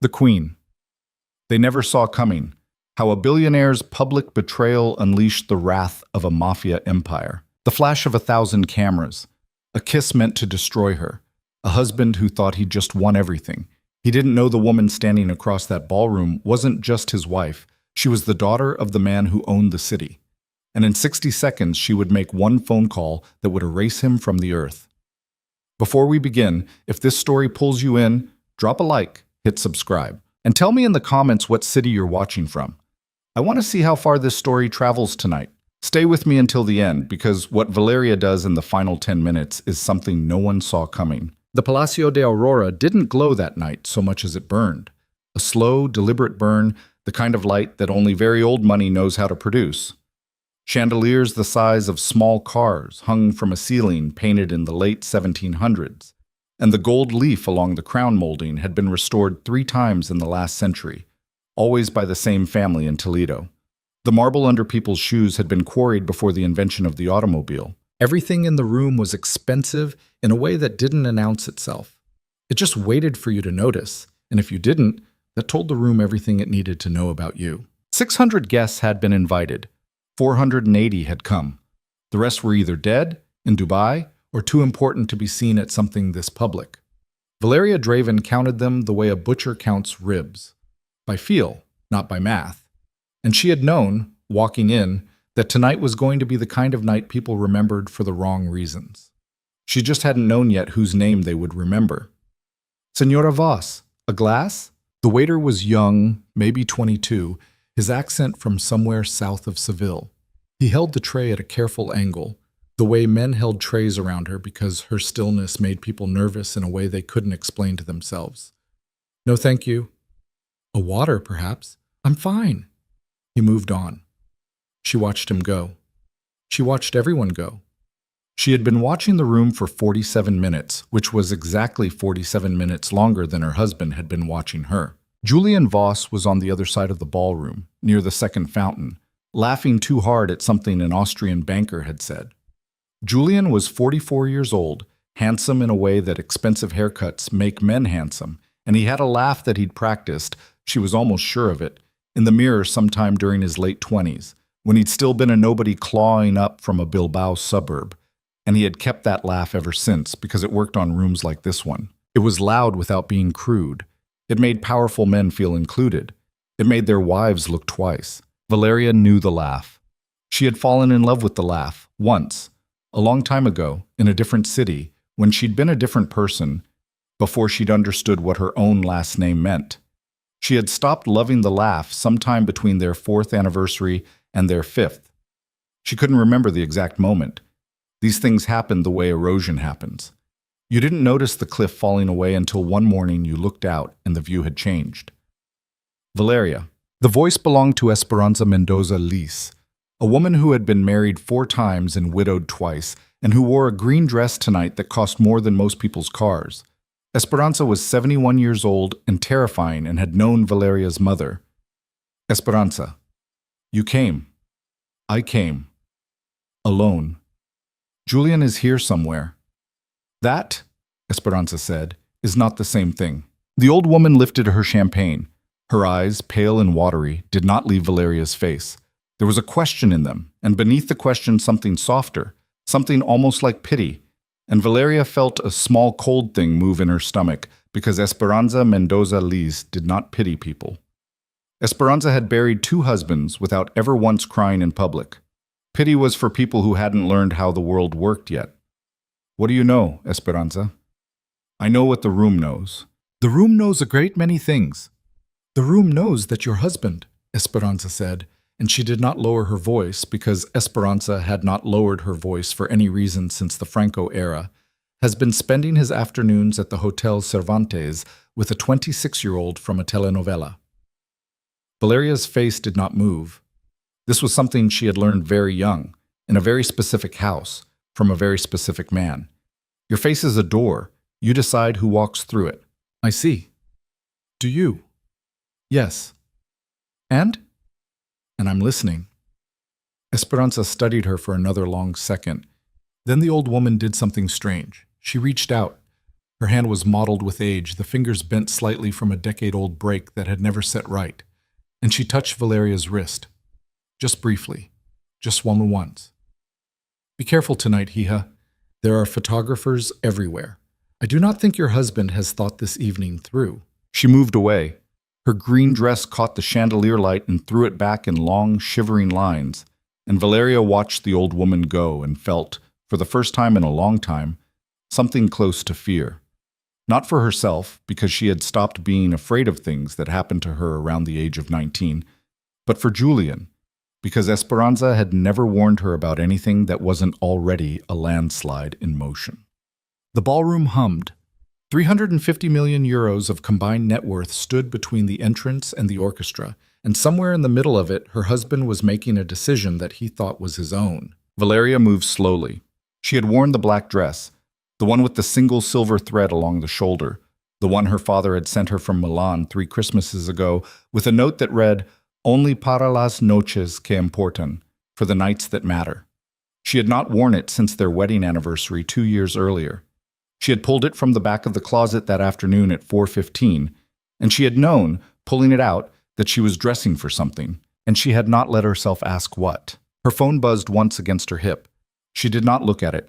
The Queen. They never saw coming how a billionaire's public betrayal unleashed the wrath of a mafia empire. The flash of 1,000 cameras. A kiss meant to destroy her. A husband who thought he'd just won everything. He didn't know the woman standing across that ballroom wasn't just his wife. She was the daughter of the man who owned the city. And in 60 seconds, she would make one phone call that would erase him from the earth. Before we begin, if this story pulls you in, drop a like, hit subscribe, and tell me in the comments what city you're watching from. I want to see how far this story travels tonight. Stay with me until the end, because what Valeria does in the final 10 minutes is something no one saw coming. The Palacio de Aurora didn't glow that night so much as it burned. A slow, deliberate burn, the kind of light that only very old money knows how to produce. Chandeliers the size of small cars hung from a ceiling painted in the late 1700s, and the gold leaf along the crown molding had been restored 3 times in the last century, always by the same family in Toledo. The marble under people's shoes had been quarried before the invention of the automobile. Everything in the room was expensive in a way that didn't announce itself. It just waited for you to notice, and if you didn't, that told the room everything it needed to know about you. 600 guests had been invited. 480 had come. The rest were either dead, in Dubai, or too important to be seen at something this public. Valeria Draven counted them the way a butcher counts ribs. By feel, not by math. And she had known, walking in, that tonight was going to be the kind of night people remembered for the wrong reasons. She just hadn't known yet whose name they would remember. Senora Voss, a glass? The waiter was young, maybe 22, his accent from somewhere south of Seville. He held the tray at a careful angle, the way men held trays around her because her stillness made people nervous in a way they couldn't explain to themselves. No, thank you. A water, perhaps? I'm fine. He moved on. She watched him go. She watched everyone go. She had been watching the room for 47 minutes, which was exactly 47 minutes longer than her husband had been watching her. Julian Voss was on the other side of the ballroom, near the second fountain, laughing too hard at something an Austrian banker had said. Julian was 44 years old, handsome in a way that expensive haircuts make men handsome, and he had a laugh that he'd practiced, she was almost sure of it, in the mirror sometime during his late 20s, when he'd still been a nobody clawing up from a Bilbao suburb. And he had kept that laugh ever since because it worked on rooms like this one. It was loud without being crude. It made powerful men feel included. It made their wives look twice. Valeria knew the laugh. She had fallen in love with the laugh, once, a long time ago, in a different city, when she'd been a different person, before she'd understood what her own last name meant. She had stopped loving the laugh sometime between their 4th anniversary and their 5th. She couldn't remember the exact moment. These things happened the way erosion happens. You didn't notice the cliff falling away until one morning you looked out and the view had changed. Valeria. The voice belonged to Esperanza Mendoza Lis, a woman who had been married 4 times and widowed twice, and who wore a green dress tonight that cost more than most people's cars. Esperanza was 71 years old and terrifying and had known Valeria's mother. Esperanza. You came. I came. Alone. Julian is here somewhere. That, Esperanza said, is not the same thing. The old woman lifted her champagne. Her eyes, pale and watery, did not leave Valeria's face. There was a question in them, and beneath the question something softer, something almost like pity. And Valeria felt a small cold thing move in her stomach because Esperanza Mendoza Lis did not pity people. Esperanza had buried 2 husbands without ever once crying in public. Pity was for people who hadn't learned how the world worked yet. What do you know, Esperanza? I know what the room knows. The room knows a great many things. The room knows that your husband, Esperanza said, and she did not lower her voice because Esperanza had not lowered her voice for any reason since the Franco era, has been spending his afternoons at the Hotel Cervantes with a 26-year-old from a telenovela. Valeria's face did not move. This was something she had learned very young, in a very specific house, from a very specific man. Your face is a door. You decide who walks through it. I see. Do you? Yes. And I'm listening. Esperanza studied her for another long second. Then the old woman did something strange. She reached out. Her hand was mottled with age, the fingers bent slightly from a decade-old break that had never set right, and she touched Valeria's wrist. Just briefly. Just once. Be careful tonight, Hiha. There are photographers everywhere. I do not think your husband has thought this evening through. She moved away. Her green dress caught the chandelier light and threw it back in long, shivering lines, and Valeria watched the old woman go and felt, for the first time in a long time, something close to fear. Not for herself, because she had stopped being afraid of things that happened to her around the age of 19, but for Julian, because Esperanza had never warned her about anything that wasn't already a landslide in motion. The ballroom hummed. 350 million euros of combined net worth stood between the entrance and the orchestra, and somewhere in the middle of it, her husband was making a decision that he thought was his own. Valeria moved slowly. She had worn the black dress, the one with the single silver thread along the shoulder, the one her father had sent her from Milan 3 Christmases ago, with a note that read, "Only para las noches que importan," for the nights that matter. She had not worn it since their wedding anniversary 2 years earlier. She had pulled it from the back of the closet that afternoon at 4:15, and she had known, pulling it out, that she was dressing for something, and she had not let herself ask what. Her phone buzzed once against her hip. She did not look at it.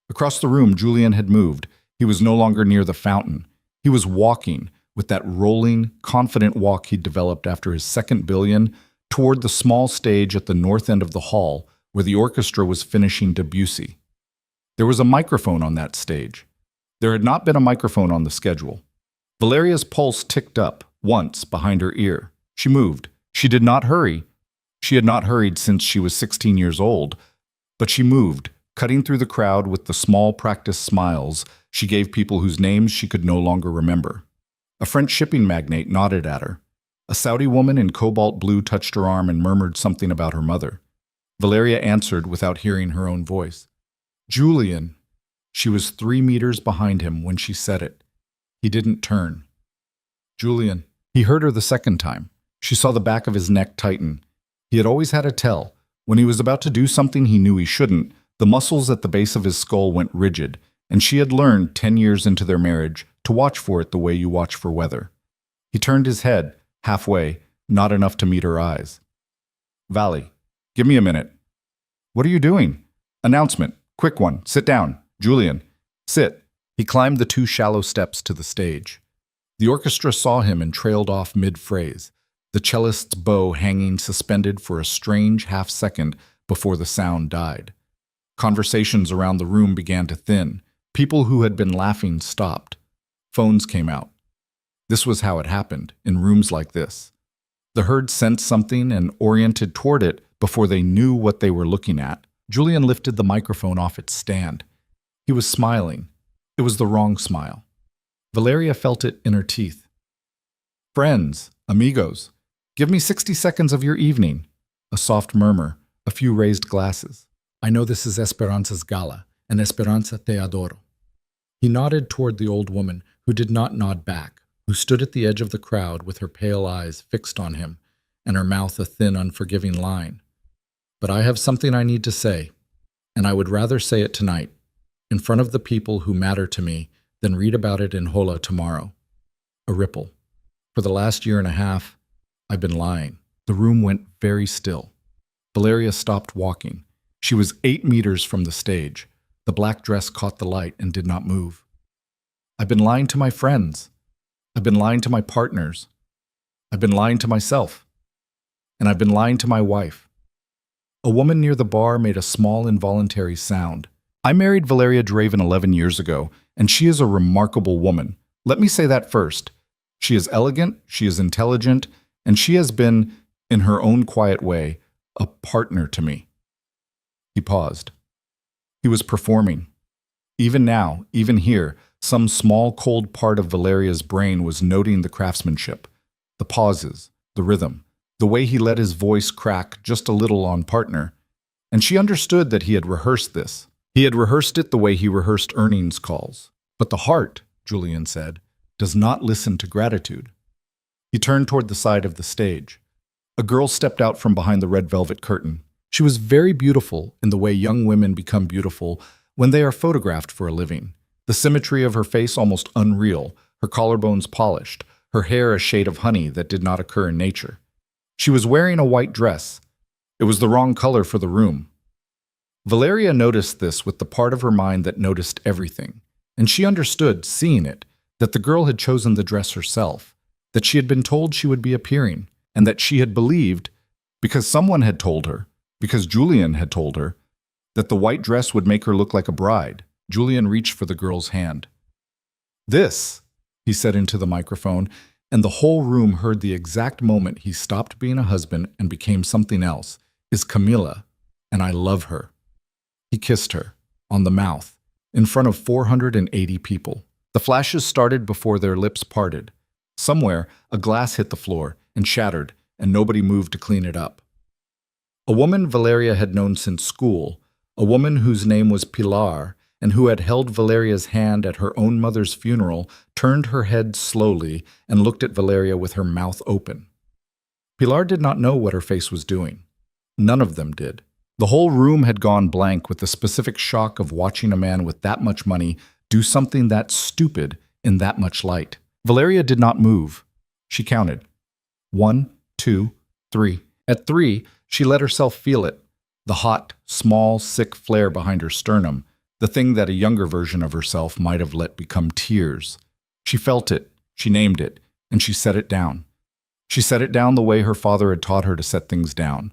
Across the room, Julian had moved. He was no longer near the fountain. He was walking, with that rolling, confident walk he'd developed after his second billion, toward the small stage at the north end of the hall, where the orchestra was finishing Debussy. There was a microphone on that stage. There had not been a microphone on the schedule. Valeria's pulse ticked up, once, behind her ear. She moved. She did not hurry. She had not hurried since she was 16 years old. But she moved, cutting through the crowd with the small practiced smiles she gave people whose names she could no longer remember. A French shipping magnate nodded at her. A Saudi woman in cobalt blue touched her arm and murmured something about her mother. Valeria answered without hearing her own voice. "Julian." She was 3 meters behind him when she said it. He didn't turn. "Julian." He heard her the second time. She saw the back of his neck tighten. He had always had a tell. When he was about to do something he knew he shouldn't, the muscles at the base of his skull went rigid, and she had learned 10 years into their marriage to watch for it the way you watch for weather. He turned his head, halfway, not enough to meet her eyes. "Valley, give me a minute." "What are you doing?" "Announcement. Quick one. Sit down. Julian, sit." He climbed the 2 shallow steps to the stage. The orchestra saw him and trailed off mid-phrase, the cellist's bow hanging suspended for a strange half-second before the sound died. Conversations around the room began to thin. People who had been laughing stopped. Phones came out. This was how it happened, in rooms like this. The herd sensed something and oriented toward it before they knew what they were looking at. Julian lifted the microphone off its stand. He was smiling. It was the wrong smile. Valeria felt it in her teeth. "Friends, amigos, give me 60 seconds of your evening." A soft murmur, a few raised glasses. "I know this is Esperanza's gala, and Esperanza te adoro." He nodded toward the old woman, who did not nod back, who stood at the edge of the crowd with her pale eyes fixed on him, and her mouth a thin, unforgiving line. "But I have something I need to say, and I would rather say it tonight, in front of the people who matter to me, than read about it in Hola tomorrow." A ripple. "For the last year and a half, I've been lying." The room went very still. Valeria stopped walking. She was 8 meters from the stage. The black dress caught the light and did not move. "I've been lying to my friends. I've been lying to my partners. I've been lying to myself. And I've been lying to my wife." A woman near the bar made a small involuntary sound. "I married Valeria Draven 11 years ago, and she is a remarkable woman. Let me say that first. She is elegant, she is intelligent, and she has been, in her own quiet way, a partner to me." He paused. He was performing. Even now, even here, some small cold part of Valeria's brain was noting the craftsmanship, the pauses, the rhythm, the way he let his voice crack just a little on partner. And she understood that he had rehearsed this. He had rehearsed it the way he rehearsed earnings calls. But the heart, Julian said, does not listen to gratitude. He turned toward the side of the stage. A girl stepped out from behind the red velvet curtain. She was very beautiful in the way young women become beautiful when they are photographed for a living. The The symmetry of her face almost unreal, her collarbones polished, her hair a shade of honey that did not occur in nature. She was wearing a white dress. It was the wrong color for the room. Valeria noticed this with the part of her mind that noticed everything, and she understood, seeing it, that the girl had chosen the dress herself, that she had been told she would be appearing, and that she had believed, because someone had told her, because Julian had told her, that the white dress would make her look like a bride. Julian reached for the girl's hand. "This," he said into the microphone, and the whole room heard the exact moment he stopped being a husband and became something else, "is Camilla, and I love her." He kissed her, on the mouth, in front of 480 people. The flashes started before their lips parted. Somewhere, a glass hit the floor and shattered, and nobody moved to clean it up. A woman Valeria had known since school, a woman whose name was Pilar, and who had held Valeria's hand at her own mother's funeral, turned her head slowly and looked at Valeria with her mouth open. Pilar did not know what her face was doing. None of them did. The whole room had gone blank with the specific shock of watching a man with that much money do something that stupid in that much light. Valeria did not move. She counted. 1, 2, 3. At 3, she let herself feel it. The hot, small, sick flare behind her sternum, the thing that a younger version of herself might have let become tears. She felt it, she named it, and she set it down. She set it down the way her father had taught her to set things down.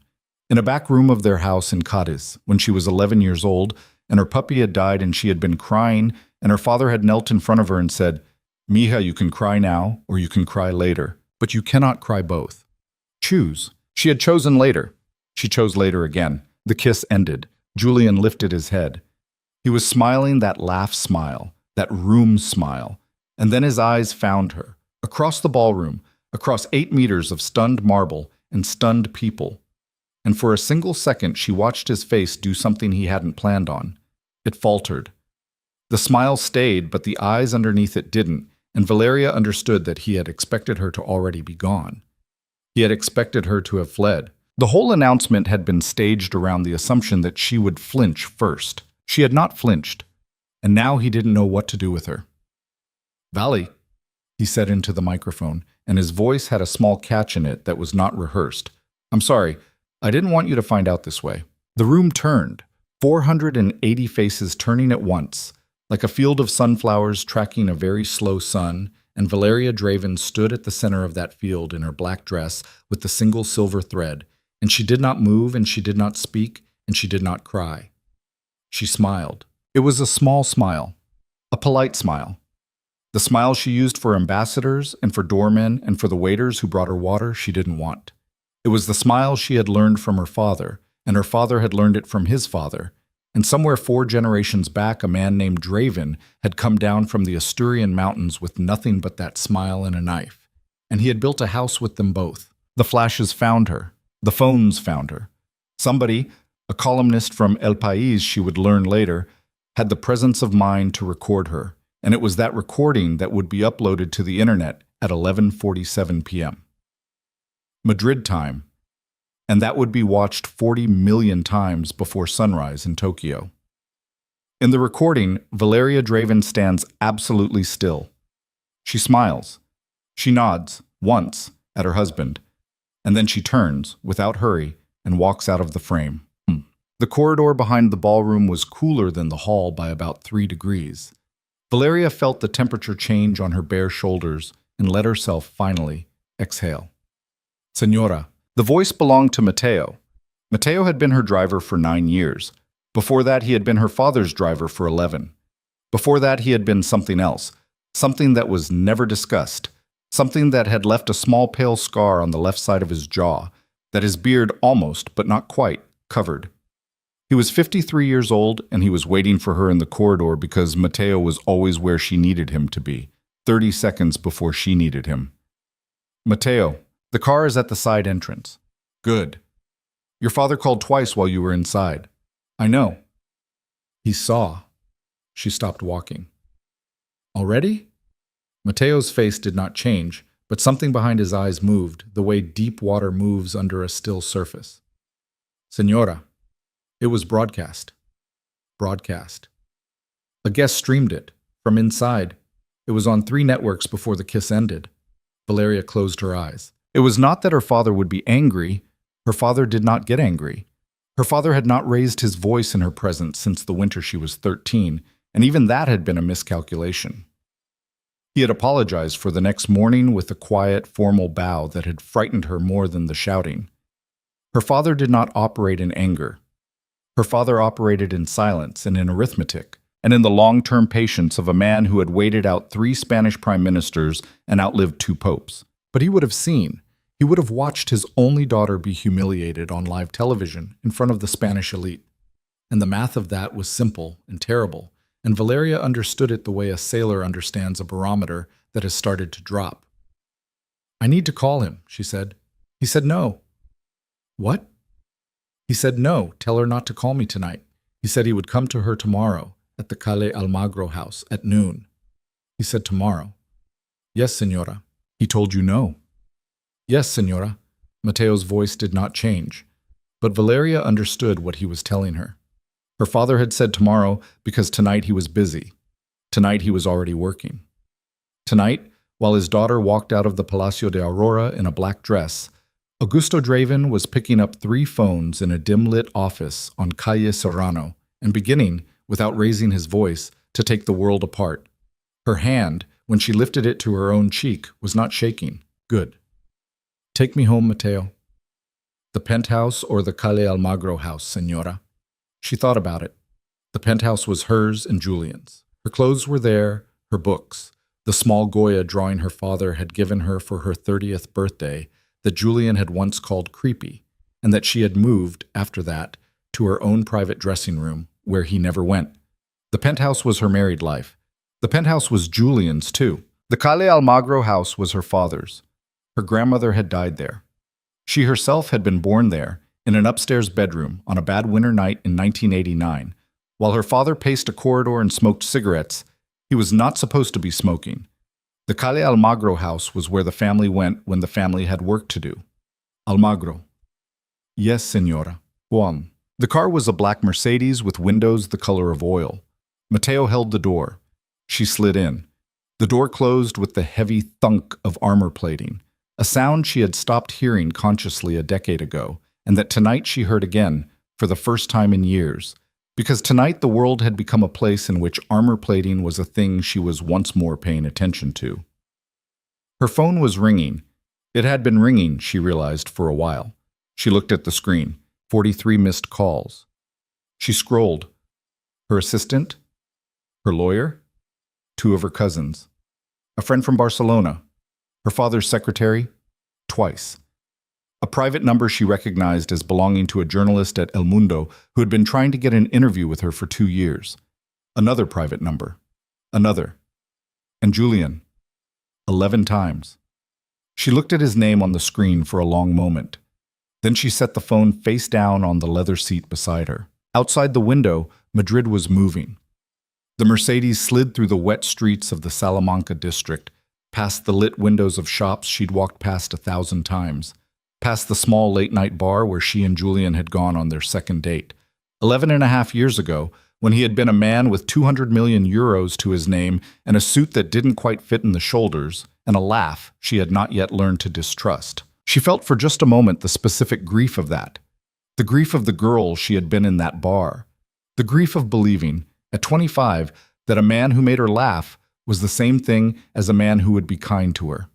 In a back room of their house in Cadiz, when she was 11 years old, and her puppy had died and she had been crying, and her father had knelt in front of her and said, "Mija, you can cry now, or you can cry later, but you cannot cry both. Choose." She had chosen later. She chose later again. The kiss ended. Julian lifted his head. He was smiling that laugh smile, that room smile, and then his eyes found her, across the ballroom, across 8 meters of stunned marble and stunned people. And for a single second she watched his face do something he hadn't planned on. It faltered. The smile stayed, but the eyes underneath it didn't, and Valeria understood that he had expected her to already be gone. He had expected her to have fled. The whole announcement had been staged around the assumption that she would flinch first. She had not flinched, and now he didn't know what to do with her. "Valley," he said into the microphone, and his voice had a small catch in it that was not rehearsed. "I'm sorry, I didn't want you to find out this way." The room turned, 480 faces turning at once, like a field of sunflowers tracking a very slow sun, and Valeria Draven stood at the center of that field in her black dress with the single silver thread, and she did not move, and she did not speak, and she did not cry. She smiled. It was a small smile, a polite smile. The smile she used for ambassadors and for doormen and for the waiters who brought her water she didn't want. It was the smile she had learned from her father, and her father had learned it from his father. And somewhere 4 generations back, a man named Draven had come down from the Asturian mountains with nothing but that smile and a knife. And he had built a house with them both. The flashes found her. The phones found her. Somebody, a columnist from El País she would learn later, had the presence of mind to record her. And it was that recording that would be uploaded to the internet at 11:47 p.m. Madrid time. And that would be watched 40 million times before sunrise in Tokyo. In the recording, Valeria Draven stands absolutely still. She smiles. She nods, once, at her husband, and then she turns, without hurry, and walks out of the frame. The corridor behind the ballroom was cooler than the hall by about 3 degrees. Valeria felt the temperature change on her bare shoulders and let herself finally exhale. "Señora." The voice belonged to Mateo. Mateo had been her driver for 9 years. Before that, he had been her father's driver for 11. Before that, he had been something else, something that was never discussed, something that had left a small pale scar on the left side of his jaw, that his beard almost, but not quite, covered. He was 53 years old, and he was waiting for her in the corridor because Mateo was always where she needed him to be, 30 seconds before she needed him. "Mateo, the car is at the side entrance." "Good. Your father called twice while you were inside." "I know." "He saw." She stopped walking. "Already?" Mateo's face did not change, but something behind his eyes moved, the way deep water moves under a still surface. "Señora." It was broadcast. Broadcast. A guest streamed it, From inside, it was on 3 networks before the kiss ended. Valeria closed her eyes. It was not that her father would be angry. Her father did not get angry. Her father had not raised his voice in her presence since the winter she was 13, and even that had been a miscalculation. He had apologized for the next morning with a quiet, formal bow that had frightened her more than the shouting. Her father did not operate in anger. Her father operated in silence and in arithmetic, and in the long-term patience of a man who had waited out 3 Spanish prime ministers and outlived 2 popes. But he would have seen. He would have watched his only daughter be humiliated on live television in front of the Spanish elite. And the math of that was simple and terrible, and Valeria understood it the way a sailor understands a barometer that has started to drop. "I need to call him," she said. He said no. "What?" He said no, tell her not to call me tonight. He said he would come to her tomorrow at the Calle Almagro house at noon. He said tomorrow. "Yes, señora." "He told you no." "Yes, señora." Mateo's voice did not change, but Valeria understood what he was telling her. Her father had said tomorrow because tonight he was busy. Tonight he was already working. Tonight, while his daughter walked out of the Palacio de Aurora in a black dress, Augusto Draven was picking up 3 phones in a dim-lit office on Calle Serrano and beginning, without raising his voice, to take the world apart. Her hand, when she lifted it to her own cheek, was not shaking. Good. "Take me home, Mateo." "The penthouse or the Calle Almagro house, señora?" She thought about it. The penthouse was hers and Julian's. Her clothes were there, her books, the small Goya drawing her father had given her for her 30th birthday that Julian had once called creepy, and that she had moved, after that, to her own private dressing room, where he never went. The penthouse was her married life. The penthouse was Julian's, too. The Calle Almagro house was her father's. Her grandmother had died there. She herself had been born there, in an upstairs bedroom, on a bad winter night in 1989. While her father paced a corridor and smoked cigarettes, he was not supposed to be smoking. The Calle Almagro house was where the family went when the family had work to do. Almagro. "Yes, señora." "Juan." The car was a black Mercedes with windows the color of oil. Mateo held the door. She slid in. The door closed with the heavy thunk of armor plating, a sound she had stopped hearing consciously a decade ago, and that tonight she heard again, for the first time in years, because tonight the world had become a place in which armor plating was a thing she was once more paying attention to. Her phone was ringing. It had been ringing, she realized, for a while. She looked at the screen. 43 missed calls. She scrolled. Her assistant? Her lawyer? 2 of her cousins. A friend from Barcelona. Her father's secretary? Twice. A private number she recognized as belonging to a journalist at El Mundo who had been trying to get an interview with her for 2 years. Another private number. Another. And Julian. 11 times. She looked at his name on the screen for a long moment. Then she set the phone face down on the leather seat beside her. Outside the window, Madrid was moving. The Mercedes slid through the wet streets of the Salamanca district, past the lit windows of shops she'd walked past 1,000 times, past the small late-night bar where she and Julian had gone on their second date. 11.5 years ago, when he had been a man with 200 million euros to his name and a suit that didn't quite fit in the shoulders, and a laugh she had not yet learned to distrust. She felt for just a moment the specific grief of that. The grief of the girl she had been in that bar. The grief of believing, at 25, that a man who made her laugh was the same thing as a man who would be kind to her.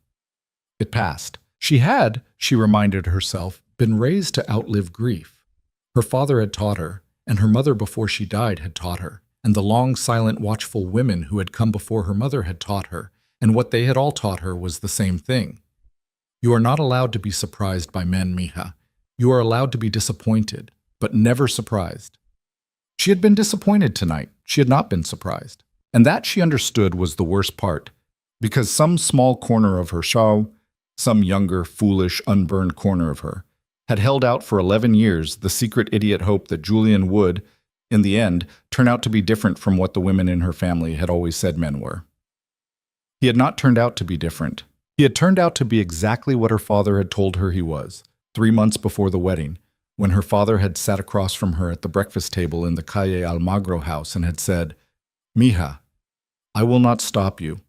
It passed. She had, she reminded herself, been raised to outlive grief. Her father had taught her, and her mother before she died had taught her, and the long, silent, watchful women who had come before her mother had taught her, and what they had all taught her was the same thing. You are not allowed to be surprised by men, mija. You are allowed to be disappointed, but never surprised. She had been disappointed tonight. She had not been surprised. And that, she understood, was the worst part, because some small corner of her show, some younger, foolish, unburned corner of her, had held out for 11 years the secret idiot hope that Julian would, in the end, turn out to be different from what the women in her family had always said men were. He had not turned out to be different. He had turned out to be exactly what her father had told her he was, 3 months before the wedding, when her father had sat across from her at the breakfast table in the Calle Almagro house and had said, "Mija, I will not stop you.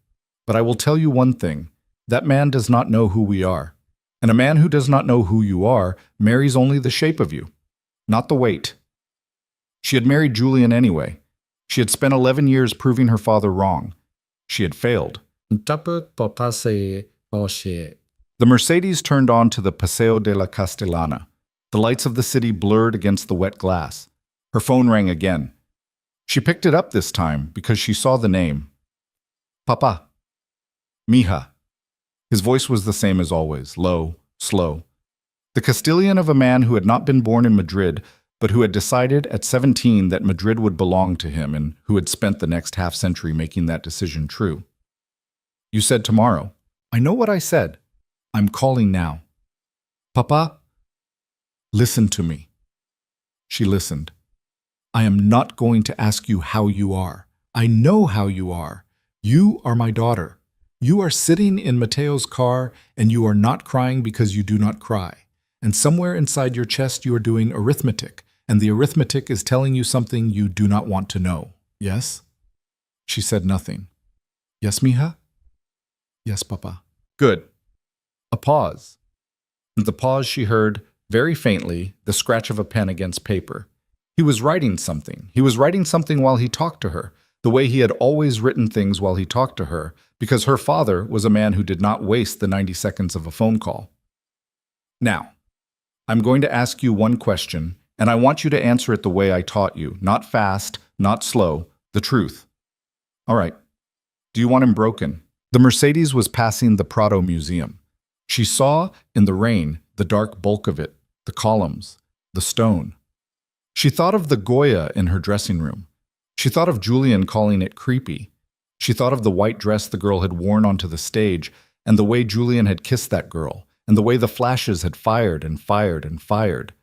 But I will tell you one thing. That man does not know who we are. And a man who does not know who you are marries only the shape of you, not the weight. She had married Julian anyway. She had spent 11 years proving her father wrong. She had failed. The Mercedes turned on to the Paseo de la Castellana. The lights of the city blurred against the wet glass. Her phone rang again. She picked it up this time because she saw the name. Papa. Mija. His voice was the same as always, low, slow. The Castilian of a man who had not been born in Madrid, but who had decided at 17 that Madrid would belong to him and who had spent the next half-century making that decision true. You said tomorrow. I know what I said. I'm calling now. Papa, listen to me. She listened. I am not going to ask you how you are. I know how you are. You are my daughter. You are sitting in Mateo's car and you are not crying because you do not cry. And somewhere inside your chest you are doing arithmetic, and the arithmetic is telling you something you do not want to know. Yes? She said nothing. Yes, mija? Yes, papa. Good. A pause. In the pause she heard, very faintly, the scratch of a pen against paper. He was writing something. He was writing something while he talked to her, the way he had always written things while he talked to her, because her father was a man who did not waste the 90 seconds of a phone call. Now, I'm going to ask you one question, and I want you to answer it the way I taught you, not fast, not slow, the truth. All right. Do you want him broken? The Mercedes was passing the Prado Museum. She saw, in the rain, the dark bulk of it, the columns, the stone. She thought of the Goya in her dressing room. She thought of Julian calling it creepy. She thought of the white dress the girl had worn onto the stage, and the way Julian had kissed that girl, and the way the flashes had fired and fired and fired.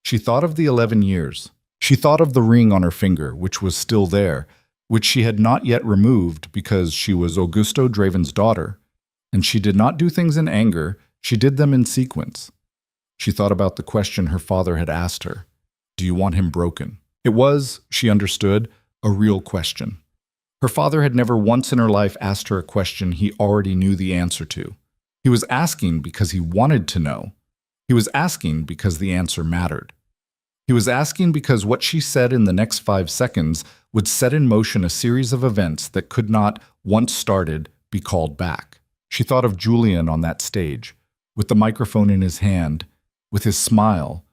She thought of the 11 years. She thought of the ring on her finger, which was still there, which she had not yet removed because she was Augusto Draven's daughter, and she did not do things in anger, she did them in sequence. She thought about the question her father had asked her. Do you want him broken? It was, she understood, a real question. Her father had never once in her life asked her a question he already knew the answer to. He was asking because he wanted to know. He was asking because the answer mattered. He was asking because what she said in the next 5 seconds would set in motion a series of events that could not, once started, be called back. She thought of Julian on that stage, with the microphone in his hand, with his smile,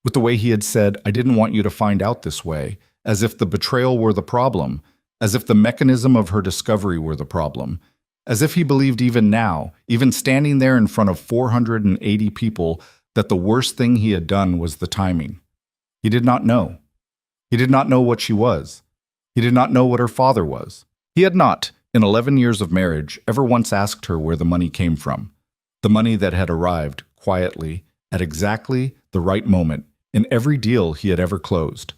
with the way he had said, I didn't want you to find out this way, as if the betrayal were the problem, as if the mechanism of her discovery were the problem, as if he believed even now, even standing there in front of 480 people, that the worst thing he had done was the timing. He did not know. He did not know what she was. He did not know what her father was. He had not, in 11 years of marriage, ever once asked her where the money came from. The money that had arrived, quietly, at exactly the right moment, in every deal he had ever closed.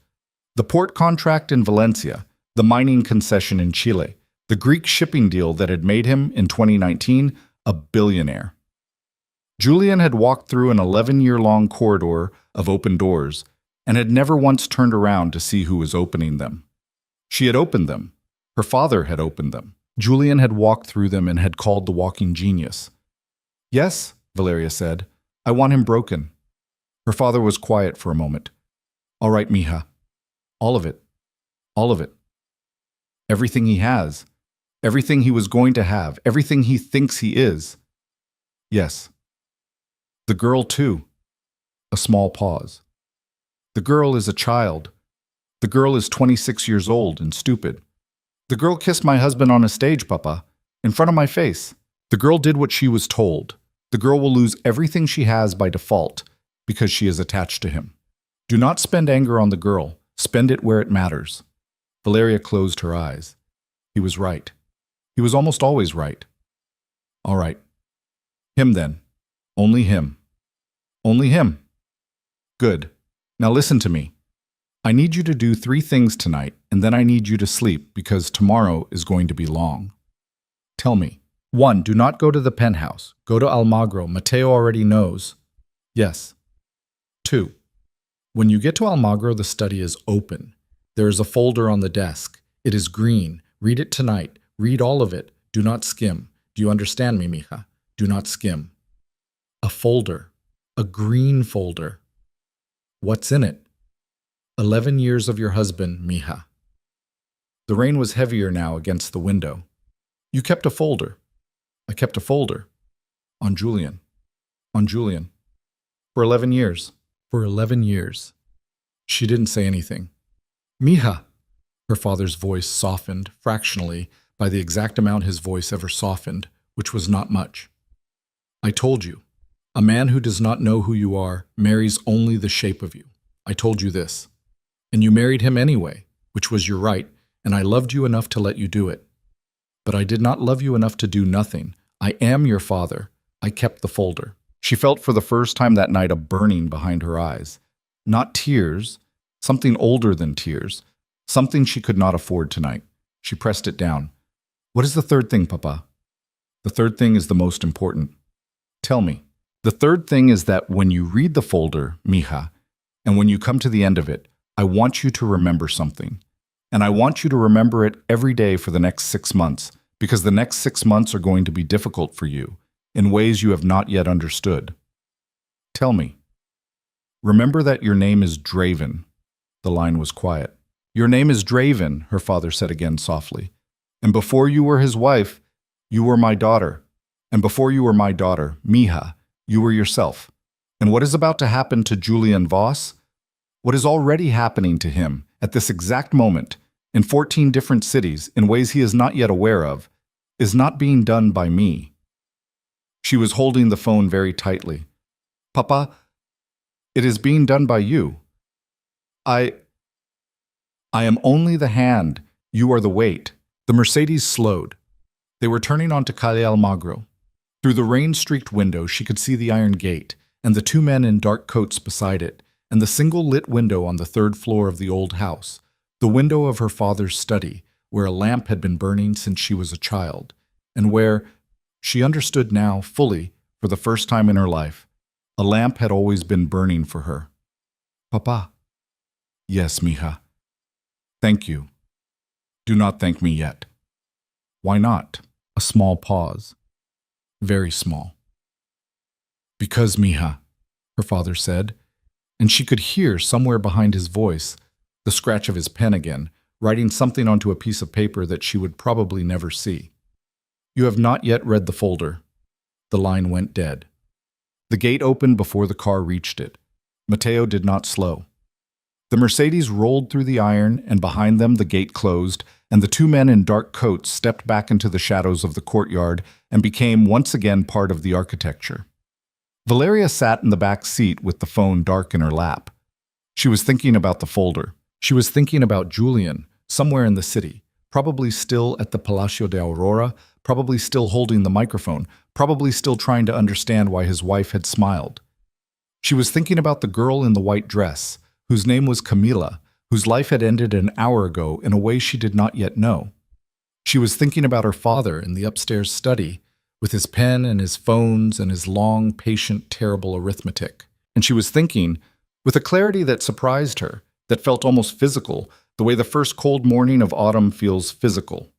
The port contract in Valencia, the mining concession in Chile, the Greek shipping deal that had made him, in 2019, a billionaire. Julian had walked through an 11-year-long corridor of open doors and had never once turned around to see who was opening them. She had opened them. Her father had opened them. Julian had walked through them and had called the walking genius. Yes, Valeria said, I want him broken. Her father was quiet for a moment. All right, mija. All of it. All of it. Everything he has. Everything he was going to have. Everything he thinks he is. Yes. The girl, too. A small pause. The girl is a child. The girl is 26 years old and stupid. The girl kissed my husband on a stage, Papa, in front of my face. The girl did what she was told. The girl will lose everything she has by default because she is attached to him. Do not spend anger on the girl. Spend it where it matters. Valeria closed her eyes. He was right. He was almost always right. All right. Him then. Only him. Only him. Good. Now listen to me. I need you to do 3 things tonight, and then I need you to sleep because tomorrow is going to be long. Tell me. 1. Do not go to the penthouse. Go to Almagro. Mateo already knows. Yes. 2. When you get to Almagro, the study is open. There is a folder on the desk. It is green. Read it tonight. Read all of it. Do not skim. Do you understand me, mija? Do not skim. A folder. A green folder. What's in it? 11 years of your husband, mija. The rain was heavier now against the window. You kept a folder. I kept a folder. On Julian. On Julian. For 11 years. For 11 years. She didn't say anything. Mija! Her father's voice softened, fractionally, by the exact amount his voice ever softened, which was not much. I told you. A man who does not know who you are marries only the shape of you. I told you this. And you married him anyway, which was your right, and I loved you enough to let you do it. But I did not love you enough to do nothing. I am your father. I kept the folder. She felt for the first time that night a burning behind her eyes. Not tears, something older than tears, something she could not afford tonight. She pressed it down. What is the third thing, Papa? The third thing is the most important. Tell me. The third thing is that when you read the folder, mija, and when you come to the end of it, I want you to remember something. And I want you to remember it every day for the next 6 months, because the next 6 months are going to be difficult for you, in ways you have not yet understood. Tell me. Remember that your name is Draven. The line was quiet. Your name is Draven, her father said again softly. And before you were his wife, you were my daughter. And before you were my daughter, mija, you were yourself. And what is about to happen to Julian Voss? What is already happening to him at this exact moment, in 14 different cities, in ways he is not yet aware of, is not being done by me. She was holding the phone very tightly. Papa, it is being done by you. I am only the hand. You are the weight. The Mercedes slowed. They were turning onto Calle Almagro. Through the rain-streaked window, she could see the iron gate, and the 2 men in dark coats beside it, and the single lit window on the 3rd floor of the old house, the window of her father's study, where a lamp had been burning since she was a child, and where, she understood now fully, for the first time in her life, a lamp had always been burning for her. Papa. Yes, mija. Thank you. Do not thank me yet. Why not? A small pause. Very small. Because, mija, her father said, and she could hear somewhere behind his voice the scratch of his pen again, writing something onto a piece of paper that she would probably never see. You have not yet read the folder. The line went dead. The gate opened before the car reached it. Mateo did not slow. The Mercedes rolled through the iron, and behind them the gate closed, and the 2 men in dark coats stepped back into the shadows of the courtyard and became once again part of the architecture. Valeria sat in the back seat with the phone dark in her lap. She was thinking about the folder. She was thinking about Julian, somewhere in the city, probably still at the Palacio de Aurora, probably still holding the microphone, probably still trying to understand why his wife had smiled. She was thinking about the girl in the white dress, whose name was Camila, whose life had ended an hour ago in a way she did not yet know. She was thinking about her father in the upstairs study, with his pen and his phones and his long, patient, terrible arithmetic. And she was thinking, with a clarity that surprised her, that felt almost physical, the way the first cold morning of autumn feels physical,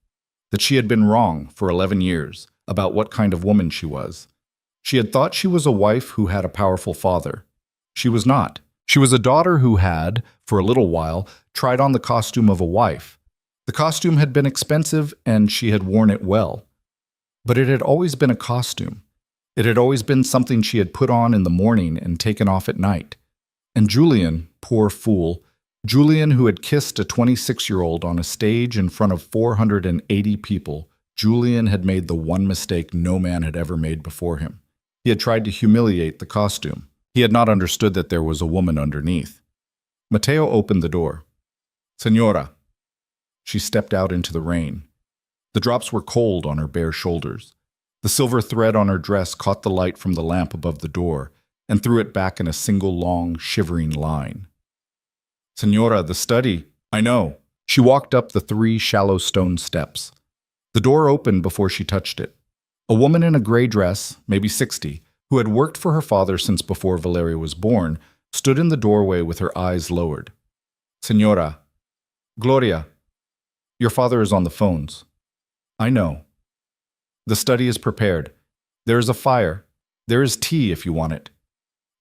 that she had been wrong for 11 years about what kind of woman she was. She had thought she was a wife who had a powerful father. She was not. She was a daughter who had, for a little while, tried on the costume of a wife. The costume had been expensive, and she had worn it well. But it had always been a costume. It had always been something she had put on in the morning and taken off at night. And Julian, poor fool, Julian, who had kissed a 26-year-old on a stage in front of 480 people, Julian had made the one mistake no man had ever made before him. He had tried to humiliate the costume. He had not understood that there was a woman underneath. Mateo opened the door. Señora. She stepped out into the rain. The drops were cold on her bare shoulders. The silver thread on her dress caught the light from the lamp above the door and threw it back in a single long, shivering line. Señora, the study. I know. She walked up the 3 shallow stone steps. The door opened before she touched it. A woman in a gray dress, maybe 60, who had worked for her father since before Valeria was born, stood in the doorway with her eyes lowered. Señora. Gloria. Your father is on the phones. I know. The study is prepared. There is a fire. There is tea if you want it.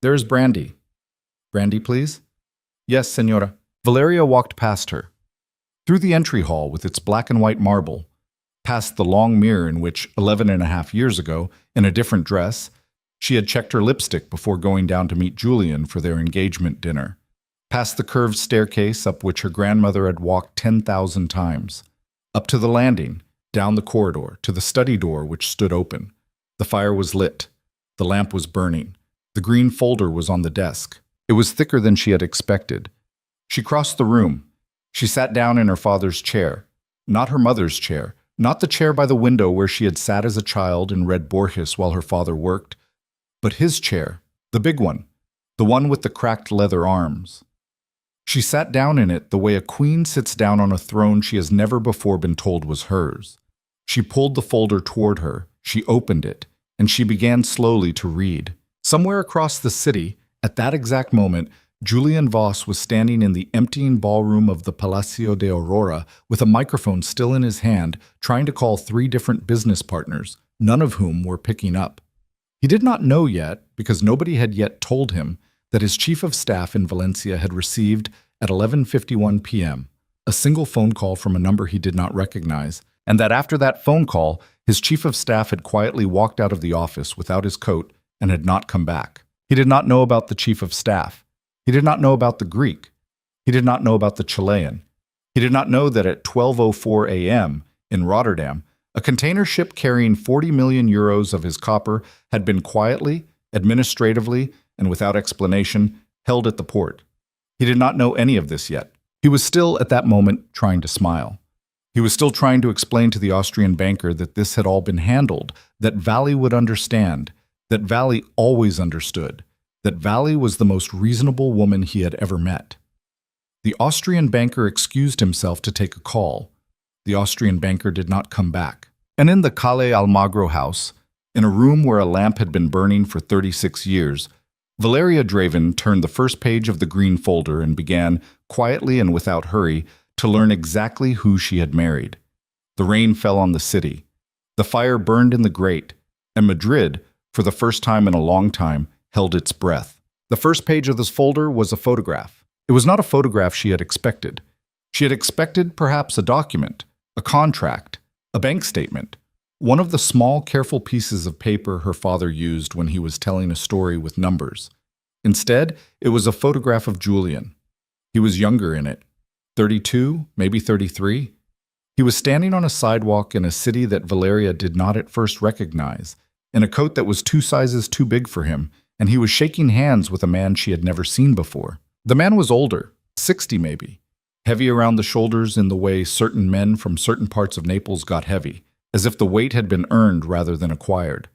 There is brandy. Brandy, please? Yes, senora. Valeria walked past her. Through the entry hall with its black and white marble, past the long mirror in which, 11.5 years ago, in a different dress, she had checked her lipstick before going down to meet Julian for their engagement dinner, past the curved staircase up which her grandmother had walked 10,000 times, up to the landing, down the corridor, to the study door which stood open. The fire was lit. The lamp was burning. The green folder was on the desk. It was thicker than she had expected. She crossed the room. She sat down in her father's chair, not her mother's chair, not the chair by the window where she had sat as a child and read Borges while her father worked, but his chair, the big one, the one with the cracked leather arms. She sat down in it the way a queen sits down on a throne she has never before been told was hers. She pulled the folder toward her, she opened it, and she began slowly to read. Somewhere across the city, at that exact moment, Julian Voss was standing in the emptying ballroom of the Palacio de Aurora with a microphone still in his hand, trying to call 3 different business partners, none of whom were picking up. He did not know yet, because nobody had yet told him, that his chief of staff in Valencia had received, at 11:51 p.m., a single phone call from a number he did not recognize, and that after that phone call, his chief of staff had quietly walked out of the office without his coat and had not come back. He did not know about the chief of staff. He did not know about the Greek. He did not know about the Chilean. He did not know that at 12:04 a.m. in Rotterdam, a container ship carrying 40 million euros of his copper had been quietly, administratively, and without explanation, held at the port. He did not know any of this yet. He was still, at that moment, trying to smile. He was still trying to explain to the Austrian banker that this had all been handled, that Valley would understand, that Valley always understood, that Valley was the most reasonable woman he had ever met. The Austrian banker excused himself to take a call. The Austrian banker did not come back. And in the Calle Almagro house, in a room where a lamp had been burning for 36 years, Valeria Draven turned the first page of the green folder and began, quietly and without hurry, to learn exactly who she had married. The rain fell on the city. The fire burned in the grate, and Madrid, for the first time in a long time, held its breath. The first page of this folder was a photograph. It was not a photograph she had expected. She had expected perhaps a document, a contract, a bank statement, one of the small, careful pieces of paper her father used when he was telling a story with numbers. Instead, it was a photograph of Julian. He was younger in it, 32, maybe 33. He was standing on a sidewalk in a city that Valeria did not at first recognize, in a coat that was 2 sizes too big for him, and he was shaking hands with a man she had never seen before. The man was older, 60 maybe, heavy around the shoulders in the way certain men from certain parts of Naples got heavy, as if the weight had been earned rather than acquired.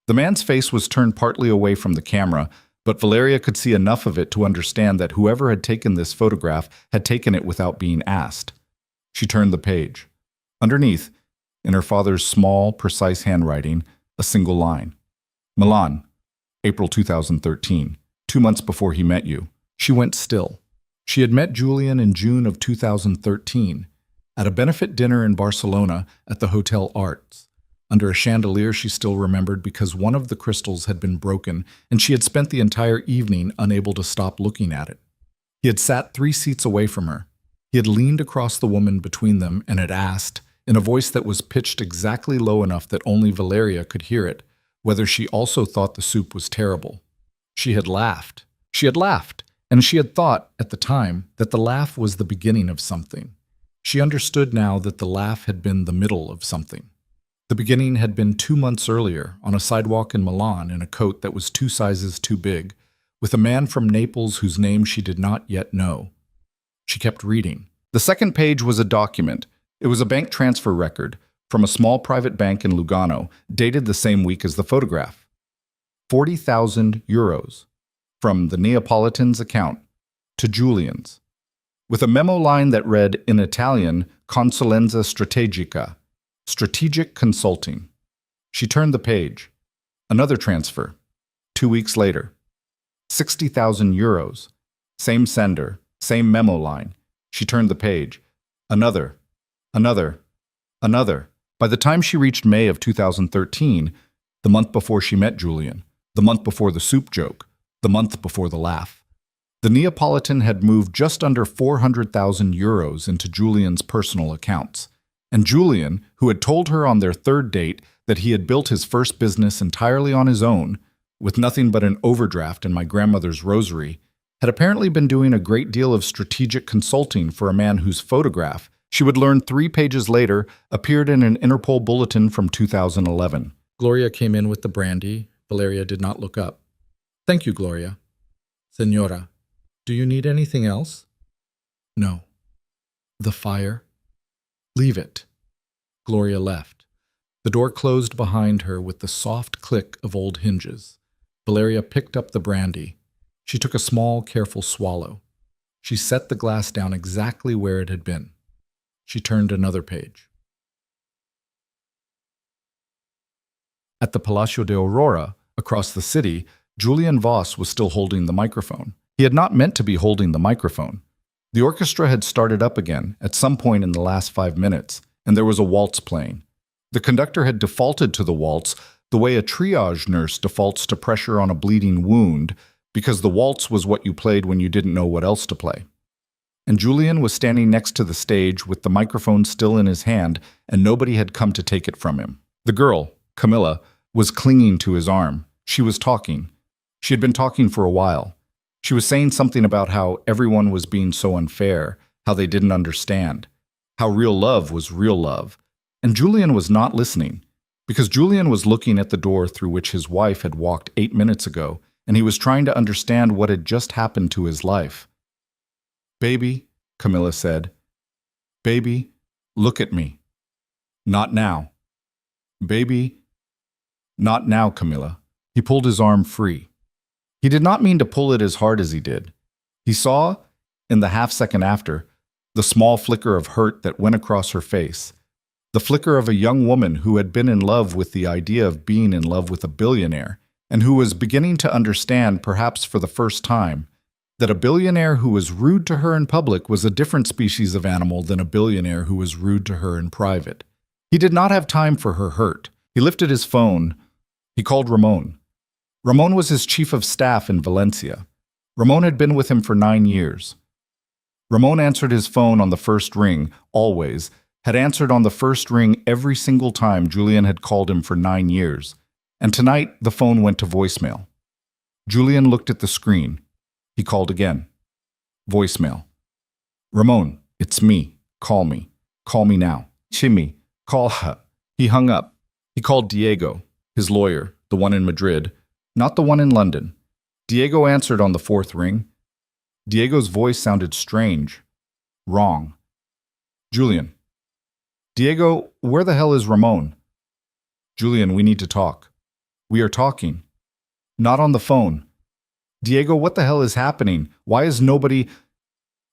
The man's face was turned partly away from the camera, but Valeria could see enough of it to understand that whoever had taken this photograph had taken it without being asked. She turned the page. Underneath, in her father's small, precise handwriting, a single line. Milan, April 2013, 2 months before he met you. She went still. She had met Julian in June of 2013, at a benefit dinner in Barcelona at the Hotel Arts, under a chandelier she still remembered because one of the crystals had been broken and she had spent the entire evening unable to stop looking at it. He had sat 3 seats away from her. He had leaned across the woman between them and had asked, in a voice that was pitched exactly low enough that only Valeria could hear it, whether she also thought the soup was terrible. She had laughed. She had laughed, and she had thought, at the time, that the laugh was the beginning of something. She understood now that the laugh had been the middle of something. The beginning had been 2 months earlier, on a sidewalk in Milan in a coat that was 2 sizes too big, with a man from Naples whose name she did not yet know. She kept reading. The second page was a document. It was a bank transfer record from a small private bank in Lugano, dated the same week as the photograph. 40,000 euros from the Neapolitan's account to Julian's, with a memo line that read in Italian, Consulenza Strategica, strategic consulting. She turned the page. Another transfer. 2 weeks later. 60,000 euros. Same sender, same memo line. She turned the page. Another. By the time she reached May of 2013, the month before she met Julian, the month before the soup joke, the month before the laugh, the Neapolitan had moved just under 400,000 euros into Julian's personal accounts. And Julian, who had told her on their third date that he had built his first business entirely on his own, with nothing but an overdraft and my grandmother's rosary, had apparently been doing a great deal of strategic consulting for a man whose photograph, she would learn 3 pages later, appeared in an Interpol bulletin from 2011. Gloria came in with the brandy. Valeria did not look up. Thank you, Gloria. Senora, do you need anything else? No. The fire? Leave it. Gloria left. The door closed behind her with the soft click of old hinges. Valeria picked up the brandy. She took a small, careful swallow. She set the glass down exactly where it had been. She turned another page. At the Palacio de Aurora, across the city, Julian Voss was still holding the microphone. He had not meant to be holding the microphone. The orchestra had started up again at some point in the last 5 minutes, and there was a waltz playing. The conductor had defaulted to the waltz the way a triage nurse defaults to pressure on a bleeding wound, because the waltz was what you played when you didn't know what else to play. And Julian was standing next to the stage with the microphone still in his hand, and nobody had come to take it from him. The girl, Camilla, was clinging to his arm. She was talking. She had been talking for a while. She was saying something about how everyone was being so unfair, how they didn't understand, how real love was real love. And Julian was not listening, because Julian was looking at the door through which his wife had walked 8 minutes ago, and he was trying to understand what had just happened to his life. Baby, Camilla said. Baby, look at me. Not now. Baby, not now, Camilla. He pulled his arm free. He did not mean to pull it as hard as he did. He saw, in the half-second after, the small flicker of hurt that went across her face, the flicker of a young woman who had been in love with the idea of being in love with a billionaire, and who was beginning to understand, perhaps for the first time, that a billionaire who was rude to her in public was a different species of animal than a billionaire who was rude to her in private. He did not have time for her hurt. He lifted his phone. He called Ramon. Ramon was his chief of staff in Valencia. Ramon had been with him for 9 years. Ramon answered his phone on the first ring, always, had answered on the first ring every single time Julian had called him for 9 years. And tonight, the phone went to voicemail. Julian looked at the screen. He called again. Voicemail. Ramon, it's me. Call me. Call me now. Chimmy. Call her. He hung up. He called Diego, his lawyer, the one in Madrid, not the one in London. Diego answered on the 4th ring. Diego's voice sounded strange. Wrong. Julian. Diego, where the hell is Ramon? Julian, we need to talk. We are talking. Not on the phone. Diego, what the hell is happening? Why is nobody...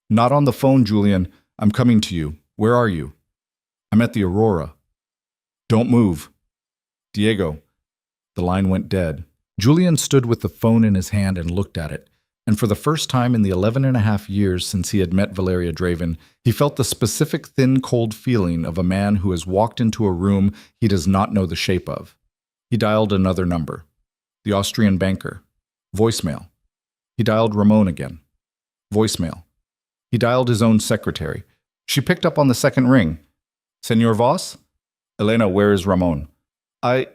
Not on the phone, Julian. I'm coming to you. Where are you? I'm at the Aurora. Don't move. Diego. The line went dead. Julian stood with the phone in his hand and looked at it. And for the first time in the 11.5 years since he had met Valeria Draven, he felt the specific thin, cold feeling of a man who has walked into a room he does not know the shape of. He dialed another number. The Austrian banker. Voicemail. He dialed Ramon again. Voicemail. He dialed his own secretary. She picked up on the second ring. Senor Voss? Elena, where is Ramon? I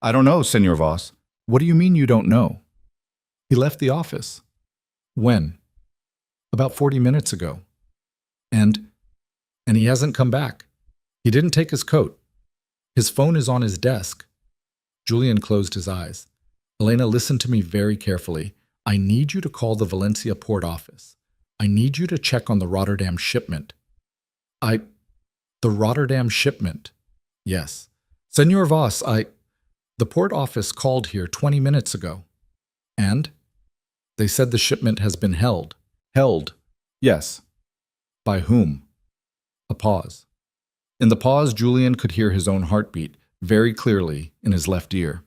don't know, Senor Voss. What do you mean you don't know? He left the office. When? About 40 minutes ago. And he hasn't come back. He didn't take his coat. His phone is on his desk. Julian closed his eyes. Elena, listen to me very carefully. I need you to call the Valencia port office. I need you to check on the Rotterdam shipment. The Rotterdam shipment? Yes. Senor Voss, the port office called here 20 minutes ago. And? They said the shipment has been held. Held? Yes. By whom? A pause. In the pause, Julian could hear his own heartbeat very clearly in his left ear.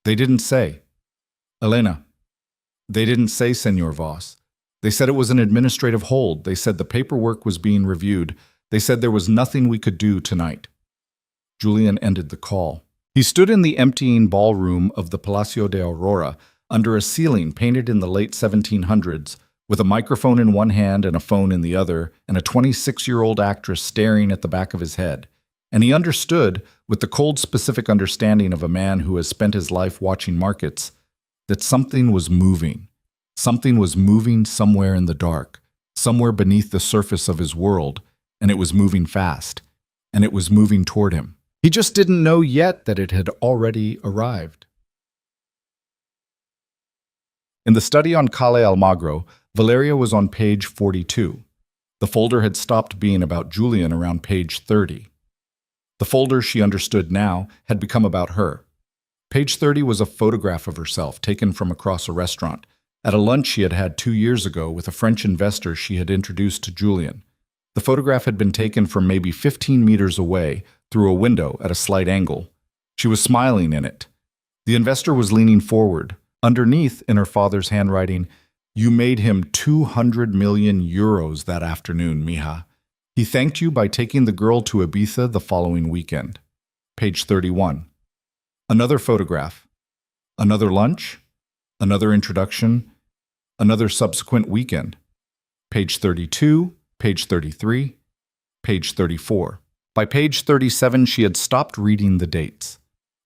They didn't say. Elena. They didn't say, Senor Voss. They said it was an administrative hold. They said the paperwork was being reviewed. They said there was nothing we could do tonight. Julian ended the call. He stood in the emptying ballroom of the Palacio de Aurora, under a ceiling painted in the late 1700s, with a microphone in one hand and a phone in the other, and a 26-year-old actress staring at the back of his head. And he understood, with the cold, specific understanding of a man who has spent his life watching markets, that something was moving. Something was moving somewhere in the dark, somewhere beneath the surface of his world, and it was moving fast, and it was moving toward him. He just didn't know yet that it had already arrived. In the study on Calle Almagro, Valeria was on page 42. The folder had stopped being about Julian around page 30. The folder, she understood now, had become about her. Page 30 was a photograph of herself taken from across a restaurant, at a lunch she had had 2 years ago with a French investor she had introduced to Julian. The photograph had been taken from maybe 15 meters away, through a window at a slight angle. She was smiling in it. The investor was leaning forward. Underneath, in her father's handwriting, "You made him 200 million euros that afternoon, mija. He thanked you by taking the girl to Ibiza the following weekend." Page 31. Another photograph. Another lunch. Another introduction. Another subsequent weekend. Page 32. Page 33. Page 34. By page 37, she had stopped reading the dates.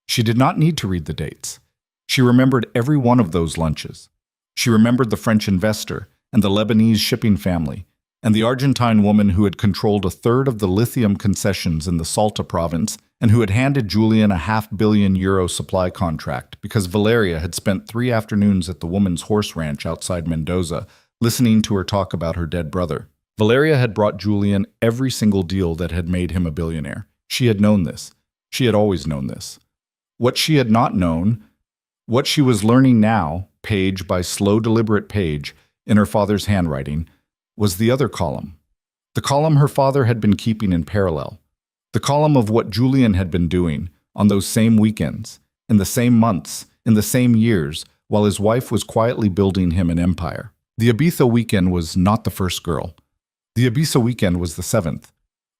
She did not need to read the dates. She remembered every one of those lunches. She remembered the French investor and the Lebanese shipping family and the Argentine woman who had controlled a third of the lithium concessions in the Salta province and who had handed Julian a €500 million supply contract because Valeria had spent 3 afternoons at the woman's horse ranch outside Mendoza listening to her talk about her dead brother. Valeria had brought Julian every single deal that had made him a billionaire. She had known this. She had always known this. What she had not known, what she was learning now, page by slow, deliberate page, in her father's handwriting, was the other column. The column her father had been keeping in parallel. The column of what Julian had been doing on those same weekends, in the same months, in the same years, while his wife was quietly building him an empire. The Ibiza weekend was not the first girl. The Ibiza weekend was the 7th.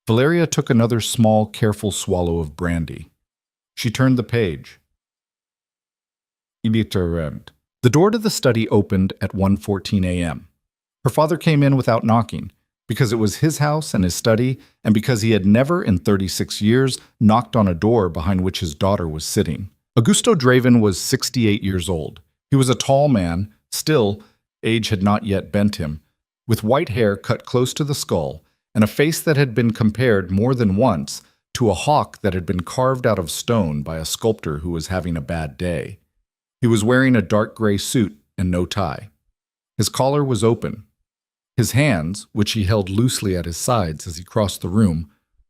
Valeria took another small, careful swallow of brandy. She turned the page. The door to the study opened at 1:14 a.m. Her father came in without knocking, because it was his house and his study, and because he had never in 36 years knocked on a door behind which his daughter was sitting. Augusto Draven was 68 years old. He was a tall man, still, age had not yet bent him, with white hair cut close to the skull, and a face that had been compared more than once to a hawk that had been carved out of stone by a sculptor who was having a bad day. He was wearing a dark gray suit and no tie. His collar was open. His hands, which he held loosely at his sides as he crossed the room,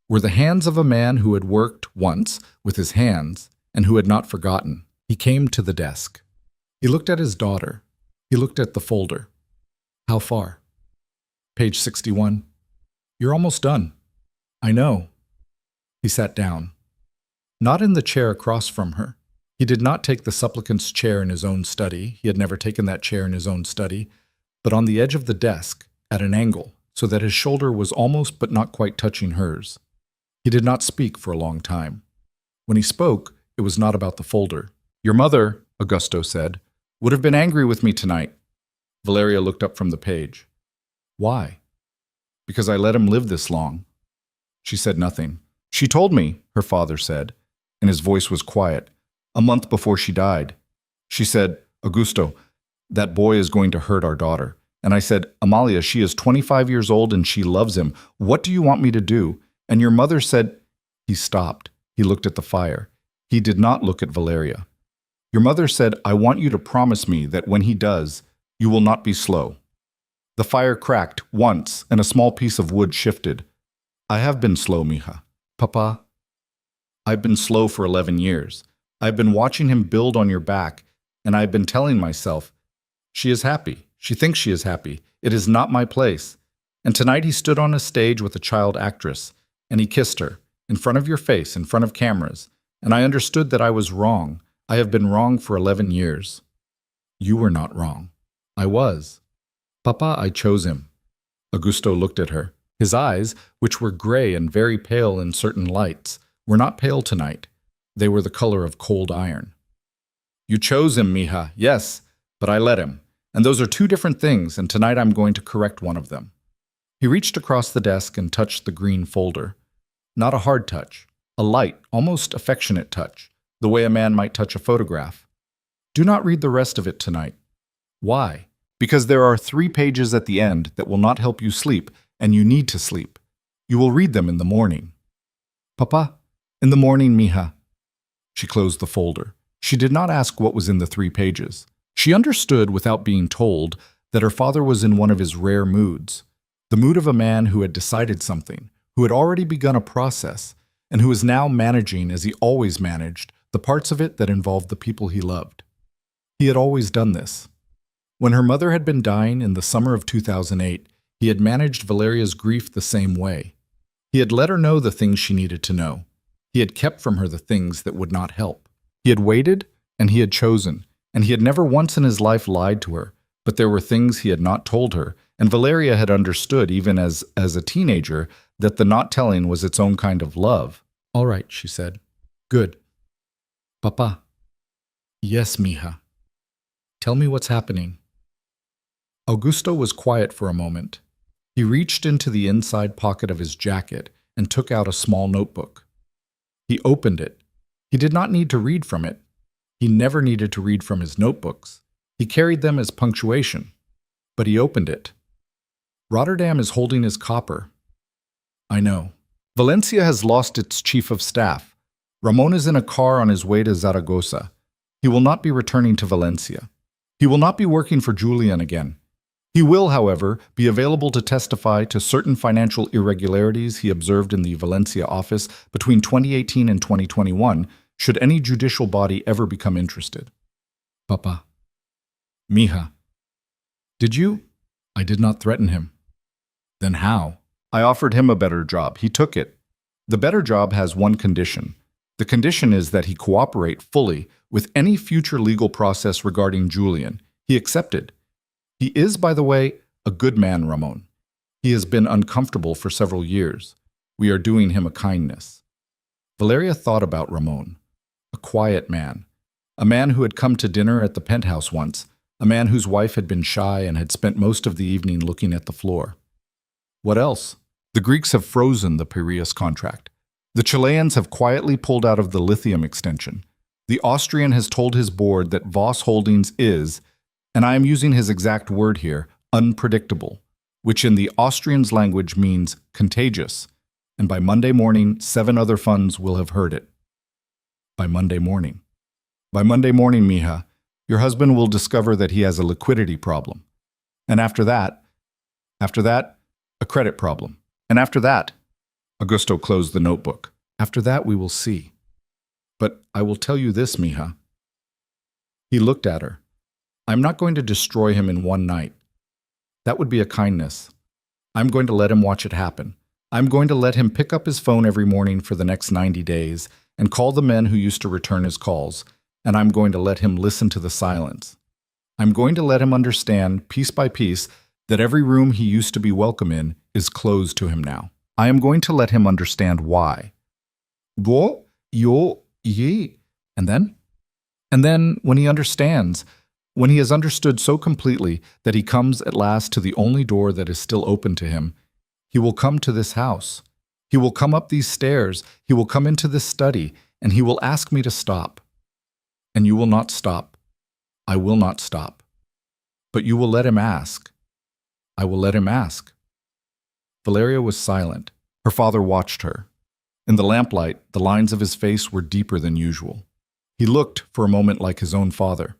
were the hands of a man who had worked once with his hands and who had not forgotten. He came to the desk. He looked at his daughter. He looked at the folder. "How far?" "Page 61. "You're almost done." "I know." He sat down. Not in the chair across from her. He did not take the supplicant's chair in his own study. He had never taken that chair in his own study, but on the edge of the desk, at an angle, so that his shoulder was almost but not quite touching hers. He did not speak for a long time. When he spoke, it was not about the folder. "Your mother," Augusto said, "would have been angry with me tonight." Valeria looked up from the page. "Why?" "Because I let him live this long." She said nothing. "She told me," her father said, and his voice was quiet, "a month before she died. She said, 'Augusto, that boy is going to hurt our daughter.' And I said, 'Amalia, she is 25 years old and she loves him. What do you want me to do?' And your mother said—" He stopped. He looked at the fire. He did not look at Valeria. "Your mother said, 'I want you to promise me that when he does, you will not be slow.'" The fire cracked once and a small piece of wood shifted. "I have been slow, mija. Papa, I've been slow for 11 years. I've been watching him build on your back, and I've been telling myself, 'She is happy. She thinks she is happy. It is not my place.' And tonight he stood on a stage with a child actress, and he kissed her, in front of your face, in front of cameras, and I understood that I was wrong. I have been wrong for 11 years. You were not wrong. I was. Papa, I chose him." Augusto looked at her. His eyes, which were gray and very pale in certain lights, were not pale tonight. They were the color of cold iron. You chose him, mija, yes, but I let him. And those are two different things, and tonight I'm going to correct one of them. He reached across the desk and touched the green folder. Not a hard touch, a light, almost affectionate touch, the way a man might touch a photograph. Do not read the rest of it tonight. Why? Because there are 3 pages at the end that will not help you sleep, and you need to sleep. You will read them in the morning. Papa, in the morning, mija. She closed the folder. She did not ask what was in the 3 pages. She understood, without being told, that her father was in one of his rare moods. The mood of a man who had decided something, who had already begun a process, and who was now managing, as he always managed, the parts of it that involved the people he loved. He had always done this. When her mother had been dying in the summer of 2008, he had managed Valeria's grief the same way. He had let her know the things she needed to know. He had kept from her the things that would not help. He had waited, and he had chosen, and he had never once in his life lied to her, but there were things he had not told her, and Valeria had understood, even as a teenager, that the not telling was its own kind of love. All right, she said. Good. Papa. Yes, mija. Tell me what's happening. Augusto was quiet for a moment. He reached into the inside pocket of his jacket and took out a small notebook. He opened it. He did not need to read from it. He never needed to read from his notebooks. He carried them as punctuation. But he opened it. Rotterdam is holding his copper. I know. Valencia has lost its chief of staff. Ramon is in a car on his way to Zaragoza. He will not be returning to Valencia. He will not be working for Julian again. He will, however, be available to testify to certain financial irregularities he observed in the Valencia office between 2018 and 2021, should any judicial body ever become interested. Papa. Mija. Did you? I did not threaten him. Then how? I offered him a better job. He took it. The better job has one condition. The condition is that he cooperate fully with any future legal process regarding Julian. He accepted. He is, by the way, a good man, Ramon. He has been uncomfortable for several years. We are doing him a kindness. Valeria thought about Ramon. A quiet man. A man who had come to dinner at the penthouse once. A man whose wife had been shy and had spent most of the evening looking at the floor. What else? The Greeks have frozen the Piraeus contract. The Chileans have quietly pulled out of the lithium extension. The Austrian has told his board that Voss Holdings is, and I am using his exact word here, unpredictable, which in the Austrian's language means contagious, and by Monday morning, 7 other funds will have heard it. By Monday morning. By Monday morning, mija, your husband will discover that he has a liquidity problem. And after that, a credit problem. And after that, Augusto closed the notebook. After that, we will see. But I will tell you this, mija. He looked at her. I'm not going to destroy him in one night. That would be a kindness. I'm going to let him watch it happen. I'm going to let him pick up his phone every morning for the next 90 days and call the men who used to return his calls, and I'm going to let him listen to the silence. I'm going to let him understand, piece by piece, that every room he used to be welcome in is closed to him now. I am going to let him understand why. Bo, yo, ye. And then? And then, when he understands, when he has understood so completely that he comes at last to the only door that is still open to him, he will come to this house. He will come up these stairs. He will come into this study, and he will ask me to stop. And you will not stop. I will not stop. But you will let him ask. I will let him ask. Valeria was silent. Her father watched her. In the lamplight, the lines of his face were deeper than usual. He looked, for a moment, like his own father.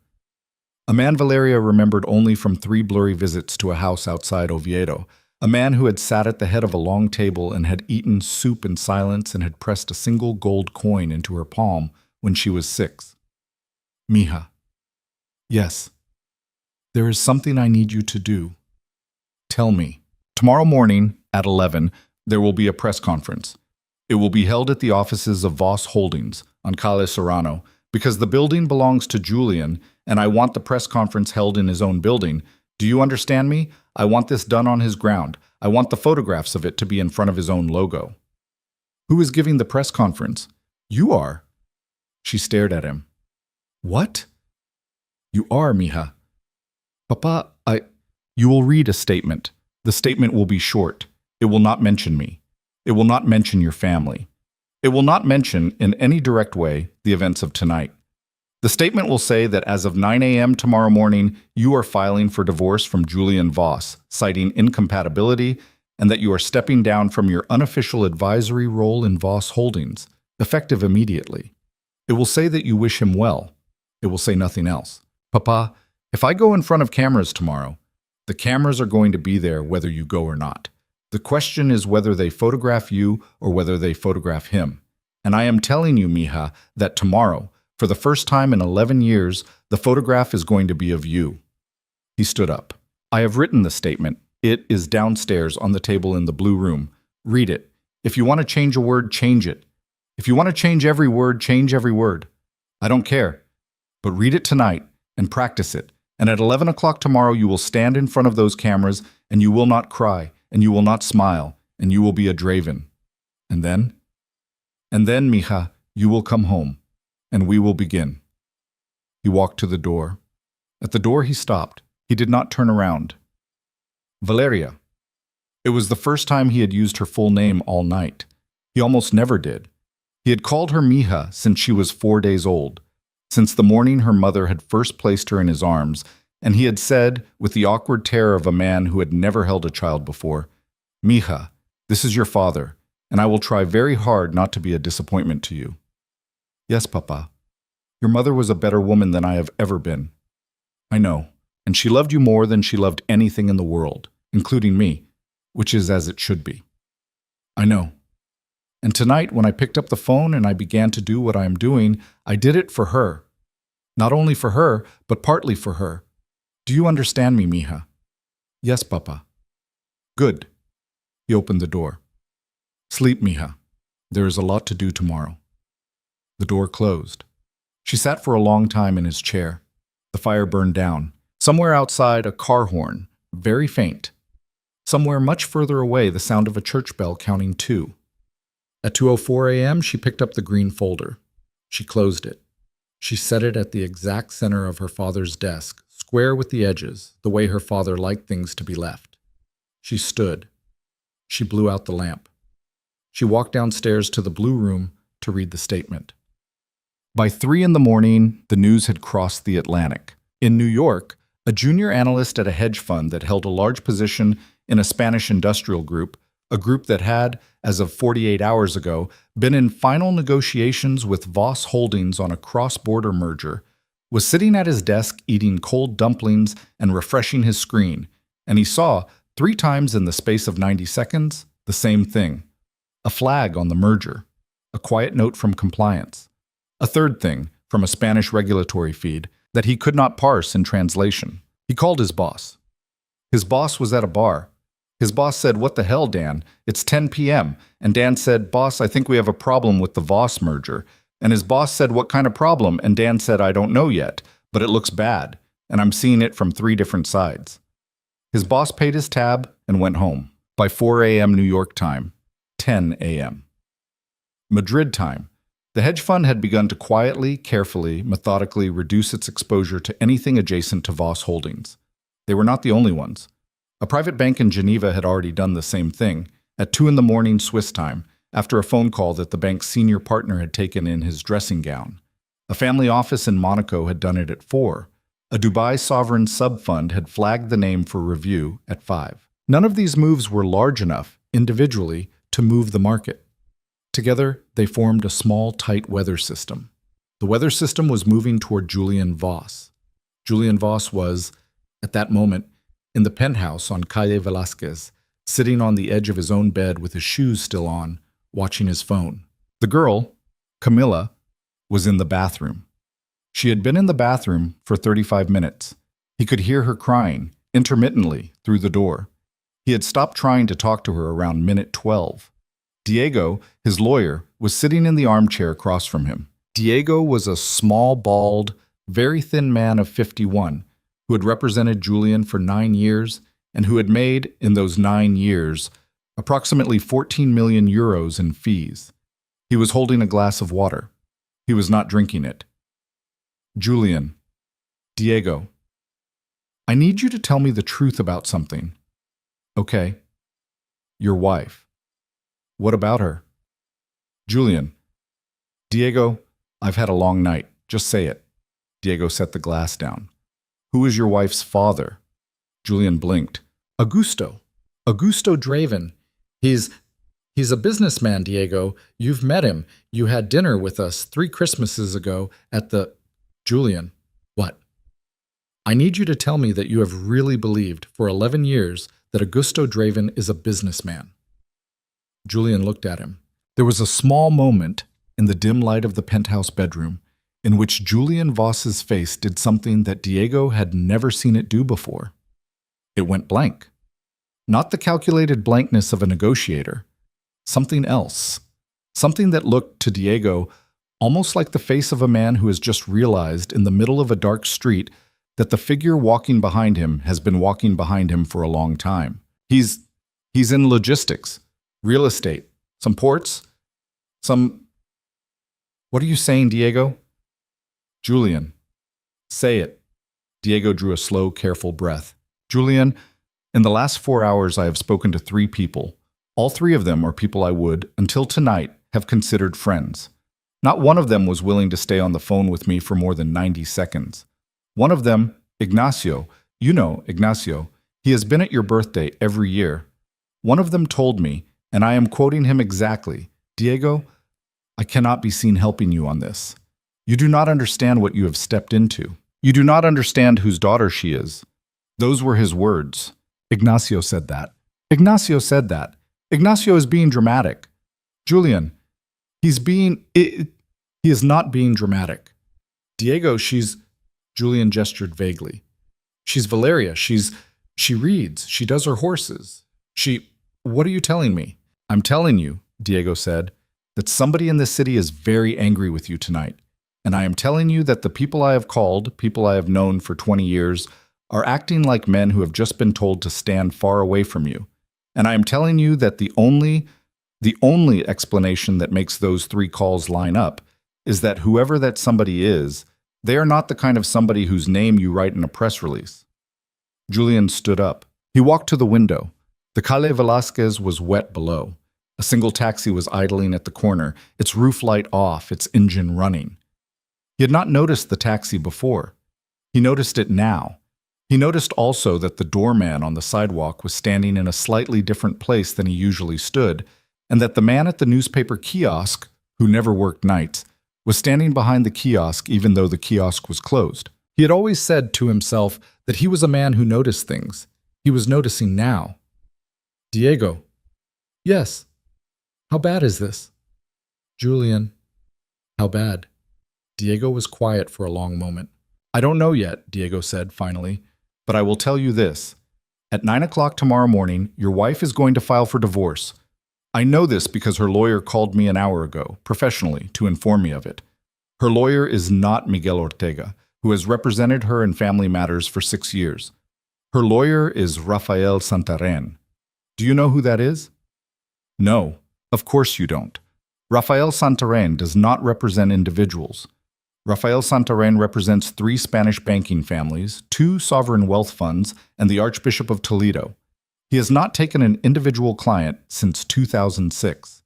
A man Valeria remembered only from 3 blurry visits to a house outside Oviedo. A man who had sat at the head of a long table and had eaten soup in silence and had pressed a single gold coin into her palm when she was 6. Mija. Yes. There is something I need you to do. Tell me. Tomorrow morning, at 11, there will be a press conference. It will be held at the offices of Voss Holdings on Calle Serrano, because the building belongs to Julian, and I want the press conference held in his own building. Do you understand me? I want this done on his ground. I want the photographs of it to be in front of his own logo. Who is giving the press conference? You are. She stared at him. What? You are, mija. Papa, You will read a statement. The statement will be short. It will not mention me. It will not mention your family. It will not mention, in any direct way, the events of tonight. The statement will say that as of 9 a.m. tomorrow morning, you are filing for divorce from Julian Voss, citing incompatibility, and that you are stepping down from your unofficial advisory role in Voss Holdings, effective immediately. It will say that you wish him well. It will say nothing else. Papa, if I go in front of cameras tomorrow, the cameras are going to be there whether you go or not. The question is whether they photograph you or whether they photograph him. And I am telling you, mija, that tomorrow, for the first time in 11 years, the photograph is going to be of you. He stood up. I have written the statement. It is downstairs on the table in the blue room. Read it. If you want to change a word, change it. If you want to change every word, change every word. I don't care. But read it tonight and practice it. And at 11 o'clock tomorrow, you will stand in front of those cameras and you will not cry and you will not smile and you will be a draven. And then, mija, you will come home and we will begin. He walked to the door. At the door, he stopped. He did not turn around. Valeria. It was the first time he had used her full name all night. He almost never did. He had called her mija since she was 4 days old, since the morning her mother had first placed her in his arms, and he had said, with the awkward terror of a man who had never held a child before, Mija, this is your father, and I will try very hard not to be a disappointment to you. Yes, Papa. Your mother was a better woman than I have ever been. I know, and she loved you more than she loved anything in the world, including me, which is as it should be. I know. And tonight, when I picked up the phone and I began to do what I am doing, I did it for her. Not only for her, but partly for her. Do you understand me, mija? Yes, Papa. Good. He opened the door. Sleep, mija. There is a lot to do tomorrow. The door closed. She sat for a long time in his chair. The fire burned down. Somewhere outside, a car horn, very faint. Somewhere much further away, the sound of a church bell counting 2. At 2:04 a.m., she picked up the green folder. She closed it. She set it at the exact center of her father's desk, square with the edges, the way her father liked things to be left. She stood. She blew out the lamp. She walked downstairs to the blue room to read the statement. By 3 in the morning, the news had crossed the Atlantic. In New York, a junior analyst at a hedge fund that held a large position in a Spanish industrial group, a group that had, as of 48 hours ago, been in final negotiations with Voss Holdings on a cross-border merger, was sitting at his desk eating cold dumplings and refreshing his screen, and he saw, 3 times in the space of 90 seconds, the same thing. A flag on the merger, a quiet note from compliance, a third thing from a Spanish regulatory feed that he could not parse in translation. He called his boss. His boss was at a bar. His boss said, "What the hell, Dan? It's 10 p.m." And Dan said, "Boss, I think we have a problem with the Voss merger." And his boss said, "What kind of problem?" And Dan said, "I don't know yet, but it looks bad, and I'm seeing it from 3 different sides." His boss paid his tab and went home. By 4 a.m. New York time, 10 a.m. Madrid time, the hedge fund had begun to quietly, carefully, methodically reduce its exposure to anything adjacent to Voss Holdings. They were not the only ones. A private bank in Geneva had already done the same thing, at 2 in the morning Swiss time, after a phone call that the bank's senior partner had taken in his dressing gown. A family office in Monaco had done it at 4. A Dubai sovereign sub-fund had flagged the name for review at 5. None of these moves were large enough, individually, to move the market. Together, they formed a small, tight weather system. The weather system was moving toward Julian Voss. Julian Voss was, at that moment, in the penthouse on Calle Velázquez, sitting on the edge of his own bed with his shoes still on, watching his phone. The girl, Camilla, was in the bathroom. She had been in the bathroom for 35 minutes. He could hear her crying, intermittently, through the door. He had stopped trying to talk to her around minute 12. Diego, his lawyer, was sitting in the armchair across from him. Diego was a small, bald, very thin man of 51, who had represented Julian for 9 years and who had made, in those 9 years, approximately 14 million euros in fees. He was holding a glass of water. He was not drinking it. Julian. Diego. I need you to tell me the truth about something. Okay. Your wife. What about her? Julian. Diego, I've had a long night. Just say it. Diego set the glass down. Who is your wife's father? Julian blinked. Augusto. Augusto Draven. He's a businessman, Diego. You've met him. You had dinner with us 3 Christmases ago at the... Julian. What? I need you to tell me that you have really believed for 11 years that Augusto Draven is a businessman. Julian looked at him. There was a small moment in the dim light of the penthouse bedroom in which Julian Voss's face did something that Diego had never seen it do before. It went blank. Not the calculated blankness of a negotiator. Something else. Something that looked to Diego almost like the face of a man who has just realized in the middle of a dark street that the figure walking behind him has been walking behind him for a long time. He's in logistics, real estate, some ports, some... What are you saying, Diego? Julian. Say it. Diego drew a slow, careful breath. Julian, in the last 4 hours I have spoken to 3 people. All 3 of them are people I would, until tonight, have considered friends. Not one of them was willing to stay on the phone with me for more than 90 seconds. One of them, Ignacio, you know Ignacio, he has been at your birthday every year. One of them told me, and I am quoting him exactly, Diego, I cannot be seen helping you on this. You do not understand what you have stepped into. You do not understand whose daughter she is. Those were his words. Ignacio said that. Ignacio said that. Ignacio is being dramatic. Julian, he is not being dramatic. Diego, Julian gestured vaguely. She's Valeria. She reads. She does her horses. What are you telling me? I'm telling you, Diego said, that somebody in this city is very angry with you tonight. And I am telling you that the people I have called, people I have known for 20 years, are acting like men who have just been told to stand far away from you. And I am telling you that the only explanation that makes those 3 calls line up is that whoever that somebody is, they are not the kind of somebody whose name you write in a press release. Julian stood up. He walked to the window. The Calle Velázquez was wet below. A single taxi was idling at the corner, its roof light off, its engine running. He had not noticed the taxi before. He noticed it now. He noticed also that the doorman on the sidewalk was standing in a slightly different place than he usually stood, and that the man at the newspaper kiosk, who never worked nights, was standing behind the kiosk even though the kiosk was closed. He had always said to himself that he was a man who noticed things. He was noticing now. Diego. Yes. How bad is this? Julian. How bad? Diego was quiet for a long moment. I don't know yet, Diego said finally, but I will tell you this. At 9 o'clock tomorrow morning, your wife is going to file for divorce. I know this because her lawyer called me an hour ago, professionally, to inform me of it. Her lawyer is not Miguel Ortega, who has represented her in family matters for 6 years. Her lawyer is Rafael Santarén. Do you know who that is? No, of course you don't. Rafael Santarén does not represent individuals. Rafael Santarén represents 3 Spanish banking families, 2 sovereign wealth funds, and the Archbishop of Toledo. He has not taken an individual client since 2006.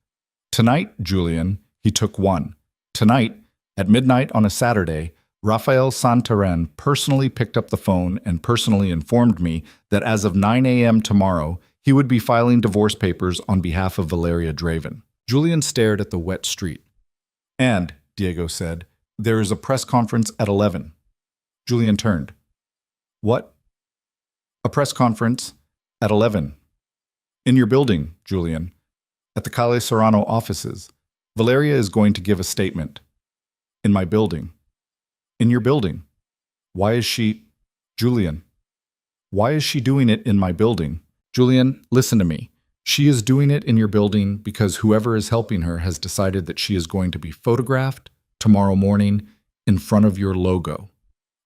Tonight, Julian, he took one. Tonight, at midnight on a Saturday, Rafael Santarén personally picked up the phone and personally informed me that as of 9 a.m. tomorrow, he would be filing divorce papers on behalf of Valeria Draven. Julian stared at the wet street. And, Diego said, there is a press conference at 11. Julian turned. What? A press conference at 11. In your building, Julian. At the Calle Serrano offices. Valeria is going to give a statement. In my building. In your building. Why is she... Julian. Why is she doing it in my building? Julian, listen to me. She is doing it in your building because whoever is helping her has decided that she is going to be photographed tomorrow morning in front of your logo.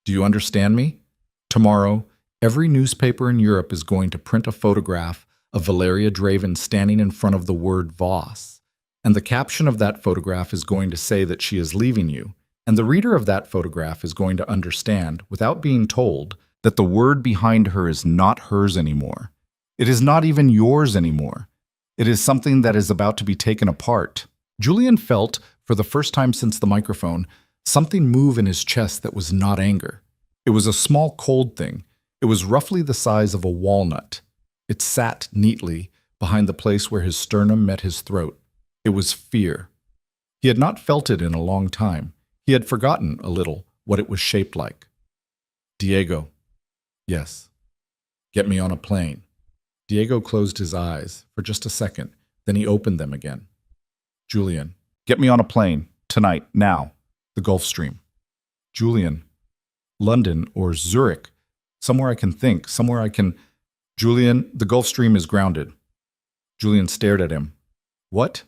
Do you understand me? Tomorrow, every newspaper in Europe is going to print a photograph of Valeria Draven standing in front of the word Voss. and the caption of that photograph is going to say that she is leaving you, and the reader of that photograph is going to understand, without being told, that the word behind her is not hers anymore. It is not even yours anymore. It is something that is about to be taken apart. Julian felt, for the first time since the microphone, something move in his chest that was not anger. It was a small cold thing. It was roughly the size of a walnut. It sat neatly behind the place where his sternum met his throat. It was fear. He had not felt it in a long time. He had forgotten a little what it was shaped like. Diego. Yes. Get me on a plane. Diego closed his eyes for just a second, then he opened them again. Julian. Get me on a plane. Tonight. Now. The Gulf Stream. Julian. London or Zurich. Somewhere I can think. Somewhere I can... Julian, the Gulf Stream is grounded. Julian stared at him. What?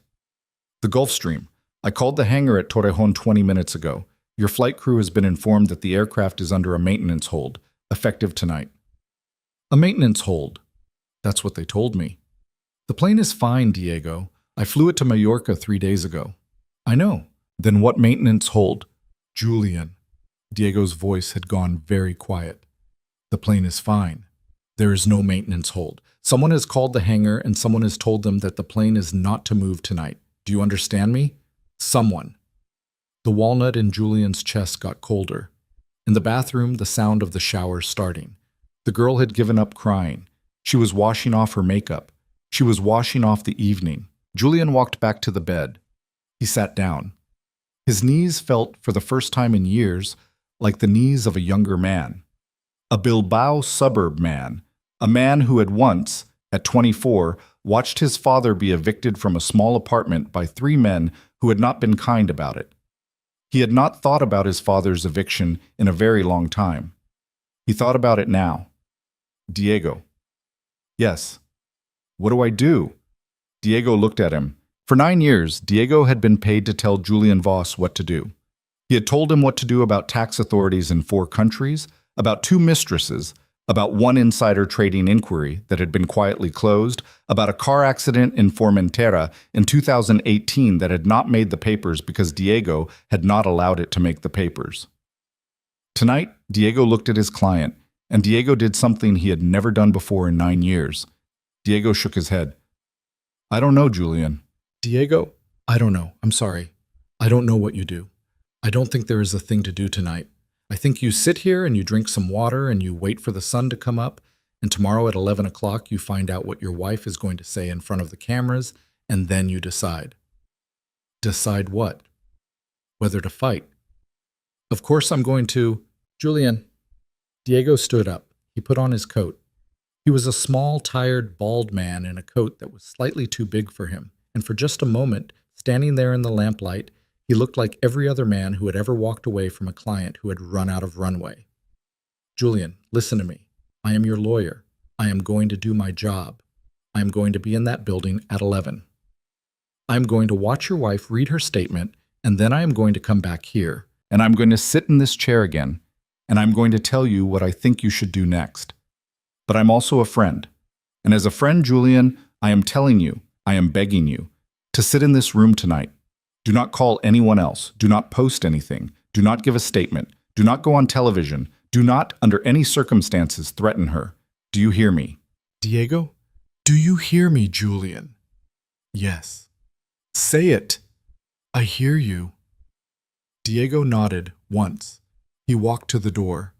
The Gulf Stream. I called the hangar at Torrejon 20 minutes ago. Your flight crew has been informed that the aircraft is under a maintenance hold, effective tonight. A maintenance hold. That's what they told me. The plane is fine, Diego. I flew it to Mallorca 3 days ago. I know. Then what maintenance hold? Julian. Diego's voice had gone very quiet. The plane is fine. There is no maintenance hold. Someone has called the hangar and someone has told them that the plane is not to move tonight. Do you understand me? Someone. The walnut in Julian's chest got colder. In the bathroom, the sound of the shower starting. The girl had given up crying. She was washing off her makeup. She was washing off the evening. Julian walked back to the bed. He sat down. His knees felt, for the first time in years, like the knees of a younger man. A Bilbao suburb man. A man who had once, at 24, watched his father be evicted from a small apartment by 3 men who had not been kind about it. He had not thought about his father's eviction in a very long time. He thought about it now. Diego. Yes. What do I do? Diego looked at him. For 9 years, Diego had been paid to tell Julian Voss what to do. He had told him what to do about tax authorities in 4 countries, about 2 mistresses, about 1 insider trading inquiry that had been quietly closed, about a car accident in Formentera in 2018 that had not made the papers because Diego had not allowed it to make the papers. Tonight, Diego looked at his client, and Diego did something he had never done before in 9 years. Diego shook his head. I don't know, Julian. Diego, I don't know. I'm sorry. I don't know what you do. I don't think there is a thing to do tonight. I think you sit here and you drink some water and you wait for the sun to come up, and tomorrow at 11 o'clock you find out what your wife is going to say in front of the cameras, and then you decide. Decide what? Whether to fight. Of course I'm going to... Julian. Diego stood up. He put on his coat. He was a small, tired, bald man in a coat that was slightly too big for him, and for just a moment, standing there in the lamplight, he looked like every other man who had ever walked away from a client who had run out of runway. Julian, listen to me. I am your lawyer. I am going to do my job. I am going to be in that building at 11. I am going to watch your wife read her statement, and then I am going to come back here, and I'm going to sit in this chair again, and I'm going to tell you what I think you should do next. But I'm also a friend. And as a friend, Julian, I am telling you, I am begging you, to sit in this room tonight. Do not call anyone else. Do not post anything. Do not give a statement. Do not go on television. Do not, under any circumstances, threaten her. Do you hear me? Diego? Do you hear me, Julian? Yes. Say it. I hear you. Diego nodded once. He walked to the door.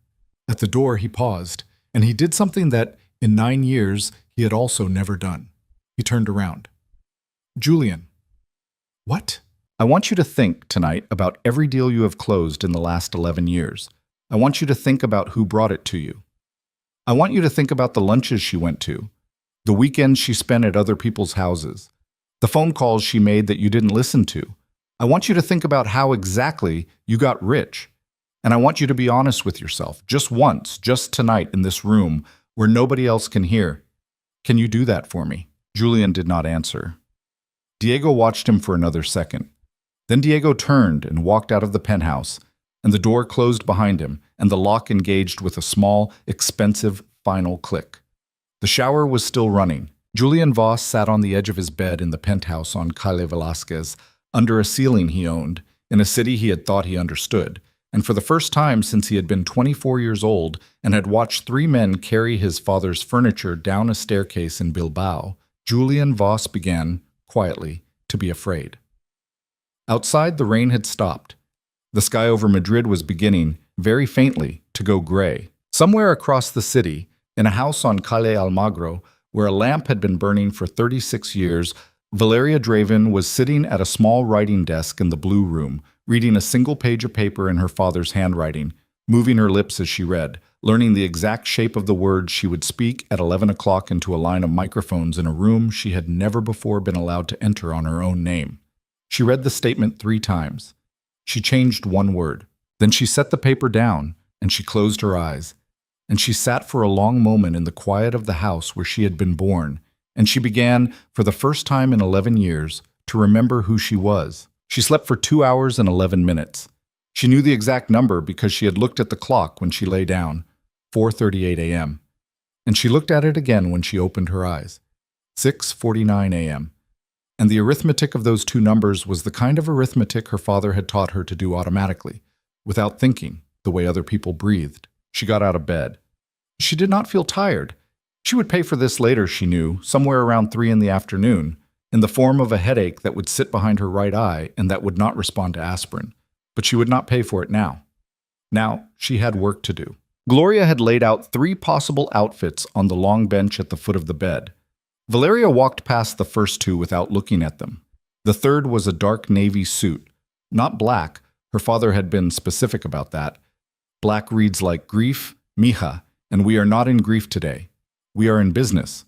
At the door, he paused, and he did something that, in 9 years, he had also never done. He turned around. Julian. What? I want you to think tonight about every deal you have closed in the last 11 years. I want you to think about who brought it to you. I want you to think about the lunches she went to, the weekends she spent at other people's houses, the phone calls she made that you didn't listen to. I want you to think about how exactly you got rich. And I want you to be honest with yourself, just once, just tonight in this room where nobody else can hear. Can you do that for me? Julian did not answer. Diego watched him for another second. Then Diego turned and walked out of the penthouse, and the door closed behind him, and the lock engaged with a small, expensive, final click. The shower was still running. Julian Voss sat on the edge of his bed in the penthouse on Calle Velázquez, under a ceiling he owned, in a city he had thought he understood, and for the first time since he had been 24 years old and had watched three men carry his father's furniture down a staircase in Bilbao, Julian Voss began, quietly, to be afraid. Outside, the rain had stopped. The sky over Madrid was beginning, very faintly, to go gray. Somewhere across the city, in a house on Calle Almagro, where a lamp had been burning for 36 years, Valeria Draven was sitting at a small writing desk in the blue room, reading a single page of paper in her father's handwriting, moving her lips as she read, learning the exact shape of the words she would speak at 11 o'clock into a line of microphones in a room she had never before been allowed to enter on her own name. She read the statement 3 times. She changed one word. Then she set the paper down, and she closed her eyes. And she sat for a long moment in the quiet of the house where she had been born, and she began, for the first time in 11 years, to remember who she was. She slept for 2 hours and 11 minutes. She knew the exact number because she had looked at the clock when she lay down, 4:38 a.m. And she looked at it again when she opened her eyes, 6:49 a.m. And the arithmetic of those 2 numbers was the kind of arithmetic her father had taught her to do automatically, without thinking, the way other people breathed. She got out of bed. She did not feel tired. She would pay for this later, she knew, somewhere around 3 in the afternoon, in the form of a headache that would sit behind her right eye and that would not respond to aspirin. But she would not pay for it now. Now, she had work to do. Gloria had laid out 3 possible outfits on the long bench at the foot of the bed. Valeria walked past the first 2 without looking at them. The third was a dark navy suit. Not black, her father had been specific about that. Black reads like grief, mija, and we are not in grief today. We are in business.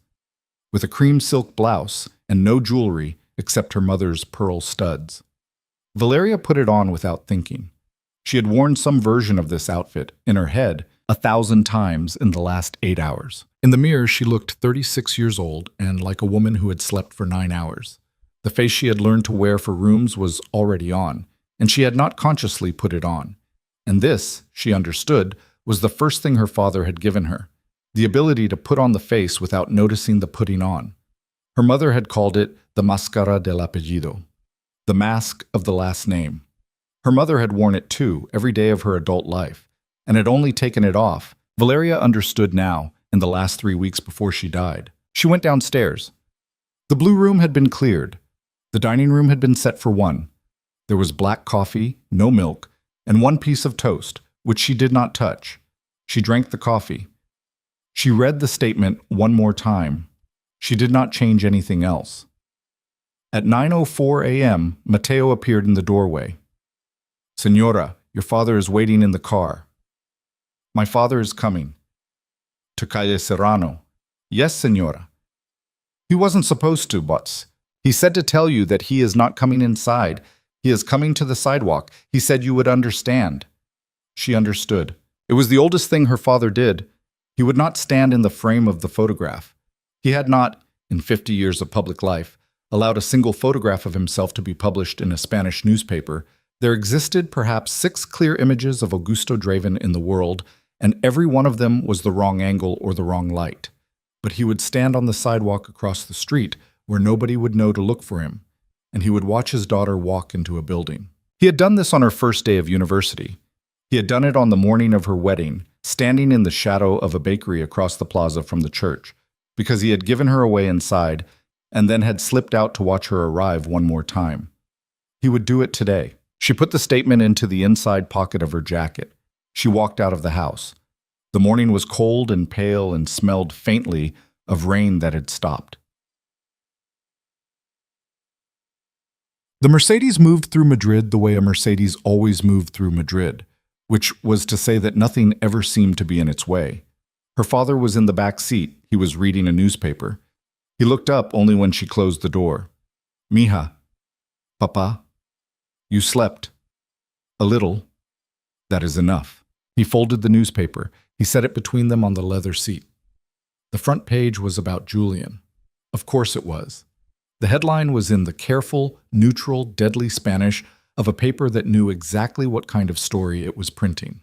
With a cream silk blouse and no jewelry except her mother's pearl studs. Valeria put it on without thinking. She had worn some version of this outfit, in her head, 1,000 times in the last 8 hours. In the mirror, she looked 36 years old and like a woman who had slept for 9 hours. The face she had learned to wear for rooms was already on, and she had not consciously put it on. And this, she understood, was the first thing her father had given her, the ability to put on the face without noticing the putting on. Her mother had called it the máscara del apellido, the mask of the last name. Her mother had worn it too, every day of her adult life, and had only taken it off. Valeria understood now, in the last 3 weeks before she died. She went downstairs. The blue room had been cleared. The dining room had been set for 1. There was black coffee, no milk, and 1 piece of toast, which she did not touch. She drank the coffee. She read the statement 1 more time. She did not change anything else. At 9:04 a.m., Mateo appeared in the doorway. "Señora, your father is waiting in the car." "My father is coming." "To Calle Serrano." "Yes, señora." "He wasn't supposed to, but he said to tell you that he is not coming inside. He is coming to the sidewalk. He said you would understand." She understood. It was the oldest thing her father did. He would not stand in the frame of the photograph. He had not, in 50 years of public life, allowed a single photograph of himself to be published in a Spanish newspaper. There existed perhaps 6 clear images of Augusto Draven in the world, and every one of them was the wrong angle or the wrong light. But he would stand on the sidewalk across the street where nobody would know to look for him, and he would watch his daughter walk into a building. He had done this on her first day of university. He had done it on the morning of her wedding, standing in the shadow of a bakery across the plaza from the church, because he had given her away inside and then had slipped out to watch her arrive 1 more time. He would do it today. She put the statement into the inside pocket of her jacket. She walked out of the house. The morning was cold and pale and smelled faintly of rain that had stopped. The Mercedes moved through Madrid the way a Mercedes always moved through Madrid, which was to say that nothing ever seemed to be in its way. Her father was in the back seat. He was reading a newspaper. He looked up only when she closed the door. "Mija." "Papa." "You slept." "A little." "That is enough." He folded the newspaper. He set it between them on the leather seat. The front page was about Julian. Of course it was. The headline was in the careful, neutral, deadly Spanish of a paper that knew exactly what kind of story it was printing.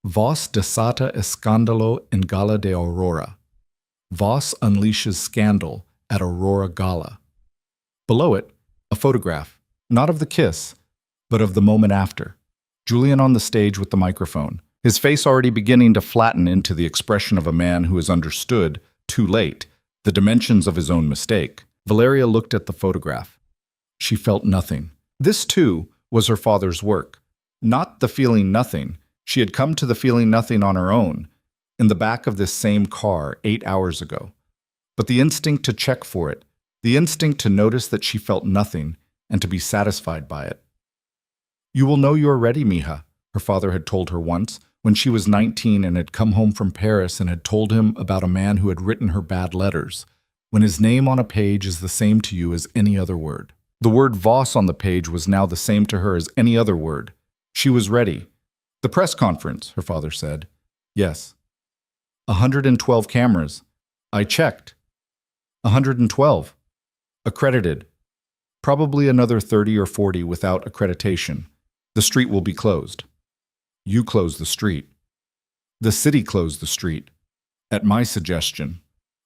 Voss desata escándalo en Gala de Aurora. Voss unleashes scandal at Aurora Gala. Below it, a photograph, not of the kiss, but of the moment after. Julian on the stage with the microphone, his face already beginning to flatten into the expression of a man who has understood, too late, the dimensions of his own mistake. Valeria looked at the photograph. She felt nothing. This, too, was her father's work. Not the feeling nothing. She had come to the feeling nothing on her own, in the back of this same car 8 hours ago. But the instinct to check for it, the instinct to notice that she felt nothing and to be satisfied by it. "You will know you are ready, mija," her father had told her once, when she was 19 and had come home from Paris and had told him about a man who had written her bad letters, when his name on a page is the same to you as any other word. The word Voss on the page was now the same to her as any other word. She was ready. "The press conference," her father said. "Yes." 112 cameras. "I checked." 112. "Accredited. Probably another 30 or 40 without accreditation. The street will be closed." "You closed the street." "The city closed the street. At my suggestion."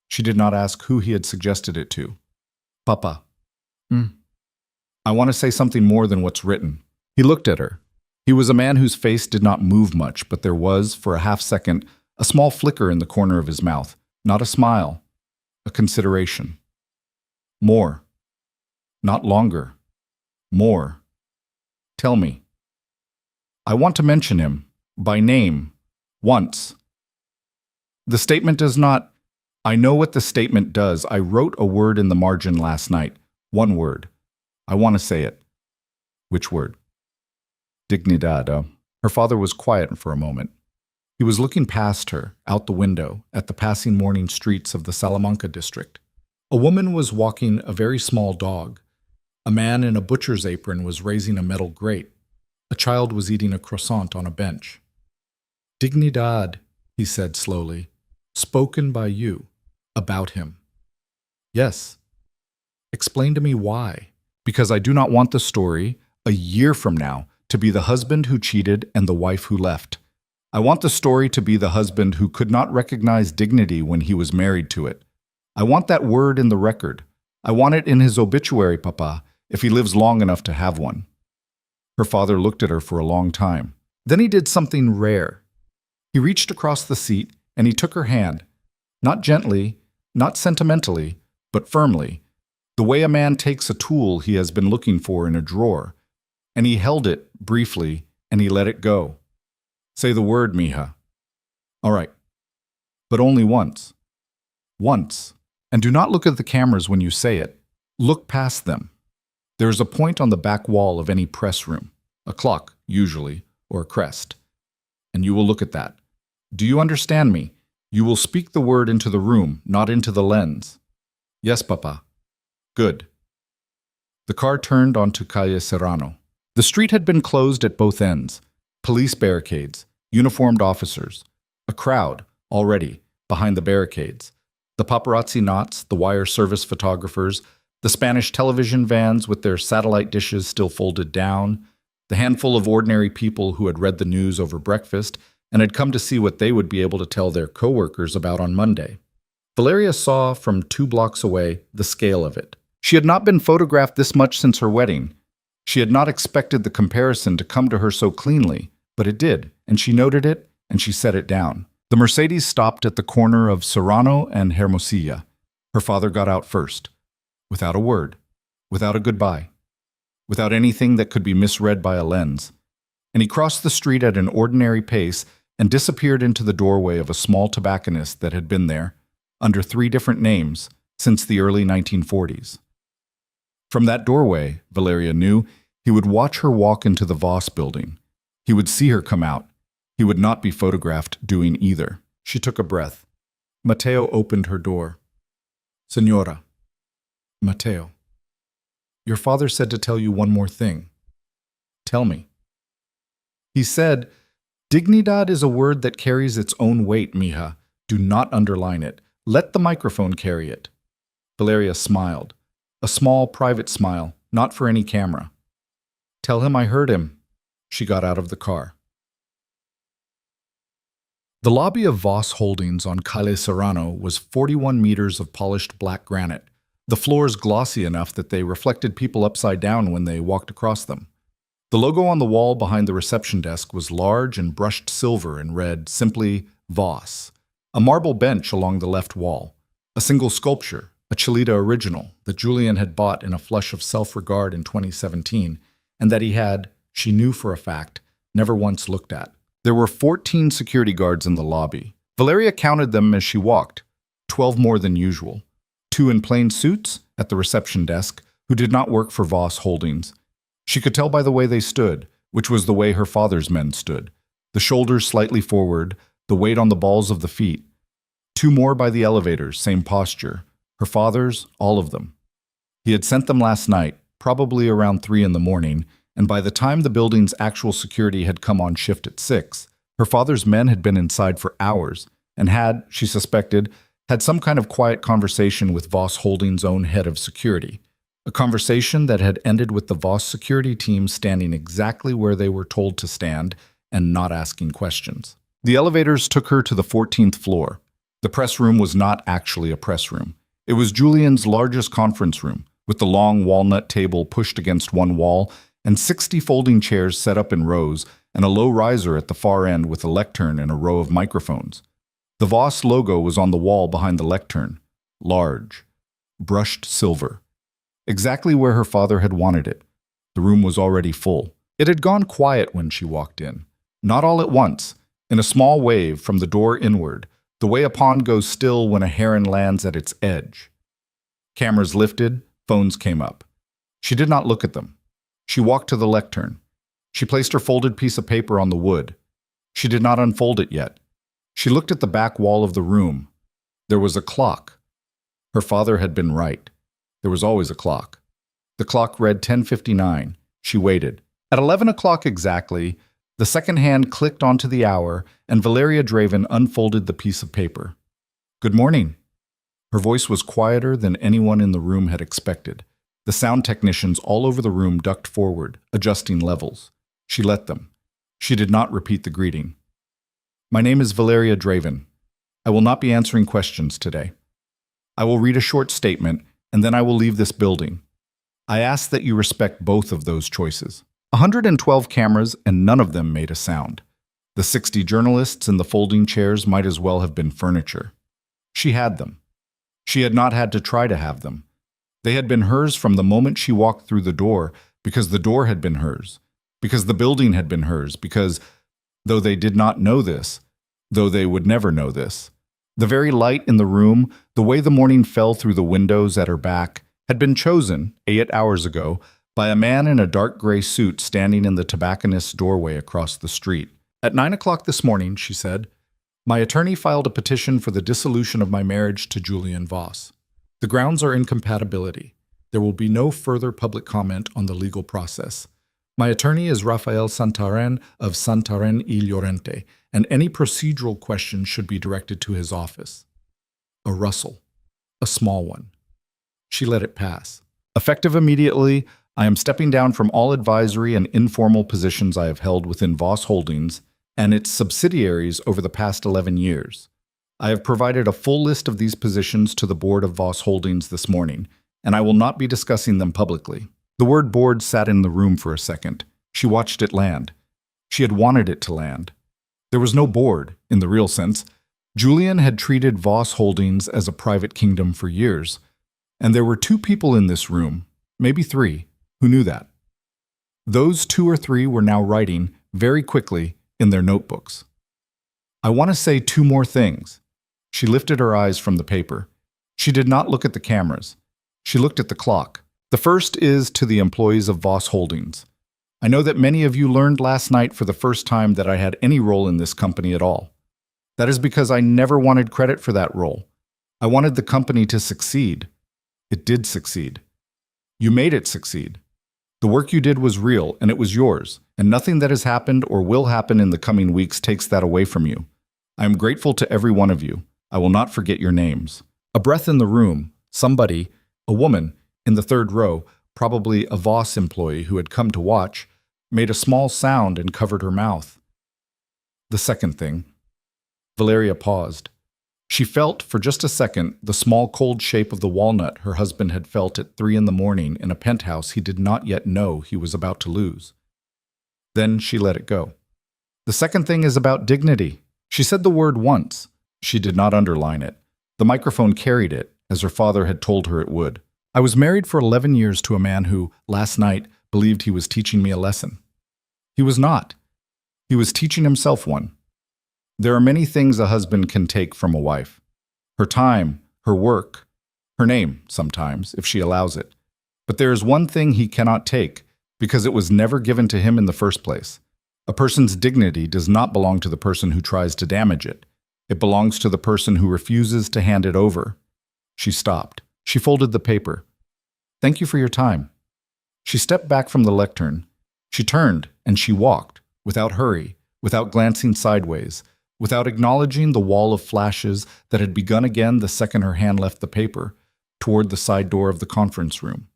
She did not ask who he had suggested it to. "Papa." "I want to say something more than what's written." He looked at her. He was a man whose face did not move much, but there was, for a half-second, a small flicker in the corner of his mouth. Not a smile, a consideration. "More. Not longer. More. Tell me." "I want to mention him, by name, once." "The statement does not—" "I know what the statement does. I wrote a word in the margin last night. One word. I want to say it." "Which word?" "Dignidad." Her father was quiet for a moment. He was looking past her, out the window, at the passing morning streets of the Salamanca district. A woman was walking a very small dog. A man in a butcher's apron was raising a metal grate. A child was eating a croissant on a bench. "Dignidad," he said slowly, "spoken by you, about him." "Yes." "Explain to me why." "Because I do not want the story, a year from now, to be the husband who cheated and the wife who left. I want the story to be the husband who could not recognize dignity when he was married to it. I want that word in the record. I want it in his obituary, Papa, if he lives long enough to have one." Her father looked at her for a long time. Then he did something rare. He reached across the seat and he took her hand, not gently, not sentimentally, but firmly, the way a man takes a tool he has been looking for in a drawer, and he held it briefly and he let it go. "Say the word, mija." "All right. But only once. Once. And do not look at the cameras when you say it. Look past them. There is a point on the back wall of any press room, a clock, usually, or a crest. And you will look at that. Do you understand me? You will speak the word into the room, not into the lens." "Yes, Papa." "Good." The car turned onto Calle Serrano. The street had been closed at both ends. Police barricades, uniformed officers, a crowd, already, behind the barricades. The paparazzi knots, the wire service photographers, the Spanish television vans with their satellite dishes still folded down, the handful of ordinary people who had read the news over breakfast and had come to see what they would be able to tell their co-workers about on Monday. Valeria saw from 2 blocks away the scale of it. She had not been photographed this much since her wedding. She had not expected the comparison to come to her so cleanly, but it did, and she noted it, and she set it down. The Mercedes stopped at the corner of Serrano and Hermosilla. Her father got out first, without a word, without a goodbye, without anything that could be misread by a lens, and he crossed the street at an ordinary pace and disappeared into the doorway of a small tobacconist that had been there, under 3 different names, since the early 1940s. From that doorway, Valeria knew, he would watch her walk into the Voss building. He would see her come out. He would not be photographed doing either. She took a breath. Matteo opened her door. "Señora." "Matteo." "Your father said to tell you one more thing." "Tell me." "He said, 'Dignidad is a word that carries its own weight, mija. Do not underline it. Let the microphone carry it.'" Valeria smiled. A small, private smile, not for any camera. "Tell him I heard him." She got out of the car. The lobby of Voss Holdings on Calle Serrano was 41 meters of polished black granite, the floors glossy enough that they reflected people upside down when they walked across them. The logo on the wall behind the reception desk was large and brushed silver and read simply Voss. A marble bench along the left wall. A single sculpture, a Chilita original that Julian had bought in a flush of self-regard in 2017, and that he had, she knew for a fact, never once looked at. There were 14 security guards in the lobby. Valeria counted them as she walked, 12 more than usual. 2 in plain suits at the reception desk who did not work for Voss Holdings. She could tell by the way they stood, which was the way her father's men stood. The shoulders slightly forward, the weight on the balls of the feet. 2 more by the elevators, same posture. Her father's, all of them. He had sent them last night, probably around 3 in the morning, and by the time the building's actual security had come on shift at 6, her father's men had been inside for hours and had, she suspected, had some kind of quiet conversation with Voss Holdings' own head of security. A conversation that had ended with the Voss security team standing exactly where they were told to stand and not asking questions. The elevators took her to the 14th floor. The press room was not actually a press room. It was Julian's largest conference room, with the long walnut table pushed against one wall and 60 folding chairs set up in rows and a low riser at the far end with a lectern and a row of microphones. The Voss logo was on the wall behind the lectern, large, brushed silver, exactly where her father had wanted it. The room was already full. It had gone quiet when she walked in, not all at once, in a small wave from the door inward, the way a pond goes still when a heron lands at its edge. Cameras lifted, phones came up. She did not look at them. She walked to the lectern. She placed her folded piece of paper on the wood. She did not unfold it yet. She looked at the back wall of the room. There was a clock. Her father had been right. There was always a clock. The clock read 10:59. She waited. At 11 o'clock exactly, the second hand clicked onto the hour, and Valeria Draven unfolded the piece of paper. "Good morning." Her voice was quieter than anyone in the room had expected. The sound technicians all over the room ducked forward, adjusting levels. She let them. She did not repeat the greeting. "My name is Valeria Draven. I will not be answering questions today. I will read a short statement, and then I will leave this building. I ask that you respect both of those choices." 112 cameras, and none of them made a sound. The 60 journalists in the folding chairs might as well have been furniture. She had them. She had not had to try to have them. They had been hers from the moment she walked through the door, because the door had been hers, because the building had been hers, because, though they did not know this, though they would never know this, the very light in the room, the way the morning fell through the windows at her back, had been chosen, 8 hours ago, by a man in a dark gray suit standing in the tobacconist's doorway across the street. "At 9 o'clock this morning," she said, "my attorney filed a petition for the dissolution of my marriage to Julian Voss. The grounds are incompatibility. There will be no further public comment on the legal process. My attorney is Rafael Santarén of Santarén y Llorente, and any procedural questions should be directed to his office." A rustle. A small one. She let it pass. "Effective immediately, I am stepping down from all advisory and informal positions I have held within Voss Holdings and its subsidiaries over the past 11 years. I have provided a full list of these positions to the board of Voss Holdings this morning, and I will not be discussing them publicly." The word board sat in the room for a second. She watched it land. She had wanted it to land. There was no board, in the real sense. Julian had treated Voss Holdings as a private kingdom for years, and there were 2 people in this room, maybe 3, who knew that. Those 2 or 3 were now writing, very quickly, in their notebooks. "I want to say 2 more things." She lifted her eyes from the paper. She did not look at the cameras. She looked at the clock. "The first is to the employees of Voss Holdings. I know that many of you learned last night for the first time that I had any role in this company at all. That is because I never wanted credit for that role. I wanted the company to succeed. It did succeed. You made it succeed. The work you did was real, and it was yours, and nothing that has happened or will happen in the coming weeks takes that away from you. I am grateful to every one of you. I will not forget your names." A breath in the room. Somebody, a woman, in the 3rd row, probably a Voss employee who had come to watch, made a small sound and covered her mouth. "The second thing." Valeria paused. She felt, for just a second, the small cold shape of the walnut her husband had felt at 3 in the morning in a penthouse he did not yet know he was about to lose. Then she let it go. The second thing is about dignity. She said the word once. She did not underline it. The microphone carried it, as her father had told her it would. I was married for 11 years to a man who, last night, believed he was teaching me a lesson. He was not. He was teaching himself one. There are many things a husband can take from a wife. Her time, her work, her name, sometimes, if she allows it. But there is one thing he cannot take, because it was never given to him in the first place. A person's dignity does not belong to the person who tries to damage it. It belongs to the person who refuses to hand it over. She stopped. She folded the paper. Thank you for your time. She stepped back from the lectern. She turned and she walked, without hurry, without glancing sideways, without acknowledging the wall of flashes that had begun again the second her hand left the paper, toward the side door of the conference room.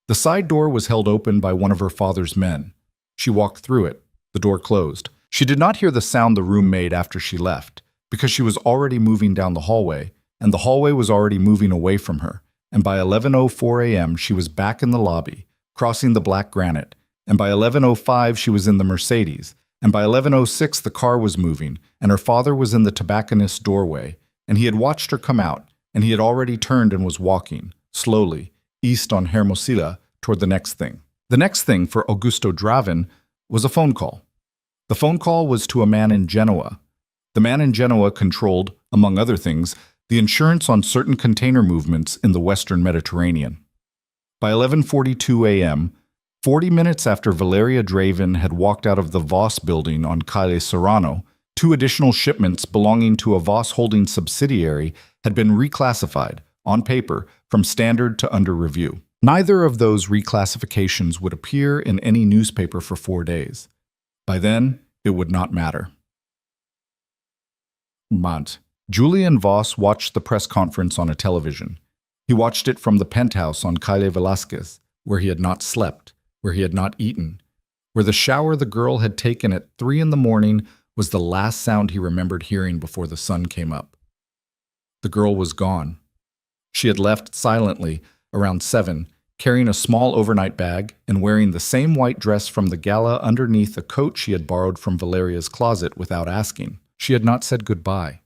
The side door was held open by one of her father's men. She walked through it. The door closed. She did not hear the sound the room made after she left, because she was already moving down the hallway, and the hallway was already moving away from her, and by 11:04 a.m. she was back in the lobby, crossing the black granite, and by 11:05 she was in the Mercedes, and by 11:06 the car was moving, and her father was in the tobacconist's doorway, and he had watched her come out, and he had already turned and was walking, slowly, east on Hermosilla toward the next thing. The next thing for Augusto Draven was a phone call. The phone call was to a man in Genoa. The man in Genoa controlled, among other things, the insurance on certain container movements in the Western Mediterranean. By 11:42 a.m., 40 minutes after Valeria Draven had walked out of the Voss building on Calle Serrano, 2 additional shipments belonging to a Voss holding subsidiary had been reclassified, on paper, from standard to under review. Neither of those reclassifications would appear in any newspaper for 4 days. By then, it would not matter. Julian Voss watched the press conference on a television. He watched it from the penthouse on Calle Velázquez, where he had not slept, where he had not eaten, where the shower the girl had taken at 3 in the morning was the last sound he remembered hearing before the sun came up. The girl was gone. She had left silently around 7, carrying a small overnight bag and wearing the same white dress from the gala underneath a coat she had borrowed from Valeria's closet without asking. She had not said goodbye.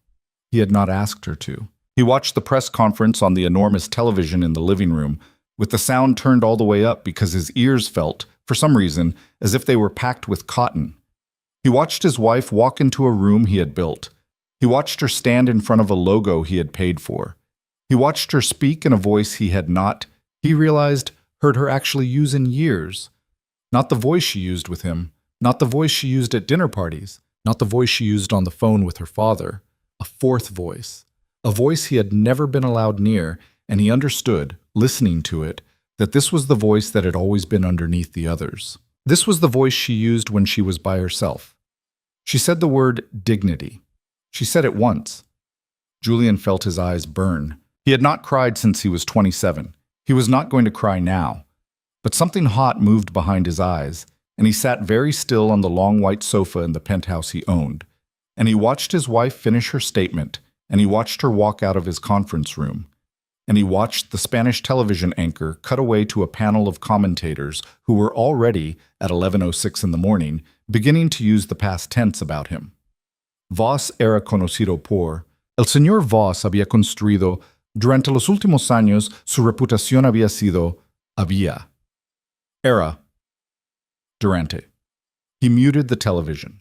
He had not asked her to. He watched the press conference on the enormous television in the living room, with the sound turned all the way up because his ears felt, for some reason, as if they were packed with cotton. He watched his wife walk into a room he had built. He watched her stand in front of a logo he had paid for. He watched her speak in a voice he had not, he realized, heard her actually use in years. Not the voice she used with him, not the voice she used at dinner parties, not the voice she used on the phone with her father. A fourth voice. A voice he had never been allowed near, and he understood, listening to it, that this was the voice that had always been underneath the others. This was the voice she used when she was by herself. She said the word dignity. She said it once. Julian felt his eyes burn. He had not cried since he was 27. He was not going to cry now. But something hot moved behind his eyes, and he sat very still on the long white sofa in the penthouse he owned. And he watched his wife finish her statement, and he watched her walk out of his conference room. And he watched the Spanish television anchor cut away to a panel of commentators who were already, at 11:06 in the morning, beginning to use the past tense about him. Voss era conocido por. El señor Voss había construido. Durante los últimos años, su reputación había sido. Había. Era. Durante. He muted the television.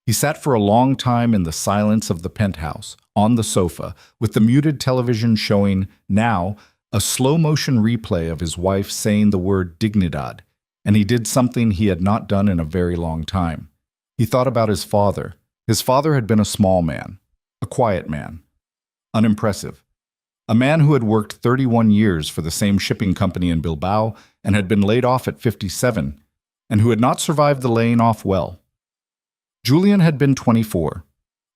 He sat for a long time in the silence of the penthouse, on the sofa, with the muted television showing, now, a slow-motion replay of his wife saying the word dignidad, and he did something he had not done in a very long time. He thought about his father. His father had been a small man, a quiet man, unimpressive. A man who had worked 31 years for the same shipping company in Bilbao and had been laid off at 57, and who had not survived the laying off well. Julian had been 24.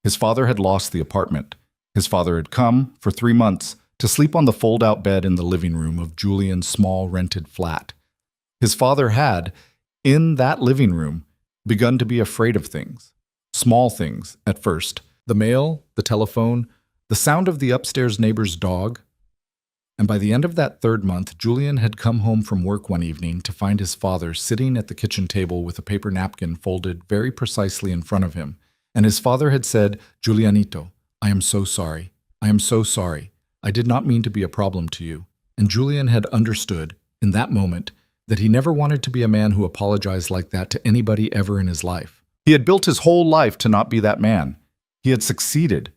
His father had lost the apartment. His father had come, for 3 months, to sleep on the fold-out bed in the living room of Julian's small rented flat. His father had, in that living room, begun to be afraid of things. Small things, at first. The mail, the telephone, the sound of the upstairs neighbor's dog. And by the end of that third month, Julian had come home from work one evening to find his father sitting at the kitchen table with a paper napkin folded very precisely in front of him. And his father had said, "Julianito, I am so sorry. I am so sorry. I did not mean to be a problem to you." And Julian had understood, in that moment, that he never wanted to be a man who apologized like that to anybody ever in his life. He had built his whole life to not be that man. He had succeeded.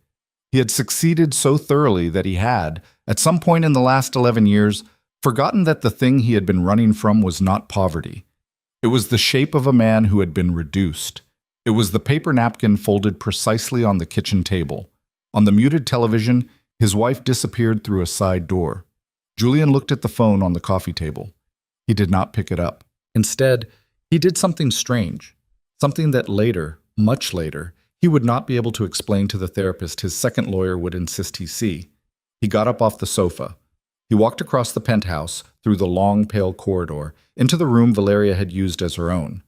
He had succeeded so thoroughly that he had, at some point in the last 11 years, forgotten that the thing he had been running from was not poverty. It was the shape of a man who had been reduced. It was the paper napkin folded precisely on the kitchen table. On the muted television, his wife disappeared through a side door. Julian looked at the phone on the coffee table. He did not pick it up. Instead, he did something strange, something that later, much later, he would not be able to explain to the therapist his second lawyer would insist he see. He got up off the sofa. He walked across the penthouse, through the long, pale corridor, into the room Valeria had used as her own.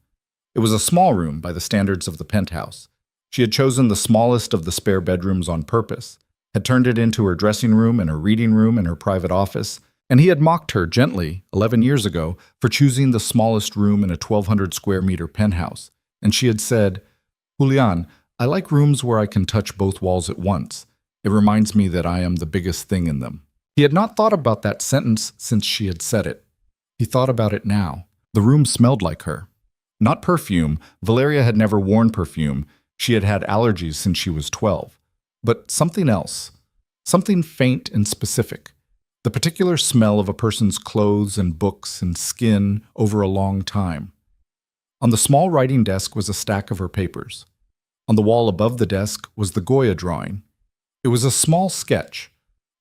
It was a small room by the standards of the penthouse. She had chosen the smallest of the spare bedrooms on purpose, had turned it into her dressing room and her reading room and her private office, and he had mocked her gently 11 years ago for choosing the smallest room in a 1,200 square meter penthouse. And she had said, "Julian, I like rooms where I can touch both walls at once. It reminds me that I am the biggest thing in them." He had not thought about that sentence since she had said it. He thought about it now. The room smelled like her. Not perfume. Valeria had never worn perfume. She had had allergies since she was 12. But something else. Something faint and specific. The particular smell of a person's clothes and books and skin over a long time. On the small writing desk was a stack of her papers. On the wall above the desk was the Goya drawing. It was a small sketch,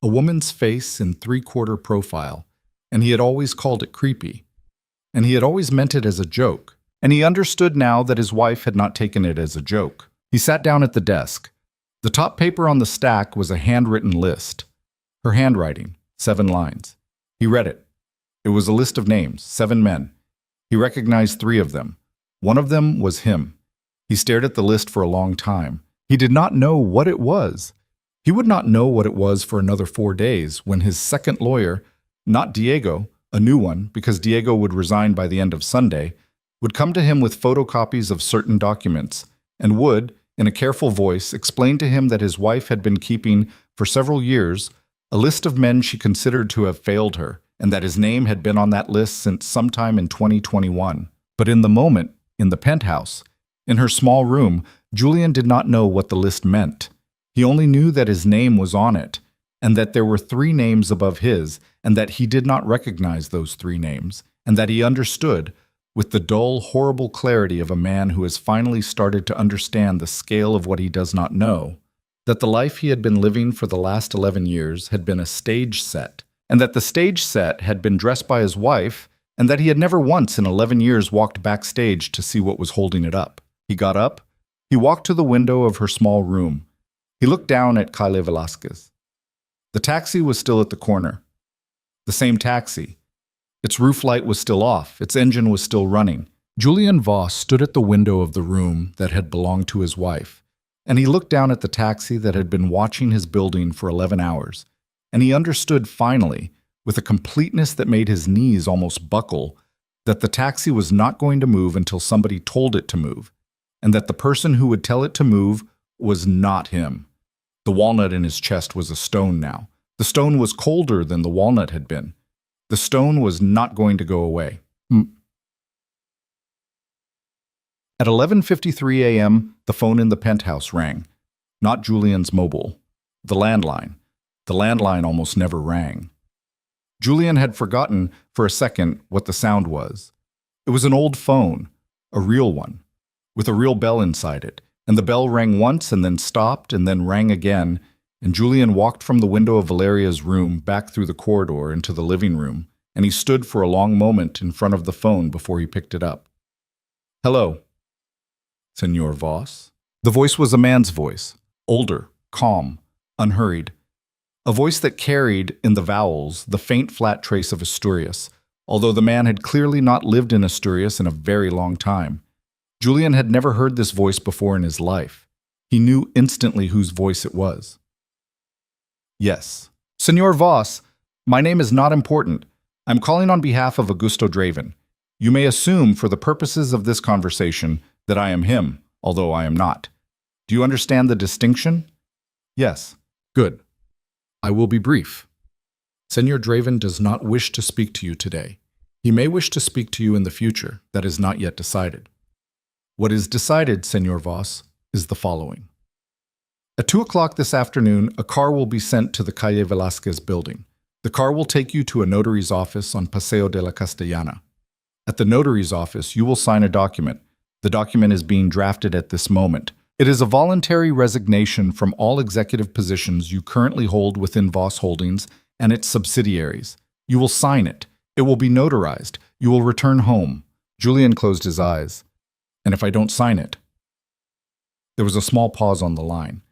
a woman's face in three-quarter profile, and he had always called it creepy. And he had always meant it as a joke, and he understood now that his wife had not taken it as a joke. He sat down at the desk. The top paper on the stack was a handwritten list. Her handwriting, 7 lines. He read it. It was a list of names, 7 men. He recognized 3 of them. One of them was him. He stared at the list for a long time. He did not know what it was. He would not know what it was for another 4 days when his second lawyer, not Diego, a new one, because Diego would resign by the end of Sunday, would come to him with photocopies of certain documents and would, in a careful voice, explain to him that his wife had been keeping, for several years, a list of men she considered to have failed her, and that his name had been on that list since sometime in 2021. But in the moment, in the penthouse, in her small room, Julian did not know what the list meant. He only knew that his name was on it, and that there were 3 names above his, and that he did not recognize those 3 names, and that he understood, with the dull, horrible clarity of a man who has finally started to understand the scale of what he does not know, that the life he had been living for the last 11 years had been a stage set, and that the stage set had been dressed by his wife, and that he had never once in 11 years walked backstage to see what was holding it up. He got up. He walked to the window of her small room. He looked down at Calle Velasquez. The taxi was still at the corner. The same taxi. Its roof light was still off. Its engine was still running. Julian Voss stood at the window of the room that had belonged to his wife, and he looked down at the taxi that had been watching his building for 11 hours, and he understood finally, with a completeness that made his knees almost buckle, that the taxi was not going to move until somebody told it to move, and that the person who would tell it to move was not him. The walnut in his chest was a stone now. The stone was colder than the walnut had been. The stone was not going to go away. At 11:53 a.m., the phone in the penthouse rang. Not Julian's mobile. The landline. The landline almost never rang. Julian had forgotten for a second what the sound was. It was an old phone, a real one, with a real bell inside it, and the bell rang once and then stopped and then rang again, and Julian walked from the window of Valeria's room back through the corridor into the living room, and he stood for a long moment in front of the phone before he picked it up. "Hello, Senor Voss?" The voice was a man's voice, older, calm, unhurried. A voice that carried, in the vowels, the faint flat trace of Asturias, although the man had clearly not lived in Asturias in a very long time. Julian had never heard this voice before in his life. He knew instantly whose voice it was. Yes. Senor Voss, my name is not important. I'm calling on behalf of Augusto Draven. You may assume, for the purposes of this conversation, that I am him, although I am not. Do you understand the distinction? Yes. Good. I will be brief. Senor Draven does not wish to speak to you today. He may wish to speak to you in the future. That is not yet decided. What is decided, Senor Voss, is the following. At 2 o'clock this afternoon, a car will be sent to the Calle Velázquez building. The car will take you to a notary's office on Paseo de la Castellana. At the notary's office, you will sign a document. The document is being drafted at this moment. It is a voluntary resignation from all executive positions you currently hold within Voss Holdings and its subsidiaries. You will sign it. It will be notarized. You will return home. Julian closed his eyes. And if I don't sign it? There was a small pause on the line.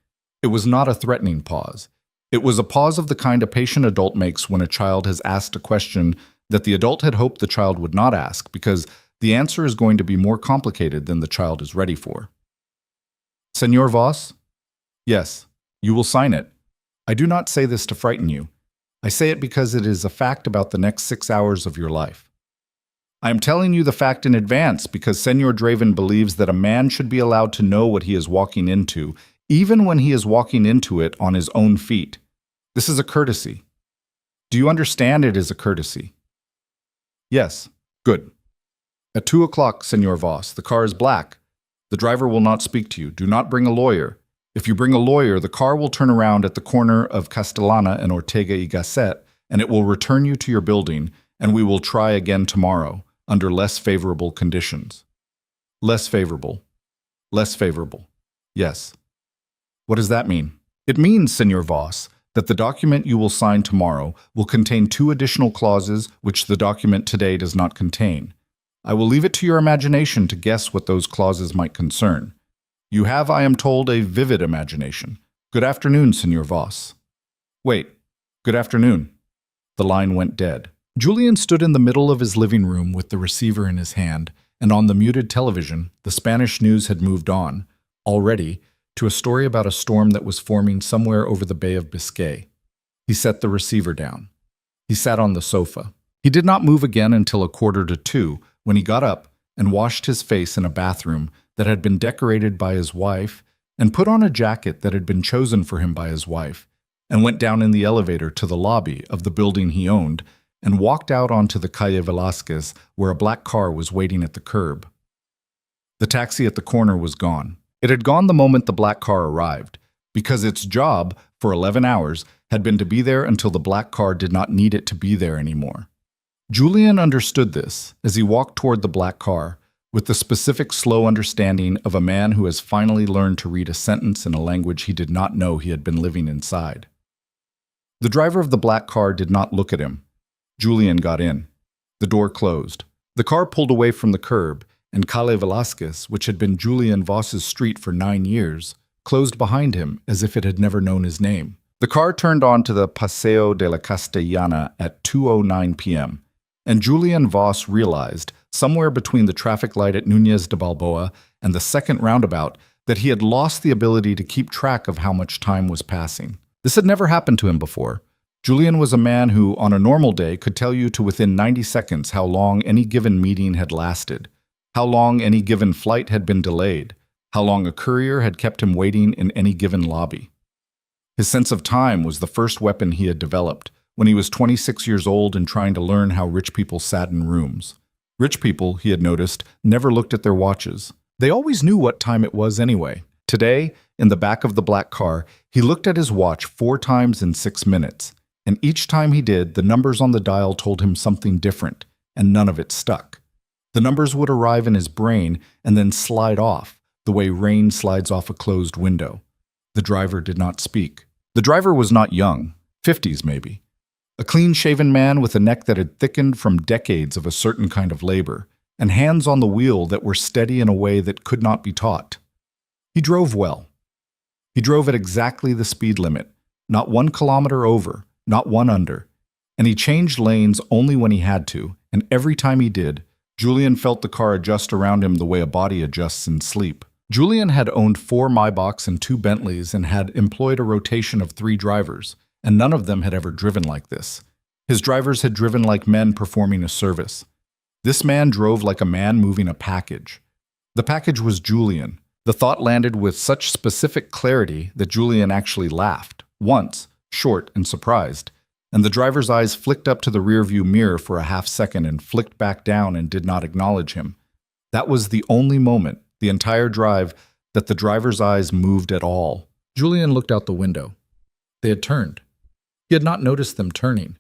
It was not a threatening pause. It was a pause of the kind a patient adult makes when a child has asked a question that the adult had hoped the child would not ask because the answer is going to be more complicated than the child is ready for. Senor Voss? Yes, you will sign it. I do not say this to frighten you. I say it because it is a fact about the next 6 hours of your life. I am telling you the fact in advance because Senor Draven believes that a man should be allowed to know what he is walking into, even when he is walking into it on his own feet. This is a courtesy. Do you understand it is a courtesy? Yes. Good. At 2 o'clock, Senor Voss, the car is black. The driver will not speak to you. Do not bring a lawyer. If you bring a lawyer, the car will turn around at the corner of Castellana and Ortega y Gasset, and it will return you to your building, and we will try again tomorrow, under less favorable conditions. Less favorable. Less favorable. Yes. What does that mean? It means, Senor Voss, that the document you will sign tomorrow will contain 2 additional clauses which the document today does not contain. I will leave it to your imagination to guess what those clauses might concern. You have, I am told, a vivid imagination. Good afternoon, Senor Voss. Wait. Good afternoon. The line went dead. Julian stood in the middle of his living room with the receiver in his hand, and on the muted television, the Spanish news had moved on, already, to a story about a storm that was forming somewhere over the Bay of Biscay. He set the receiver down. He sat on the sofa. He did not move again until 1:45, when he got up and washed his face in a bathroom that had been decorated by his wife and put on a jacket that had been chosen for him by his wife, and went down in the elevator to the lobby of the building he owned and walked out onto the Calle Velázquez where a black car was waiting at the curb. The taxi at the corner was gone. It had gone the moment the black car arrived, because its job, for 11 hours, had been to be there until the black car did not need it to be there anymore. Julian understood this as he walked toward the black car, with the specific slow understanding of a man who has finally learned to read a sentence in a language he did not know he had been living inside. The driver of the black car did not look at him. Julian got in. The door closed. The car pulled away from the curb, and Calle Velázquez, which had been Julian Voss's street for 9 years, closed behind him as if it had never known his name. The car turned onto the Paseo de la Castellana at 2:09 p.m., and Julian Voss realized, somewhere between the traffic light at Núñez de Balboa and the second roundabout, that he had lost the ability to keep track of how much time was passing. This had never happened to him before. Julian was a man who, on a normal day, could tell you to within 90 seconds how long any given meeting had lasted, how long any given flight had been delayed, how long a courier had kept him waiting in any given lobby. His sense of time was the first weapon he had developed when he was 26 years old and trying to learn how rich people sat in rooms. Rich people, he had noticed, never looked at their watches. They always knew what time it was anyway. Today, in the back of the black car, he looked at his watch 4 times in 6 minutes, and each time he did, the numbers on the dial told him something different, and none of it stuck. The numbers would arrive in his brain and then slide off, the way rain slides off a closed window. The driver did not speak. The driver was not young, 50s maybe. A clean-shaven man with a neck that had thickened from decades of a certain kind of labor, and hands on the wheel that were steady in a way that could not be taught. He drove well. He drove at exactly the speed limit, not 1 kilometer over, not 1 under, and he changed lanes only when he had to, and every time he did, Julian felt the car adjust around him the way a body adjusts in sleep. Julian had owned 4 Maybachs and 2 Bentleys and had employed a rotation of 3 drivers, and none of them had ever driven like this. His drivers had driven like men performing a service. This man drove like a man moving a package. The package was Julian. The thought landed with such specific clarity that Julian actually laughed, once, short and surprised, and the driver's eyes flicked up to the rearview mirror for a half second and flicked back down and did not acknowledge him. That was the only moment, the entire drive, that the driver's eyes moved at all. Julian looked out the window. They had turned. He had not noticed them turning.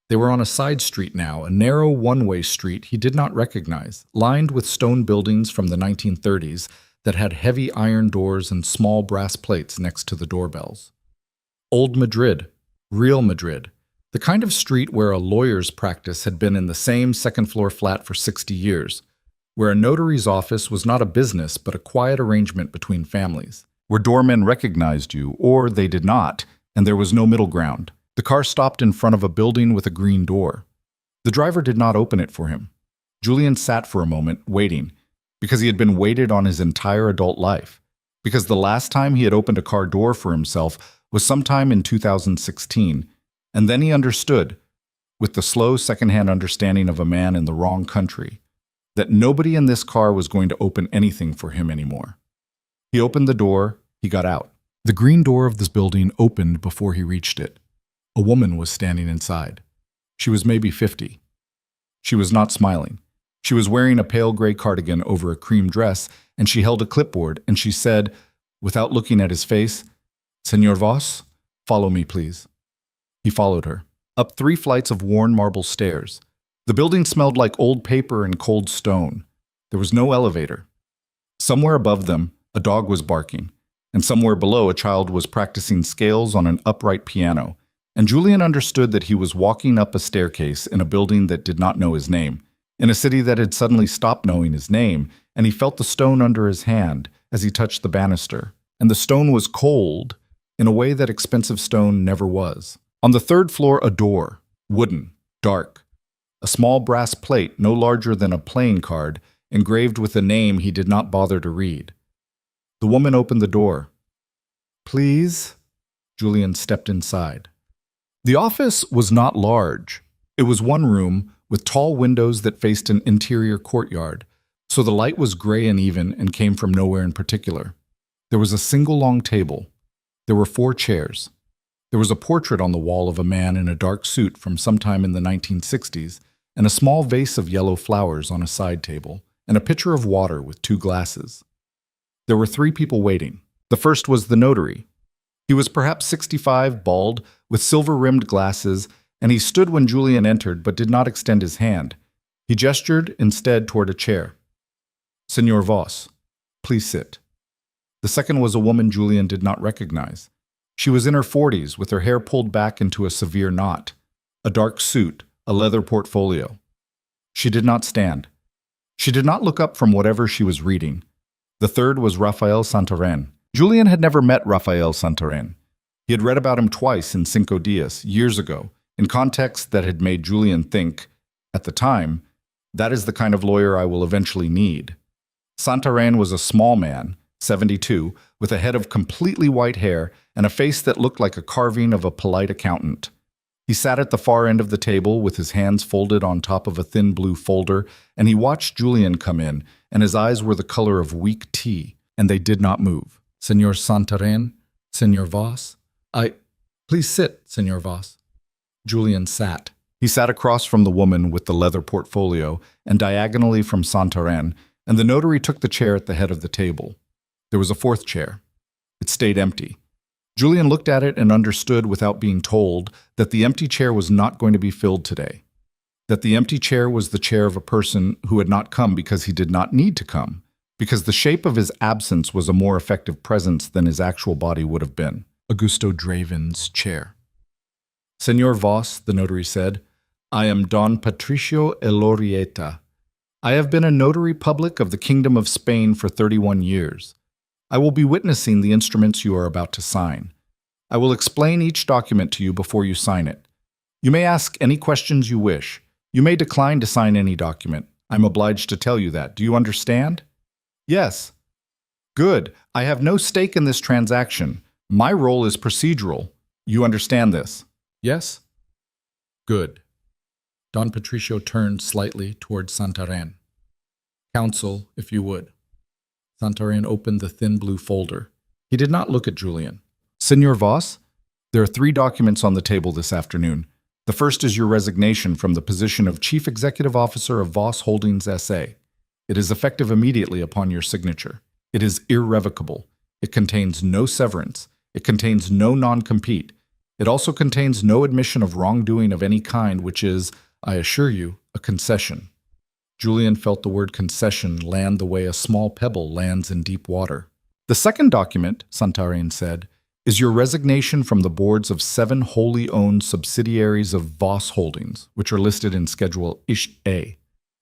They were on a side street now, a narrow one-way street he did not recognize, lined with stone buildings from the 1930s that had heavy iron doors and small brass plates next to the doorbells. Old Madrid, real Madrid, the kind of street where a lawyer's practice had been in the same second-floor flat for 60 years, where a notary's office was not a business but a quiet arrangement between families, where doormen recognized you, or they did not, and there was no middle ground. The car stopped in front of a building with a green door. The driver did not open it for him. Julian sat for a moment, waiting, because he had been waited on his entire adult life, because the last time he had opened a car door for himself was sometime in 2016, and then he understood, with the slow secondhand understanding of a man in the wrong country, that nobody in this car was going to open anything for him anymore. He opened the door, he got out. The green door of this building opened before he reached it. A woman was standing inside. She was maybe 50. She was not smiling. She was wearing a pale gray cardigan over a cream dress, and she held a clipboard, and she said, without looking at his face, "Señor Voss, follow me, please." He followed her, up 3 flights of worn marble stairs. The building smelled like old paper and cold stone. There was no elevator. Somewhere above them, a dog was barking, and somewhere below a child was practicing scales on an upright piano. And Julian understood that he was walking up a staircase in a building that did not know his name, in a city that had suddenly stopped knowing his name, and he felt the stone under his hand as he touched the banister. And the stone was cold in a way that expensive stone never was. On the 3rd floor, a door, wooden, dark. A small brass plate, no larger than a playing card, engraved with a name he did not bother to read. The woman opened the door. "Please?" Julian stepped inside. The office was not large. It was one room with tall windows that faced an interior courtyard, so the light was gray and even and came from nowhere in particular. There was a single long table. There were 4 chairs. There was a portrait on the wall of a man in a dark suit from sometime in the 1960s, and a small vase of yellow flowers on a side table, and a pitcher of water with 2 glasses. There were 3 people waiting. The first was the notary. He was perhaps 65, bald, with silver-rimmed glasses, and he stood when Julian entered but did not extend his hand. He gestured instead toward a chair. "Señor Voss, please sit." The second was a woman Julian did not recognize. She was in her 40s, with her hair pulled back into a severe knot, a dark suit, a leather portfolio. She did not stand. She did not look up from whatever she was reading. The third was Rafael Santarén. Julian had never met Rafael Santarén. He had read about him twice in Cinco Dias, years ago, in contexts that had made Julian think, at the time, that is the kind of lawyer I will eventually need. Santarén was a small man, 72, with a head of completely white hair and a face that looked like a carving of a polite accountant. He sat at the far end of the table with his hands folded on top of a thin blue folder, and he watched Julian come in, and his eyes were the color of weak tea, and they did not move. "Señor Santarén, Señor Voss, Please sit, Señor Voss." Julian sat. He sat across from the woman with the leather portfolio and diagonally from Santarén, and the notary took the chair at the head of the table. There was a 4th chair. It stayed empty. Julian looked at it and understood without being told that the empty chair was not going to be filled today. That the empty chair was the chair of a person who had not come because he did not need to come, because the shape of his absence was a more effective presence than his actual body would have been. Augusto Draven's chair. "Señor Voss," the notary said, "I am Don Patricio Elorrieta. I have been a notary public of the Kingdom of Spain for 31 years. I will be witnessing the instruments you are about to sign. I will explain each document to you before you sign it. You may ask any questions you wish. You may decline to sign any document. I'm obliged to tell you that. Do you understand?" "Yes." "Good. I have no stake in this transaction. My role is procedural. You understand this?" Yes? Good. Don Patricio turned slightly towards Santarén. Counsel, if you would. Santarén opened the thin blue folder. He did not look at Julian. Senor Voss, there are 3 documents on the table this afternoon. The first is your resignation from the position of Chief Executive Officer of Voss Holdings S.A. It is effective immediately upon your signature. It is irrevocable. It contains no severance. It contains no non-compete. It also contains no admission of wrongdoing of any kind, which is, I assure you, a concession. Julian felt the word concession land the way a small pebble lands in deep water. The second document, Santarén said, is your resignation from the boards of 7 wholly owned subsidiaries of Voss Holdings, which are listed in Schedule Ish-A.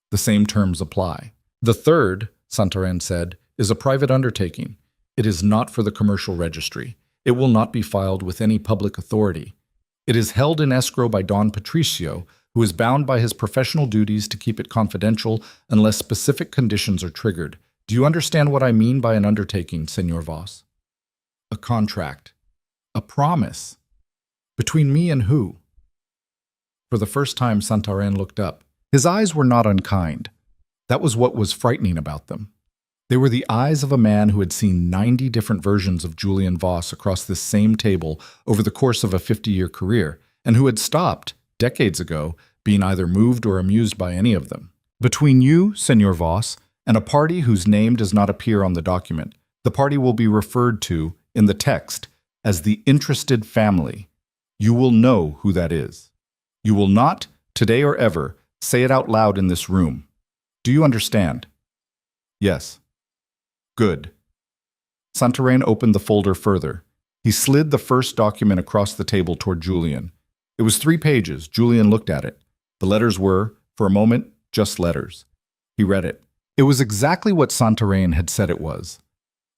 The same terms apply. The third, Santarén said, is a private undertaking. It is not for the commercial registry. It will not be filed with any public authority. It is held in escrow by Don Patricio, who is bound by his professional duties to keep it confidential unless specific conditions are triggered. Do you understand what I mean by an undertaking, Senor Voss? A contract. A promise. Between me and who? For the first time, Santarén looked up. His eyes were not unkind. That was what was frightening about them. They were the eyes of a man who had seen 90 different versions of Julian Voss across this same table over the course of a 50-year career, and who had stopped, decades ago, being either moved or amused by any of them. Between you, Senor Voss, and a party whose name does not appear on the document, the party will be referred to, in the text, as the interested family. You will know who that is. You will not, today or ever, say it out loud in this room. Do you understand? Yes. Good. Santarén opened the folder further. He slid the first document across the table toward Julian. It was 3 pages. Julian looked at it. The letters were, for a moment, just letters. He read it. It was exactly what Santarén had said it was.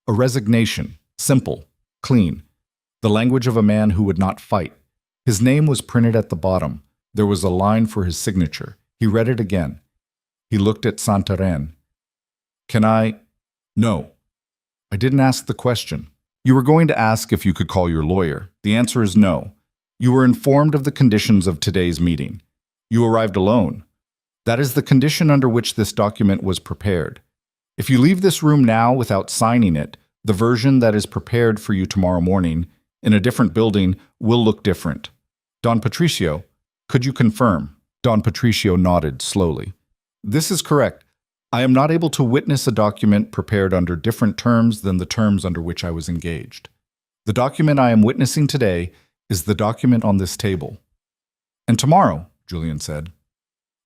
A resignation, simple, clean. The language of a man who would not fight. His name was printed at the bottom. There was a line for his signature. He read it again. He looked at Santarén. Can I? No. I didn't ask the question. You were going to ask if you could call your lawyer. The answer is no. You were informed of the conditions of today's meeting. You arrived alone. That is the condition under which this document was prepared. If you leave this room now without signing it, the version that is prepared for you tomorrow morning, in a different building, will look different. Don Patricio, could you confirm? Don Patricio nodded slowly. This is correct. I am not able to witness a document prepared under different terms than the terms under which I was engaged. The document I am witnessing today is the document on this table. And tomorrow, Julian said.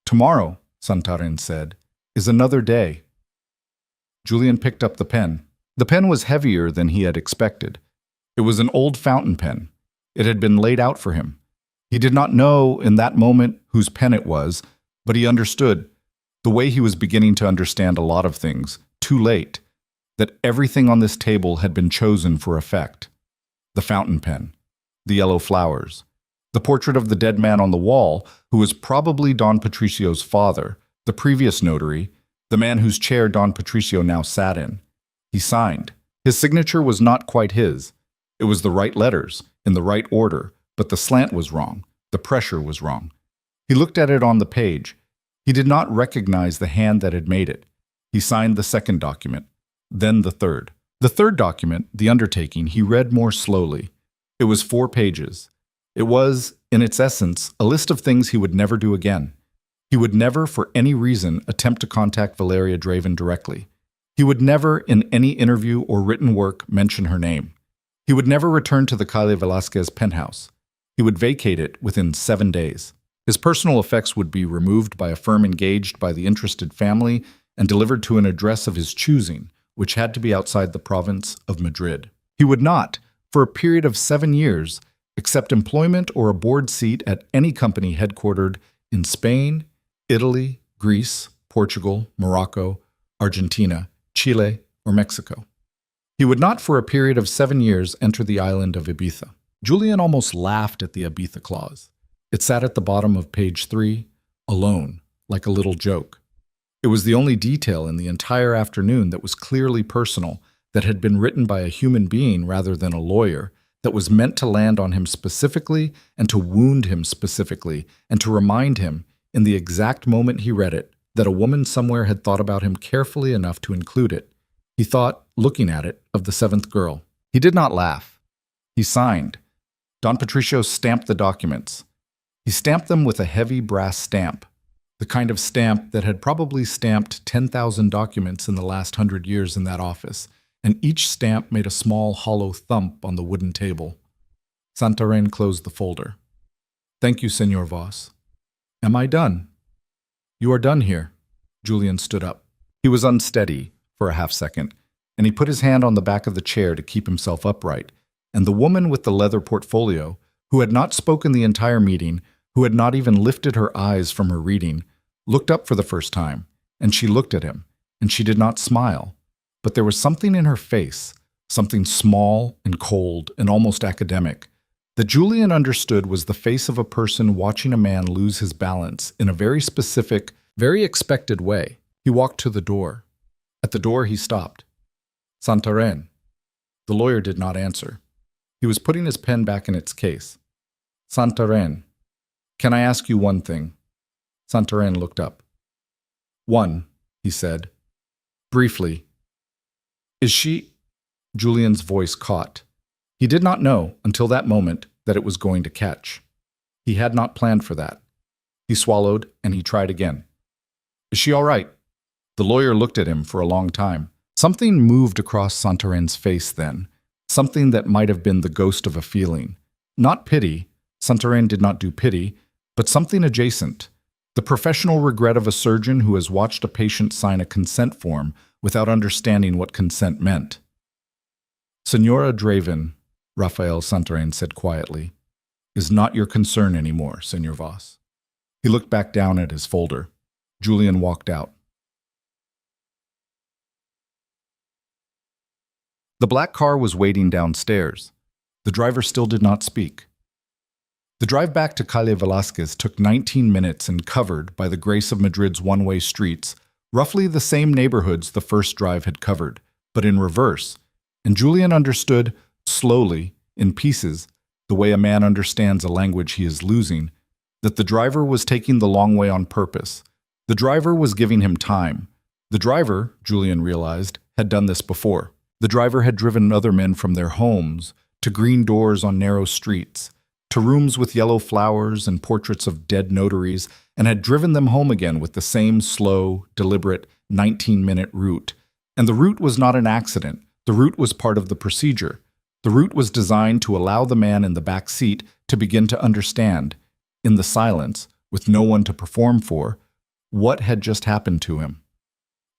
Tomorrow, Santarén said, is another day. Julian picked up the pen. The pen was heavier than he had expected. It was an old fountain pen. It had been laid out for him. He did not know in that moment whose pen it was, but he understood, the way he was beginning to understand a lot of things, too late, that everything on this table had been chosen for effect. The fountain pen, the yellow flowers, the portrait of the dead man on the wall, who was probably Don Patricio's father, the previous notary, the man whose chair Don Patricio now sat in. He signed. His signature was not quite his. It was the right letters, in the right order, but the slant was wrong. The pressure was wrong. He looked at it on the page. He did not recognize the hand that had made it. He signed the second document, then the third. The third document, the undertaking, he read more slowly. It was 4 pages. It was, in its essence, a list of things he would never do again. He would never, for any reason, attempt to contact Valeria Draven directly. He would never, in any interview or written work, mention her name. He would never return to the Calle Velázquez penthouse. He would vacate it within 7 days. His personal effects would be removed by a firm engaged by the interested family and delivered to an address of his choosing, which had to be outside the province of Madrid. He would not, for a period of 7 years, accept employment or a board seat at any company headquartered in Spain, Italy, Greece, Portugal, Morocco, Argentina, Chile, or Mexico. He would not for a period of 7 years enter the island of Ibiza. Julian almost laughed at the Ibiza clause. It sat at the bottom of page 3, alone, like a little joke. It was the only detail in the entire afternoon that was clearly personal, that had been written by a human being rather than a lawyer, that was meant to land on him specifically and to wound him specifically and to remind him, in the exact moment he read it, that a woman somewhere had thought about him carefully enough to include it. He thought, looking at it, of the seventh girl. He did not laugh. He signed. Don Patricio stamped the documents. He stamped them with a heavy brass stamp, the kind of stamp that had probably stamped 10,000 documents in the last 100 years in that office, and each stamp made a small hollow thump on the wooden table. Santarém closed the folder. "Thank you, Senor Voss." "Am I done?" "You are done here." Julian stood up. He was unsteady for a half-second, and he put his hand on the back of the chair to keep himself upright, and the woman with the leather portfolio, who had not spoken the entire meeting, who had not even lifted her eyes from her reading, looked up for the first time, and she looked at him, and she did not smile. But there was something in her face, something small and cold and almost academic, that Julian understood was the face of a person watching a man lose his balance in a very specific, very expected way. He walked to the door. At the door he stopped. "Santarém." The lawyer did not answer. He was putting his pen back in its case. "Santarém, can I ask you one thing?" Santarém looked up. "One," he said. Briefly. "Is she—" Julian's voice caught. He did not know, until that moment, that it was going to catch. He had not planned for that. He swallowed, and he tried again. "Is she all right?" The lawyer looked at him for a long time. Something moved across Santarén's face then, something that might have been the ghost of a feeling. Not pity. Santarém did not do pity, but something adjacent. The professional regret of a surgeon who has watched a patient sign a consent form without understanding what consent meant. "Senora Draven," Rafael Santarém said quietly, "is not your concern anymore, Senor Voss." He looked back down at his folder. Julian walked out. The black car was waiting downstairs. The driver still did not speak. The drive back to Calle Velázquez took 19 minutes and covered, by the grace of Madrid's one-way streets, roughly the same neighborhoods the first drive had covered, but in reverse, and Julian understood, slowly, in pieces, the way a man understands a language he is losing, that the driver was taking the long way on purpose. The driver was giving him time. The driver, Julian realized, had done this before. The driver had driven other men from their homes to green doors on narrow streets, to rooms with yellow flowers and portraits of dead notaries, and had driven them home again with the same slow, deliberate 19-minute route. And the route was not an accident. The route was part of the procedure. The route was designed to allow the man in the back seat to begin to understand, in the silence, with no one to perform for, what had just happened to him.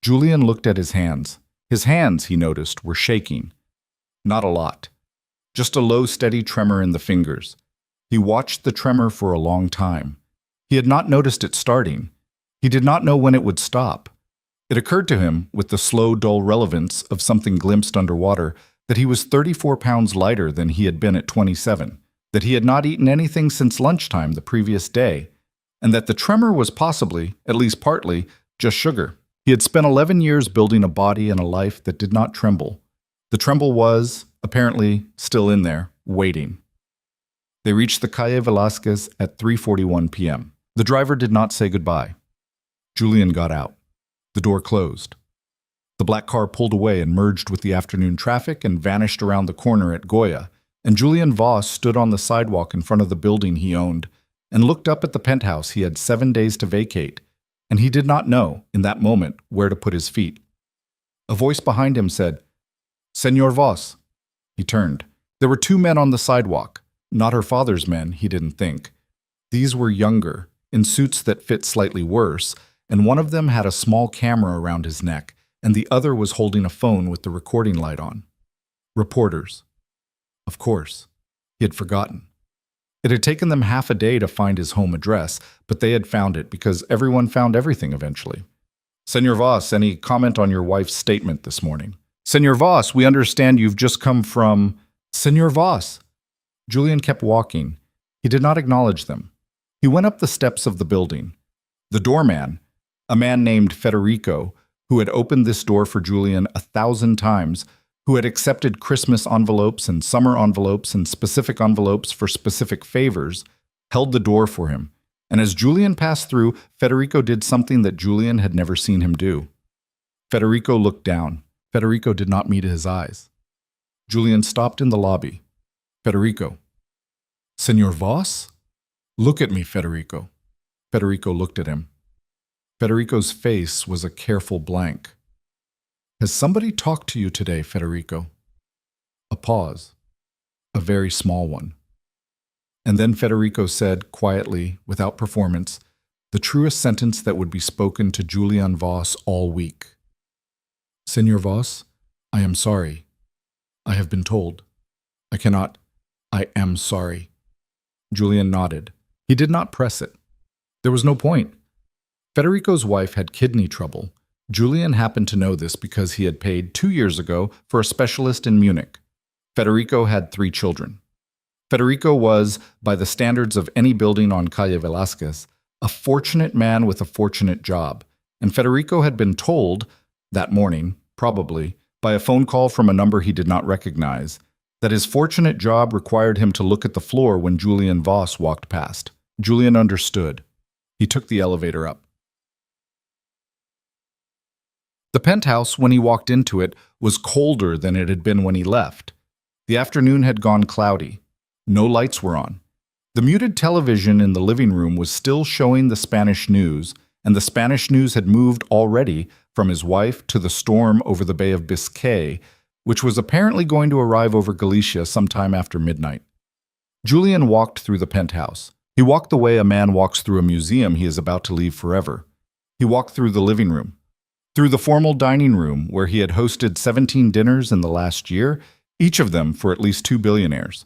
Julian looked at his hands. His hands, he noticed, were shaking. Not a lot. Just a low, steady tremor in the fingers. He watched the tremor for a long time. He had not noticed it starting. He did not know when it would stop. It occurred to him, with the slow, dull relevance of something glimpsed underwater, that he was 34 pounds lighter than he had been at 27, that he had not eaten anything since lunchtime the previous day, and that the tremor was possibly, at least partly, just sugar. He had spent 11 years building a body and a life that did not tremble. The tremble was, apparently, still in there, waiting. They reached the Calle Velázquez at 3:41 p.m. The driver did not say goodbye. Julian got out. The door closed. The black car pulled away and merged with the afternoon traffic and vanished around the corner at Goya, and Julian Voss stood on the sidewalk in front of the building he owned and looked up at the penthouse he had 7 days to vacate, and he did not know, in that moment, where to put his feet. A voice behind him said, "Senor Voss." He turned. There were 2 men on the sidewalk. Not her father's men, he didn't think. These were younger, in suits that fit slightly worse, and one of them had a small camera around his neck, and the other was holding a phone with the recording light on. Reporters. Of course. He had forgotten. It had taken them half a day to find his home address, but they had found it because everyone found everything eventually. "Senor Voss, any comment on your wife's statement this morning?" "Senor Voss, we understand you've just come from—" "Senor Voss." Julian kept walking. He did not acknowledge them. He went up the steps of the building. The doorman, a man named Federico, who had opened this door for Julian 1,000 times, who had accepted Christmas envelopes and summer envelopes and specific envelopes for specific favors, held the door for him. And as Julian passed through, Federico did something that Julian had never seen him do. Federico looked down. Federico did not meet his eyes. Julian stopped in the lobby. Federico. Senor Voss? Look at me, Federico. Federico looked at him. Federico's face was a careful blank. Has somebody talked to you today, Federico? A pause. A very small one. And then Federico said, quietly, without performance, the truest sentence that would be spoken to Julian Voss all week. Senor Voss, I am sorry. I have been told. I cannot. I am sorry. Julian nodded. He did not press it. There was no point. Federico's wife had kidney trouble. Julian happened to know this because he had paid 2 years ago for a specialist in Munich. Federico had 3 children. Federico was, by the standards of any building on Calle Velázquez, a fortunate man with a fortunate job, and Federico had been told, that morning, probably, by a phone call from a number he did not recognize, that his fortunate job required him to look at the floor when Julian Voss walked past. Julian understood. He took the elevator up. The penthouse, when he walked into it, was colder than it had been when he left. The afternoon had gone cloudy. No lights were on. The muted television in the living room was still showing the Spanish news, and the Spanish news had moved already from his wife to the storm over the Bay of Biscay, which was apparently going to arrive over Galicia sometime after midnight. Julian walked through the penthouse. He walked the way a man walks through a museum he is about to leave forever. He walked through the living room, through the formal dining room where he had hosted 17 dinners in the last year, each of them for at least 2 billionaires.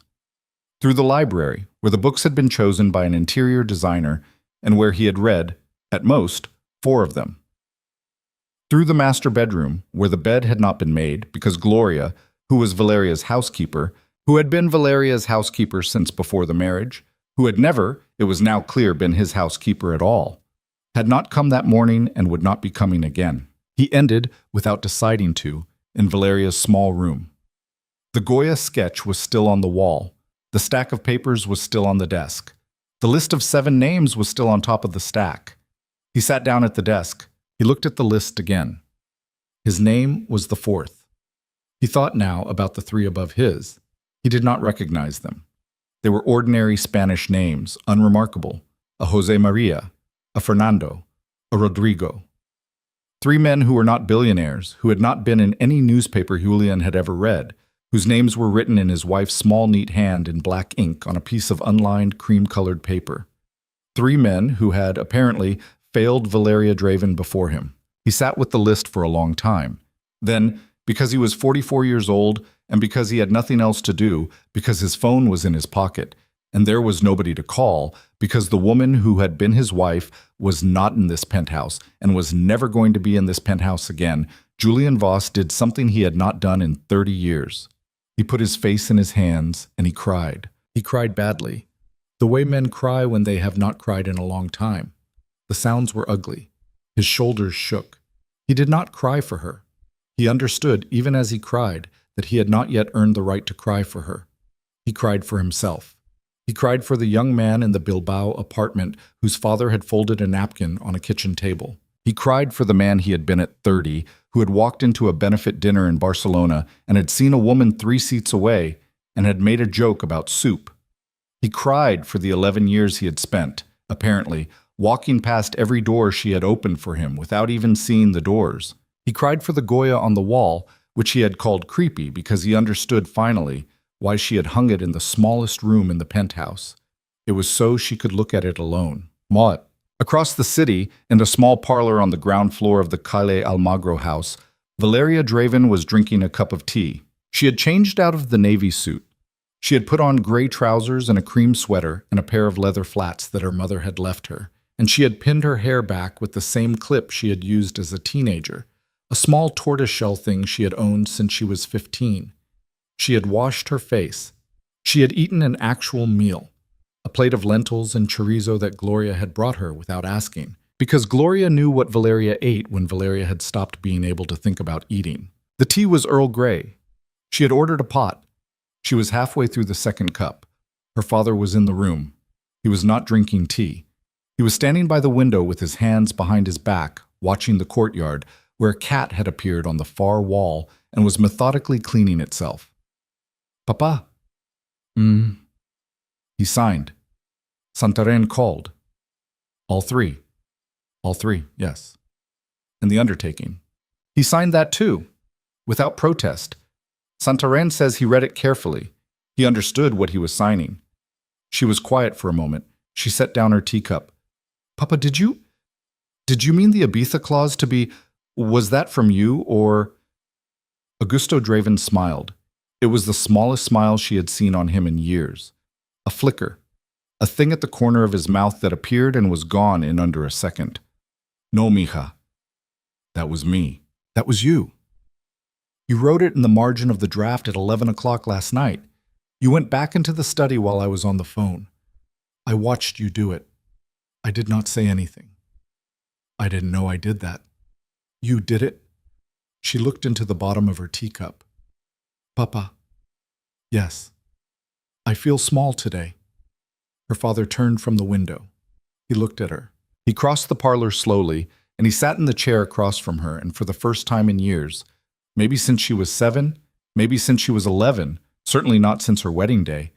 Through the library, where the books had been chosen by an interior designer and where he had read, at most, 4 of them. Through the master bedroom, where the bed had not been made because Gloria, who was Valeria's housekeeper, who had been Valeria's housekeeper since before the marriage, who had never, it was now clear, been his housekeeper at all, had not come that morning and would not be coming again. He ended, without deciding to, in Valeria's small room. The Goya sketch was still on the wall. The stack of papers was still on the desk. The list of 7 names was still on top of the stack. He sat down at the desk. He looked at the list again. His name was the 4th. He thought now about the 3 above his. He did not recognize them. They were ordinary Spanish names, unremarkable. A Jose Maria, a Fernando, a Rodrigo. 3 men who were not billionaires, who had not been in any newspaper Julian had ever read, whose names were written in his wife's small, neat hand in black ink on a piece of unlined, cream-colored paper. 3 men who had, apparently, failed Valeria Draven before him. He sat with the list for a long time. Then, because he was 44 years old, and because he had nothing else to do, because his phone was in his pocket, and there was nobody to call, because the woman who had been his wife was not in this penthouse, and was never going to be in this penthouse again, Julian Voss did something he had not done in 30 years. He put his face in his hands, and he cried. He cried badly, the way men cry when they have not cried in a long time. The sounds were ugly. His shoulders shook. He did not cry for her. He understood, even as he cried, that he had not yet earned the right to cry for her. He cried for himself. He cried for the young man in the Bilbao apartment whose father had folded a napkin on a kitchen table. He cried for the man he had been at 30, who had walked into a benefit dinner in Barcelona and had seen a woman 3 seats away and had made a joke about soup. He cried for the 11 years he had spent, apparently, walking past every door she had opened for him without even seeing the doors. He cried for the Goya on the wall, which he had called creepy because he understood finally why she had hung it in the smallest room in the penthouse. It was so she could look at it alone. What? Across the city, in a small parlor on the ground floor of the Calle Almagro house, Valeria Draven was drinking a cup of tea. She had changed out of the navy suit. She had put on gray trousers and a cream sweater and a pair of leather flats that her mother had left her, and she had pinned her hair back with the same clip she had used as a teenager, a small tortoiseshell thing she had owned since she was 15. She had washed her face. She had eaten an actual meal, a plate of lentils and chorizo that Gloria had brought her without asking, because Gloria knew what Valeria ate when Valeria had stopped being able to think about eating. The tea was Earl Grey. She had ordered a pot. She was halfway through the second cup. Her father was in the room. He was not drinking tea. He was standing by the window with his hands behind his back, watching the courtyard, where a cat had appeared on the far wall and was methodically cleaning itself. Papa. He signed. Santarén called. All three. All three, yes. And the undertaking. He signed that too, without protest. Santarén says he read it carefully. He understood what he was signing. She was quiet for a moment. She set down her teacup. Papa, did you mean the Ibiza clause to be, was that from you, or? Augusto Draven smiled. It was the smallest smile she had seen on him in years. A flicker. A thing at the corner of his mouth that appeared and was gone in under a second. No, mija. That was me. That was you. You wrote it in the margin of the draft at 11 o'clock last night. You went back into the study while I was on the phone. I watched you do it. I did not say anything. I didn't know I did that. You did it? She looked into the bottom of her teacup. Papa. Yes. I feel small today. Her father turned from the window. He looked at her. He crossed the parlor slowly, and he sat in the chair across from her, and for the first time in years, maybe since she was 7, maybe since she was 11, certainly not since her wedding day,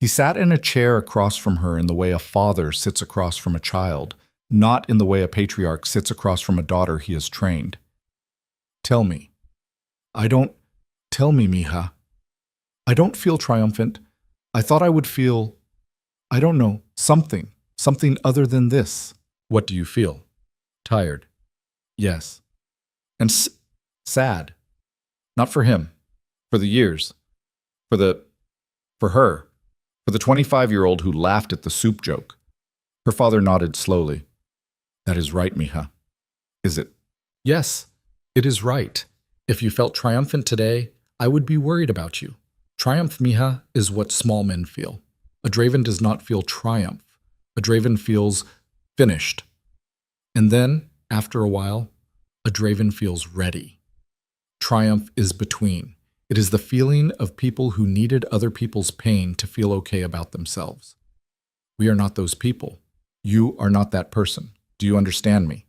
he sat in a chair across from her in the way a father sits across from a child, not in the way a patriarch sits across from a daughter he has trained. Tell me. Tell me, mija. I don't feel triumphant. I thought I would feel, I don't know, something other than this. What do you feel? Tired. Yes. And sad. Not for him. For the years. For her. For the 25-year-old who laughed at the soup joke. Her father nodded slowly. That is right, mija. Is it? Yes, it is right. If you felt triumphant today, I would be worried about you. Triumph, mija, is what small men feel. A Draven does not feel triumph. A Draven feels finished. And then, after a while, a Draven feels ready. Triumph is between. It is the feeling of people who needed other people's pain to feel okay about themselves. We are not those people. You are not that person. Do you understand me?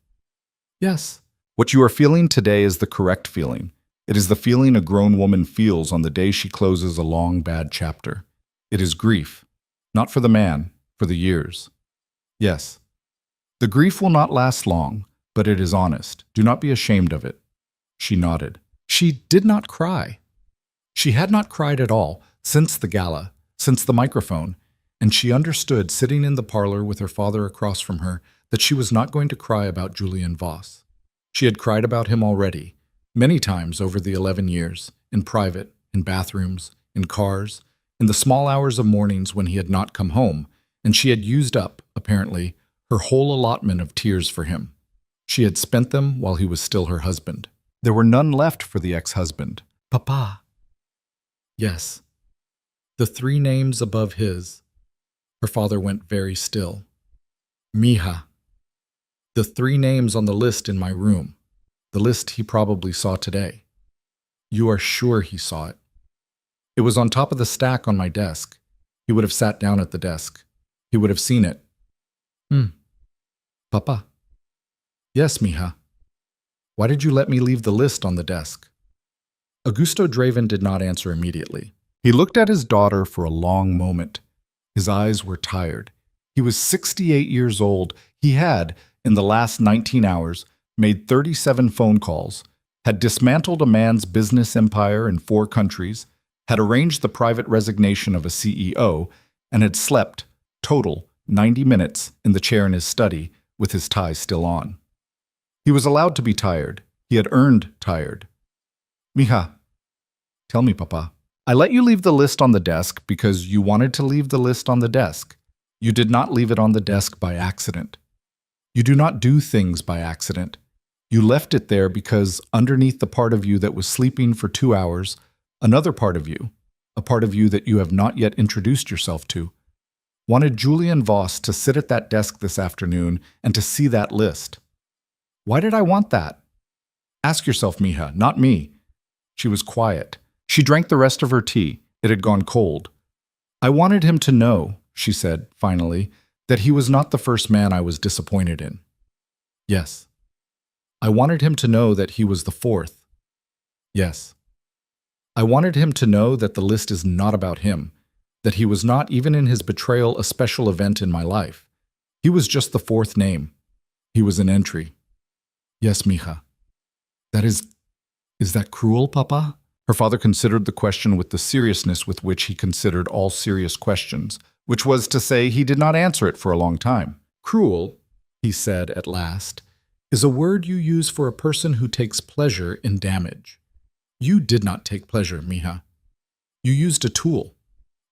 Yes. What you are feeling today is the correct feeling. It is the feeling a grown woman feels on the day she closes a long, bad chapter. It is grief. Not for the man, for the years. Yes. The grief will not last long, but it is honest. Do not be ashamed of it. She nodded. She did not cry. She had not cried at all since the gala, since the microphone, and she understood, sitting in the parlor with her father across from her, that she was not going to cry about Julian Voss. She had cried about him already, many times over the 11 years, in private, in bathrooms, in cars, in the small hours of mornings when he had not come home, and she had used up, apparently, her whole allotment of tears for him. She had spent them while he was still her husband. There were none left for the ex-husband. Papa. Yes. The 3 names above his. Her father went very still. Mija. The 3 names on the list in my room. The list he probably saw today. You are sure he saw it. It was on top of the stack on my desk. He would have sat down at the desk. He would have seen it. Papa. Yes, mija. Why did you let me leave the list on the desk? Augusto Draven did not answer immediately. He looked at his daughter for a long moment. His eyes were tired. He was 68 years old. He had, in the last 19 hours, made 37 phone calls, had dismantled a man's business empire in 4 countries, had arranged the private resignation of a CEO, and had slept, total, 90 minutes in the chair in his study with his tie still on. He was allowed to be tired. He had earned tired. Mija, tell me, Papa. I let you leave the list on the desk because you wanted to leave the list on the desk. You did not leave it on the desk by accident. You do not do things by accident. You left it there because underneath the part of you that was sleeping for 2 hours, another part of you, a part of you that you have not yet introduced yourself to, wanted Julian Voss to sit at that desk this afternoon and to see that list. Why did I want that? Ask yourself, mija, not me. She was quiet. She drank the rest of her tea. It had gone cold. I wanted him to know, she said, finally, that he was not the first man I was disappointed in. Yes. I wanted him to know that he was the fourth. Yes. I wanted him to know that the list is not about him, that he was not, even in his betrayal, a special event in my life. He was just the fourth name. He was an entry. Yes, mija. Is that cruel, Papa? Her father considered the question with the seriousness with which he considered all serious questions, which was to say he did not answer it for a long time. Cruel, he said at last, is a word you use for a person who takes pleasure in damage. You did not take pleasure, mija. You used a tool.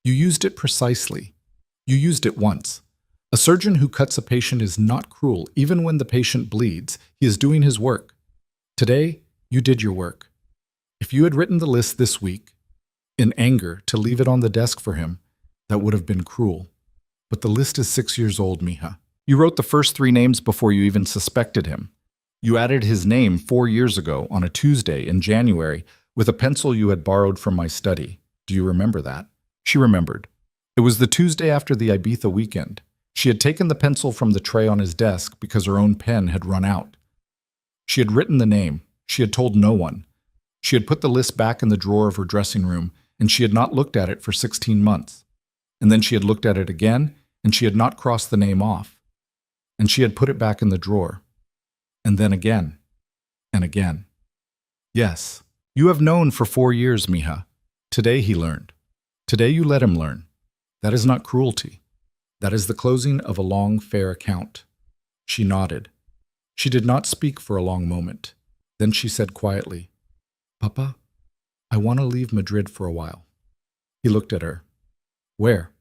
You used it precisely. You used it once. A surgeon who cuts a patient is not cruel, even when the patient bleeds. He is doing his work. Today, you did your work. If you had written the list this week, in anger, to leave it on the desk for him, that would have been cruel. But the list is 6 years old, mija. You wrote the first 3 names before you even suspected him. You added his name 4 years ago on a Tuesday in January with a pencil you had borrowed from my study. Do you remember that? She remembered. It was the Tuesday after the Ibiza weekend. She had taken the pencil from the tray on his desk because her own pen had run out. She had written the name. She had told no one. She had put the list back in the drawer of her dressing room, and she had not looked at it for 16 months. And then she had looked at it again, and she had not crossed the name off. And she had put it back in the drawer. And then again. And again. Yes, you have known for 4 years, mija. Today he learned. Today you let him learn. That is not cruelty. That is the closing of a long, fair account. She nodded. She did not speak for a long moment. Then she said quietly, Papa, I want to leave Madrid for a while. He looked at her. Where?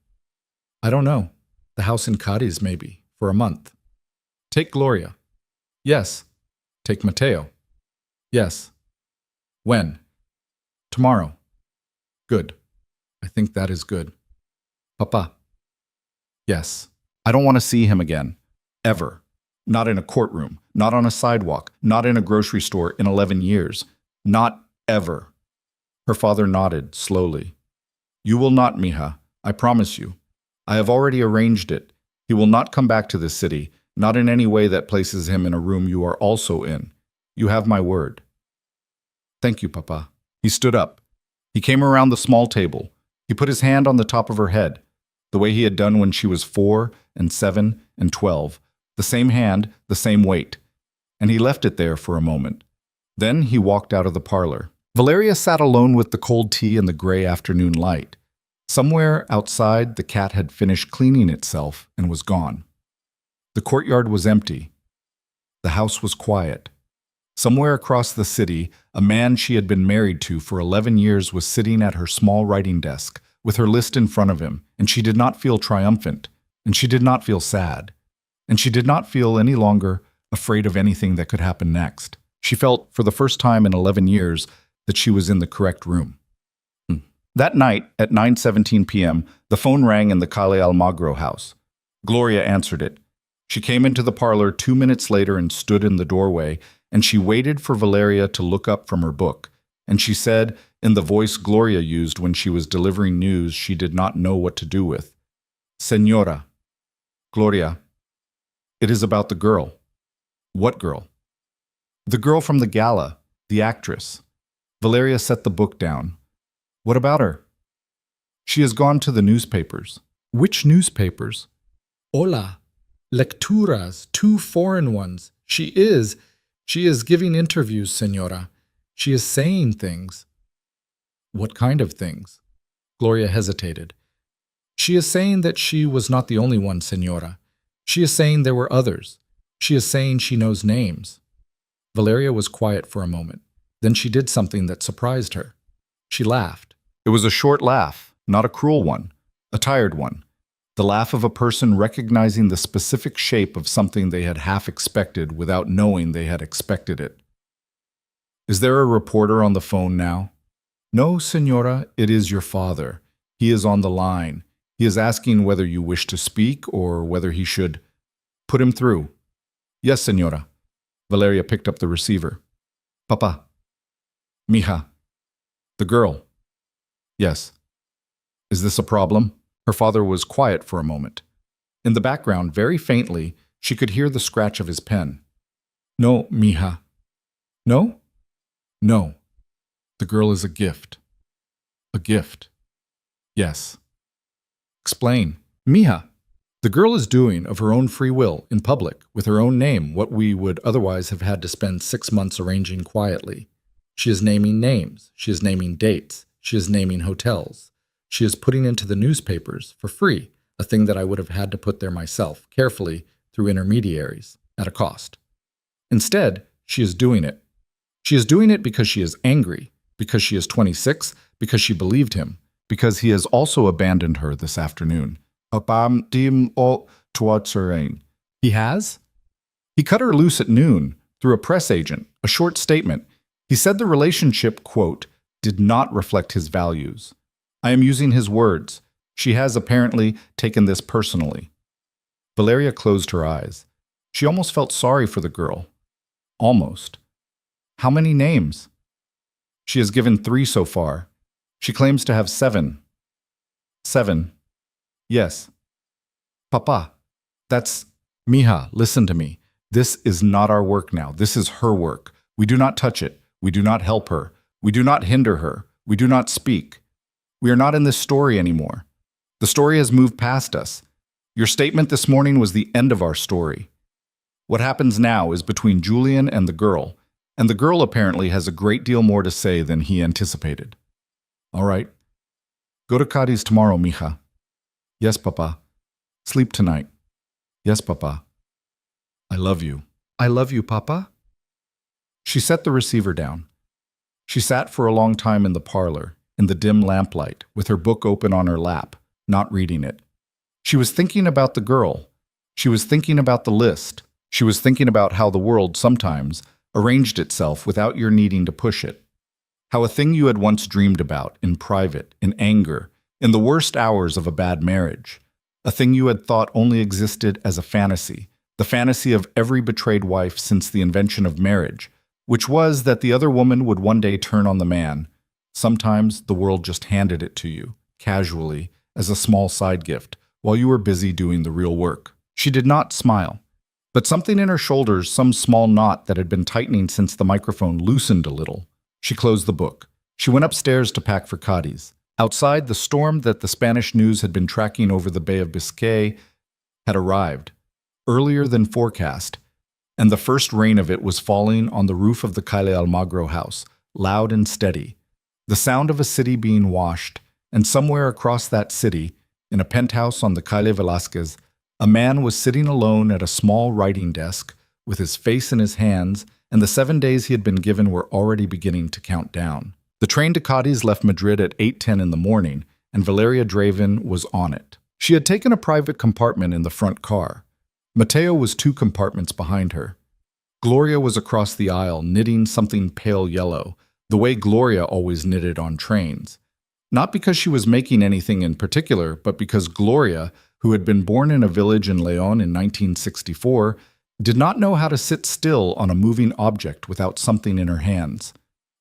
I don't know. The house in Cadiz, maybe, for a month. Take Gloria. Yes. Take Mateo. Yes. When? Tomorrow. Good. I think that is good. Papa. Yes. I don't want to see him again. Ever. Not in a courtroom. Not on a sidewalk. Not in a grocery store in 11 years. Not ever. Her father nodded slowly. You will not, mija. I promise you. I have already arranged it. He will not come back to this city, not in any way that places him in a room you are also in. You have my word. Thank you, Papa. He stood up. He came around the small table. He put his hand on the top of her head, the way he had done when she was 4 and 7 and 12, the same hand, the same weight. And he left it there for a moment. Then he walked out of the parlor. Valeria sat alone with the cold tea in the gray afternoon light. Somewhere outside, the cat had finished cleaning itself and was gone. The courtyard was empty. The house was quiet. Somewhere across the city, a man she had been married to for 11 years was sitting at her small writing desk with her list in front of him, and she did not feel triumphant, and she did not feel sad, and she did not feel any longer afraid of anything that could happen next. She felt, for the first time in 11 years, that she was in the correct room. That night, at 9:17 p.m., the phone rang in the Calle Almagro house. Gloria answered it. She came into the parlor 2 minutes later and stood in the doorway, and she waited for Valeria to look up from her book. And she said, in the voice Gloria used when she was delivering news she did not know what to do with, Señora, Gloria, it is about the girl. What girl? The girl from the gala, the actress. Valeria set the book down. What about her? She has gone to the newspapers. Which newspapers? Hola. Lecturas, 2 foreign ones. She is giving interviews, señora. She is saying things. What kind of things? Gloria hesitated. She is saying that she was not the only one, señora. She is saying there were others. She is saying she knows names. Valeria was quiet for a moment. Then she did something that surprised her. She laughed. It was a short laugh, not a cruel one, a tired one. The laugh of a person recognizing the specific shape of something they had half expected without knowing they had expected it. Is there a reporter on the phone now? No, señora, it is your father. He is on the line. He is asking whether you wish to speak or whether he should put him through. Yes, señora. Valeria picked up the receiver. Papa. Mija. The girl. Yes. Is this a problem? Her father was quiet for a moment. In the background, very faintly, she could hear the scratch of his pen. No, mija. No? No. The girl is a gift. A gift. Yes. Explain. Mija. The girl is doing, of her own free will, in public, with her own name, what we would otherwise have had to spend 6 months arranging quietly. She is naming names. She is naming dates. She is naming hotels. She is putting into the newspapers, for free, a thing that I would have had to put there myself, carefully, through intermediaries, at a cost. Instead, she is doing it. She is doing it because she is angry, because she is 26, because she believed him, because he has also abandoned her this afternoon. He has? He cut her loose at noon, through a press agent, a short statement. He said the relationship, quote, did not reflect his values. I am using his words. She has apparently taken this personally. Valeria closed her eyes. She almost felt sorry for the girl. Almost. How many names? She has given 3 so far. She claims to have 7. 7. Yes. Papa, that's... Mija, listen to me. This is not our work now. This is her work. We do not touch it. We do not help her. We do not hinder her. We do not speak. We are not in this story anymore. The story has moved past us. Your statement this morning was the end of our story. What happens now is between Julian and the girl apparently has a great deal more to say than he anticipated. All right. Go to Cadiz tomorrow, mija. Yes, Papa. Sleep tonight. Yes, Papa. I love you. I love you, Papa. She set the receiver down. She sat for a long time in the parlor, in the dim lamplight, with her book open on her lap, not reading it. She was thinking about the girl. She was thinking about the list. She was thinking about how the world sometimes arranged itself without your needing to push it. How a thing you had once dreamed about, in private, in anger, in the worst hours of a bad marriage, a thing you had thought only existed as a fantasy, the fantasy of every betrayed wife since the invention of marriage, which was that the other woman would one day turn on the man. Sometimes the world just handed it to you, casually, as a small side gift, while you were busy doing the real work. She did not smile, but something in her shoulders, some small knot that had been tightening since the microphone, loosened a little. She closed the book. She went upstairs to pack for Cadiz. Outside, the storm that the Spanish news had been tracking over the Bay of Biscay had arrived, earlier than forecast, and the first rain of it was falling on the roof of the Calle Almagro house, loud and steady, the sound of a city being washed, and somewhere across that city, in a penthouse on the Calle Velázquez, a man was sitting alone at a small writing desk, with his face in his hands, and the 7 days he had been given were already beginning to count down. The train to Cadiz left Madrid at 8:10 in the morning, and Valeria Draven was on it. She had taken a private compartment in the front car. Mateo was 2 compartments behind her. Gloria was across the aisle, knitting something pale yellow, the way Gloria always knitted on trains. Not because she was making anything in particular, but because Gloria, who had been born in a village in León in 1964, did not know how to sit still on a moving object without something in her hands.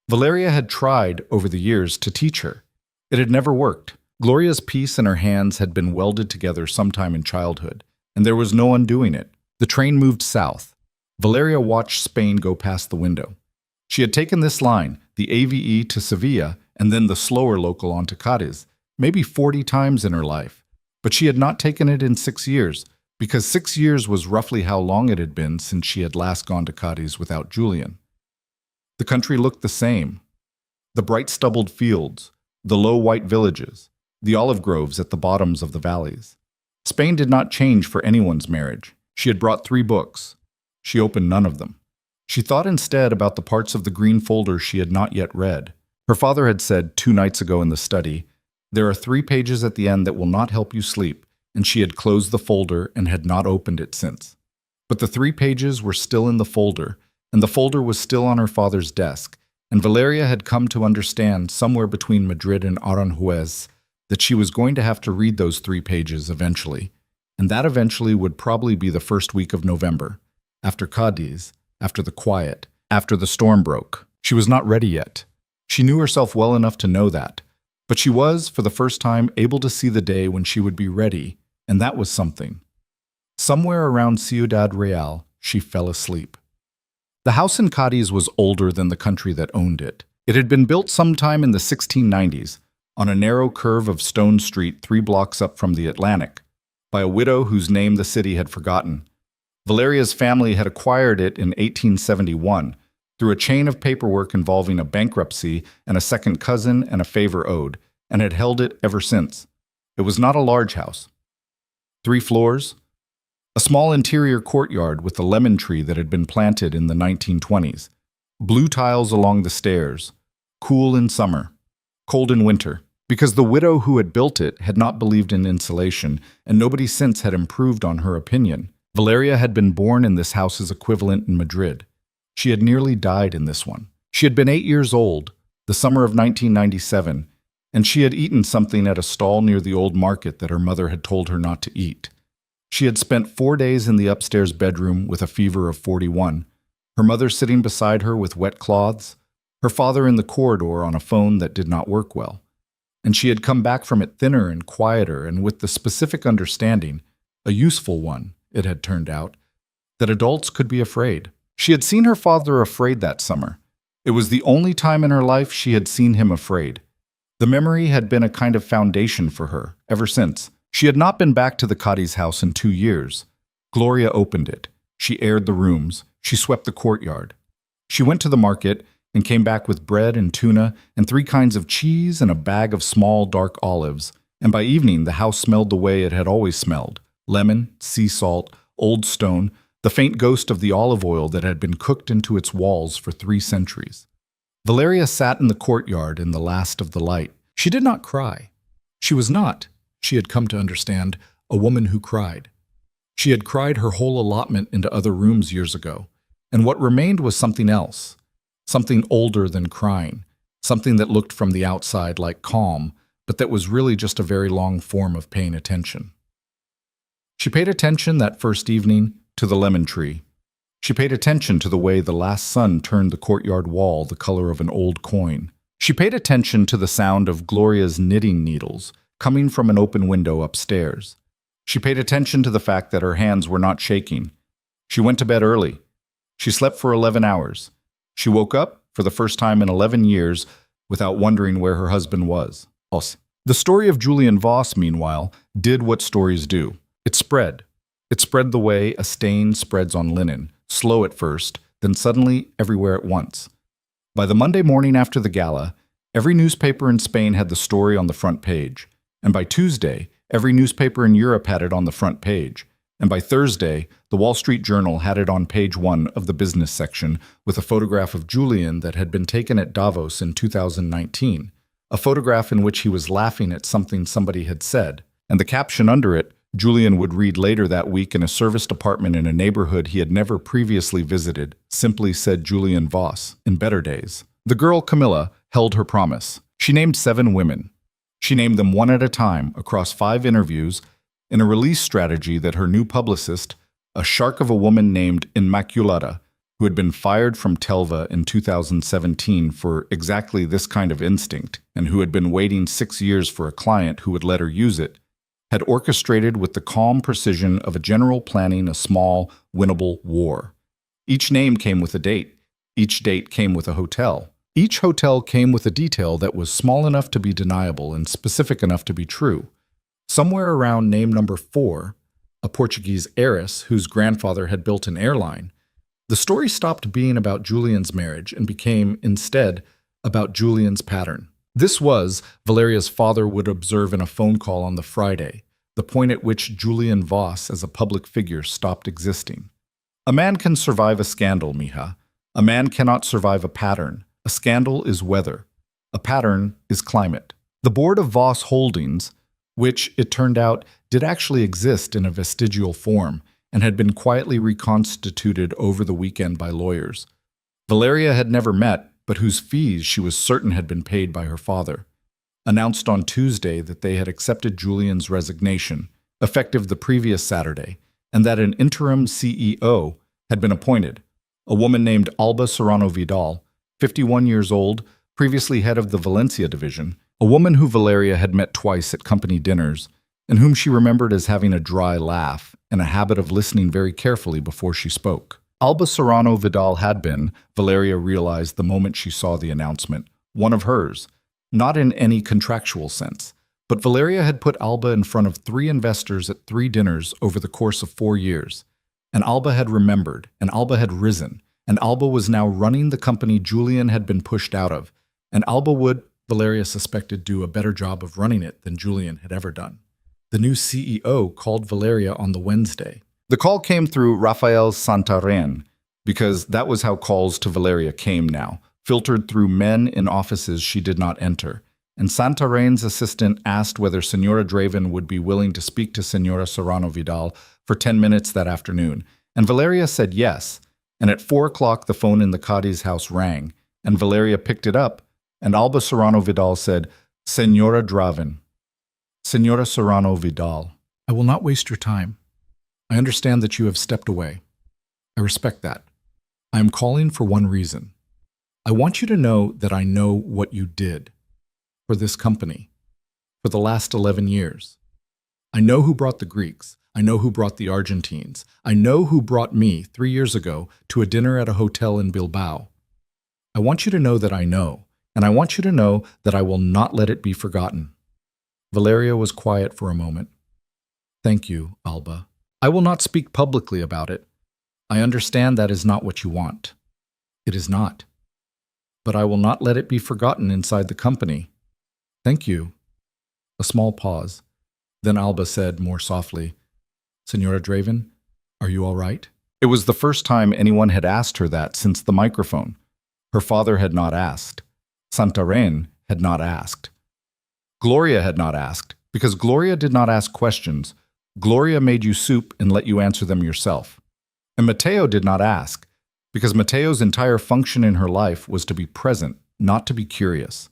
Valeria had tried, over the years, to teach her. It had never worked. Gloria's piece and her hands had been welded together sometime in childhood, and there was no undoing it. The train moved south. Valeria watched Spain go past the window. She had taken this line, the AVE to Sevilla, and then the slower local on to Cadiz, maybe 40 times in her life. But she had not taken it in 6 years, because 6 years was roughly how long it had been since she had last gone to Cadiz without Julian. The country looked the same. The bright stubbled fields, the low white villages, the olive groves at the bottoms of the valleys. Spain did not change for anyone's marriage. She had brought 3 books. She opened none of them. She thought instead about the parts of the green folder she had not yet read. Her father had said 2 nights ago in the study, "There are 3 pages at the end that will not help you sleep," and she had closed the folder and had not opened it since. But the 3 pages were still in the folder, and the folder was still on her father's desk, and Valeria had come to understand somewhere between Madrid and Aranjuez that she was going to have to read those 3 pages eventually, and that eventually would probably be the first week of November, after Cadiz, after the quiet, after the storm broke. She was not ready yet. She knew herself well enough to know that, But she was, for the first time, able to see the day when she would be ready, and that was something. Somewhere around Ciudad Real, she fell asleep. The house in Cadiz was older than the country that owned it. It had been built sometime in the 1690s, on a narrow curve of Stone Street 3 blocks up from the Atlantic, by a widow whose name the city had forgotten. Valeria's family had acquired it in 1871 through a chain of paperwork involving a bankruptcy and a second cousin and a favor owed, and had held it ever since. It was not a large house. 3 floors, a small interior courtyard with a lemon tree that had been planted in the 1920s, blue tiles along the stairs, cool in summer, cold in winter, because the widow who had built it had not believed in insulation, and nobody since had improved on her opinion. Valeria had been born in this house's equivalent in Madrid. She had nearly died in this one. She had been 8 years old, the summer of 1997, and she had eaten something at a stall near the old market that her mother had told her not to eat. She had spent 4 days in the upstairs bedroom with a fever of 41, her mother sitting beside her with wet cloths, her father in the corridor on a phone that did not work well. And she had come back from it thinner and quieter and with the specific understanding, a useful one, it had turned out, that adults could be afraid. She had seen her father afraid that summer. It was the only time in her life she had seen him afraid. The memory had been a kind of foundation for her, ever since. She had not been back to the Cadiz house in 2 years. Gloria opened it. She aired the rooms. She swept the courtyard. She went to the market and came back with bread and tuna and 3 kinds of cheese and a bag of small, dark olives. And by evening, the house smelled the way it had always smelled: lemon, sea salt, old stone, the faint ghost of the olive oil that had been cooked into its walls for 3 centuries. Valeria sat in the courtyard in the last of the light. She did not cry. She was not, she had come to understand, a woman who cried. She had cried her whole allotment into other rooms years ago, and what remained was something else, something older than crying, something that looked from the outside like calm, but that was really just a very long form of paying attention. She paid attention that first evening to the lemon tree. She paid attention to the way the last sun turned the courtyard wall the color of an old coin. She paid attention to the sound of Gloria's knitting needles coming from an open window upstairs. She paid attention to the fact that her hands were not shaking. She went to bed early. She slept for 11 hours. She woke up, for the first time in 11 years, without wondering where her husband was. The story of Julian Voss, meanwhile, did what stories do. It spread. It spread the way a stain spreads on linen, slow at first, then suddenly everywhere at once. By the Monday morning after the gala, every newspaper in Spain had the story on the front page. And by Tuesday, every newspaper in Europe had it on the front page. And by Thursday, the Wall Street Journal had it on page 1 of the business section with a photograph of Julian that had been taken at Davos in 2019, a photograph in which he was laughing at something somebody had said. And the caption under it, Julian would read later that week in a serviced apartment in a neighborhood he had never previously visited, simply said Julian Voss, in better days. The girl, Camilla, held her promise. She named 7 women. She named them one at a time across 5 interviews in a release strategy that her new publicist, a shark of a woman named Inmaculada, who had been fired from Telva in 2017 for exactly this kind of instinct and who had been waiting 6 years for a client who would let her use it, had orchestrated with the calm precision of a general planning a small, winnable war. Each name came with a date. Each date came with a hotel. Each hotel came with a detail that was small enough to be deniable and specific enough to be true. Somewhere around name number 4, a Portuguese heiress whose grandfather had built an airline, the story stopped being about Julian's marriage and became, instead, about Julian's pattern. This was, Valeria's father would observe in a phone call on the Friday, the point at which Julian Voss as a public figure stopped existing. A man can survive a scandal, mija. A man cannot survive a pattern. A scandal is weather. A pattern is climate. The board of Voss Holdings, which, it turned out, did actually exist in a vestigial form and had been quietly reconstituted over the weekend by lawyers, Valeria had never met, but whose fees she was certain had been paid by her father, announced on Tuesday that they had accepted Julian's resignation, effective the previous Saturday, and that an interim CEO had been appointed, a woman named Alba Serrano Vidal, 51 years old, previously head of the Valencia division, a woman who Valeria had met twice at company dinners, and whom she remembered as having a dry laugh and a habit of listening very carefully before she spoke. Alba Serrano Vidal had been, Valeria realized the moment she saw the announcement, one of hers, not in any contractual sense. But Valeria had put Alba in front of 3 investors at 3 dinners over the course of 4 years. And Alba had remembered, and Alba had risen, and Alba was now running the company Julian had been pushed out of, and Alba would, Valeria suspected, do a better job of running it than Julian had ever done. The new CEO called Valeria on the Wednesday. The call came through Rafael Santarén, because that was how calls to Valeria came now, filtered through men in offices she did not enter. And Santarén's assistant asked whether Senora Draven would be willing to speak to Senora Serrano Vidal for 10 minutes that afternoon. And Valeria said yes. And at 4 o'clock, the phone in the Cadi's house rang, and Valeria picked it up, and Alba Serrano Vidal said, Senora Draven. Senora Serrano Vidal, I will not waste your time. I understand that you have stepped away. I respect that. I am calling for one reason. I want you to know that I know what you did for this company for the last 11 years. I know who brought the Greeks. I know who brought the Argentines. I know who brought me 3 years ago to a dinner at a hotel in Bilbao. I want you to know that I know, and I want you to know that I will not let it be forgotten. Valeria was quiet for a moment. Thank you, Alba. I will not speak publicly about it. I understand that is not what you want. It is not. But I will not let it be forgotten inside the company. Thank you. A small pause. Then Alba said more softly, Senora Draven, are you all right? It was the first time anyone had asked her that since the microphone. Her father had not asked. Santarén had not asked. Gloria had not asked, because Gloria did not ask questions. Gloria made you soup and let you answer them yourself. And Mateo did not ask, because Mateo's entire function in her life was to be present, not to be curious.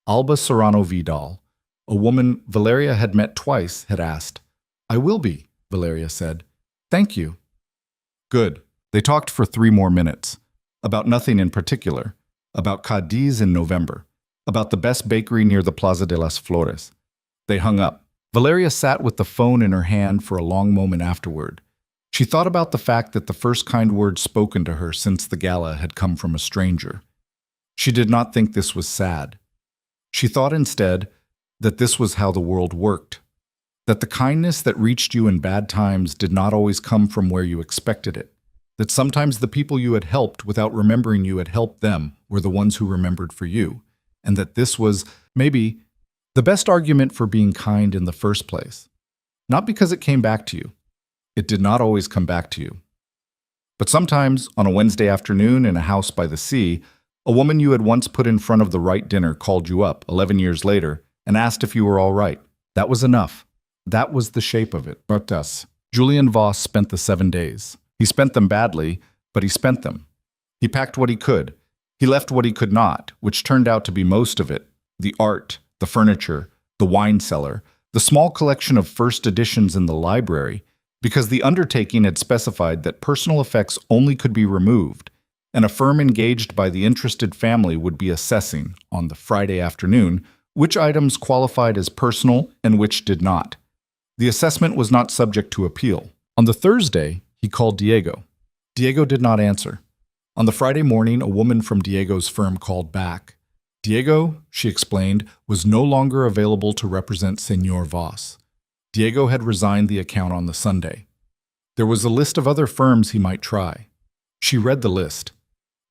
Alba Serrano Vidal, a woman Valeria had met twice, had asked. I will be, Valeria said. Thank you. Good. They talked for 3 more minutes. About nothing in particular. About Cadiz in November. About the best bakery near the Plaza de las Flores. They hung up. Valeria sat with the phone in her hand for a long moment afterward. She thought about the fact that the first kind words spoken to her since the gala had come from a stranger. She did not think this was sad. She thought instead that this was how the world worked. That the kindness that reached you in bad times did not always come from where you expected it. That sometimes the people you had helped without remembering you had helped them were the ones who remembered for you. And that this was, maybe, the best argument for being kind in the first place. Not because it came back to you. It did not always come back to you. But sometimes, on a Wednesday afternoon in a house by the sea, a woman you had once put in front of the right dinner called you up 11 years later and asked if you were all right. That was enough. That was the shape of it. But us. Julian Voss spent the 7 days. He spent them badly, but he spent them. He packed what he could. He left what he could not, which turned out to be most of it. The art, the furniture, the wine cellar, the small collection of first editions in the library, because the undertaking had specified that personal effects only could be removed, and a firm engaged by the interested family would be assessing, on the Friday afternoon, which items qualified as personal and which did not. The assessment was not subject to appeal. On the Thursday, he called Diego. Diego did not answer. On the Friday morning, a woman from Diego's firm called back. Diego, she explained, was no longer available to represent Senor Voss. Diego had resigned the account on the Sunday. There was a list of other firms he might try. She read the list.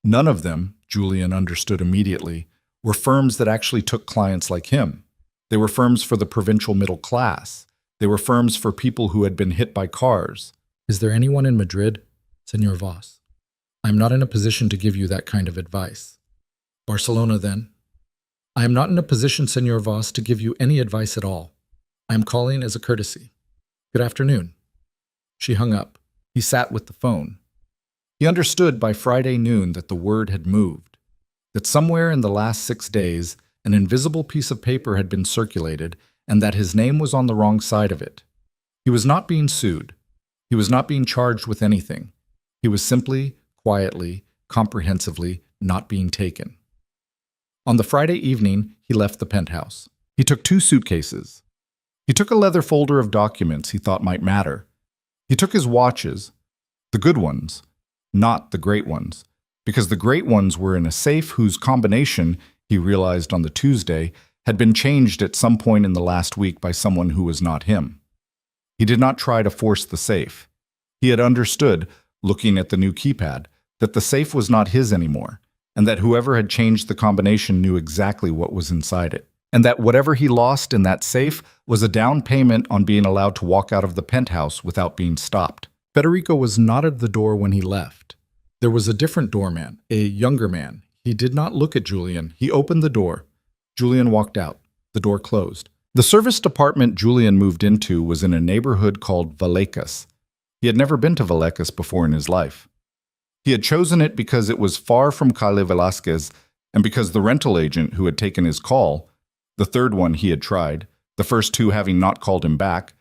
None of them, Julian understood immediately, were firms that actually took clients like him. They were firms for the provincial middle class. They were firms for people who had been hit by cars. Is there anyone in Madrid? Senor Voss. I am not in a position to give you that kind of advice. Barcelona, then. I am not in a position, Senor Voss, to give you any advice at all. I am calling as a courtesy. Good afternoon. She hung up. He sat with the phone. He understood by Friday noon that the word had moved, that somewhere in the last 6 days an invisible piece of paper had been circulated and that his name was on the wrong side of it. He was not being sued. He was not being charged with anything. He was simply, quietly, comprehensively not being taken. On the Friday evening, he left the penthouse. He took 2 suitcases. He took a leather folder of documents he thought might matter. He took his watches, the good ones, not the great ones, because the great ones were in a safe whose combination, he realized on the Tuesday, had been changed at some point in the last week by someone who was not him. He did not try to force the safe. He had understood, looking at the new keypad, that the safe was not his anymore, and that whoever had changed the combination knew exactly what was inside it, and that whatever he lost in that safe was a down payment on being allowed to walk out of the penthouse without being stopped. Federico was not at the door when he left. There was a different doorman, a younger man. He did not look at Julian. He opened the door. Julian walked out. The door closed. The service department Julian moved into was in a neighborhood called Vallecas. He had never been to Vallecas before in his life. He had chosen it because it was far from Calle Velázquez and because the rental agent who had taken his call, the third one he had tried, the first 2 having not called him back,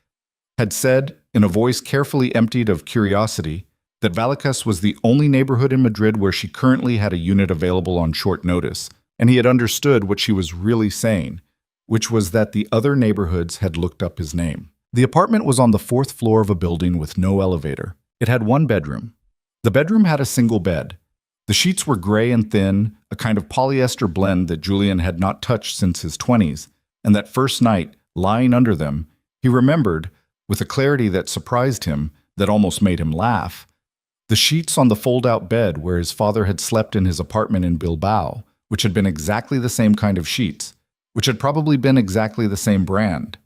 had said, in a voice carefully emptied of curiosity, that Vallecas was the only neighborhood in Madrid where she currently had a unit available on short notice, and he had understood what she was really saying, which was that the other neighborhoods had looked up his name. The apartment was on the 4th floor of a building with no elevator. It had 1 bedroom. The bedroom had a single bed. The sheets were gray and thin, a kind of polyester blend that Julian had not touched since his 20s, and that first night, lying under them, he remembered, with a clarity that surprised him, that almost made him laugh, the sheets on the fold-out bed where his father had slept in his apartment in Bilbao, which had been exactly the same kind of sheets, which had probably been exactly the same brand.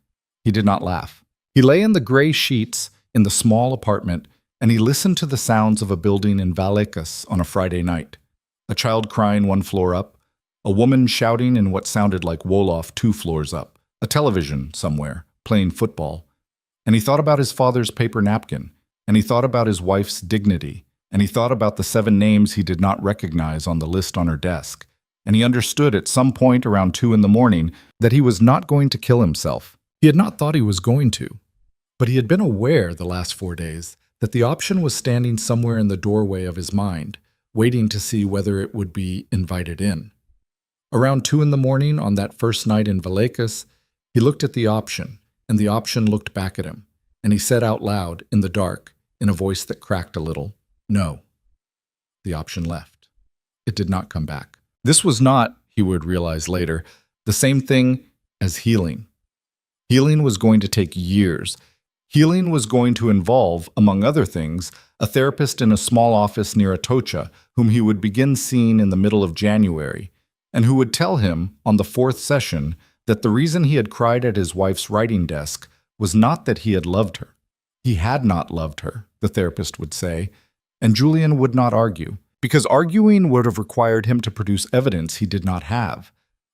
He did not laugh. He lay in the gray sheets in the small apartment, and he listened to the sounds of a building in Vallecas on a Friday night. A child crying 1 floor up, a woman shouting in what sounded like Wolof 2 floors up, a television somewhere, playing football. And he thought about his father's paper napkin, and he thought about his wife's dignity, and he thought about the 7 names he did not recognize on the list on her desk. And he understood at some point around 2 in the morning that he was not going to kill himself. He had not thought he was going to, but he had been aware the last 4 days that the option was standing somewhere in the doorway of his mind, waiting to see whether it would be invited in. Around 2 in the morning on that first night in Vallecas, he looked at the option, and the option looked back at him, and he said out loud, in the dark, in a voice that cracked a little, "No." The option left. It did not come back. This was not, he would realize later, the same thing as healing. Healing was going to take years. Healing was going to involve, among other things, a therapist in a small office near Atocha, whom he would begin seeing in the middle of January, and who would tell him, on the 4th session, that the reason he had cried at his wife's writing desk was not that he had loved her. He had not loved her, the therapist would say, and Julian would not argue, because arguing would have required him to produce evidence he did not have,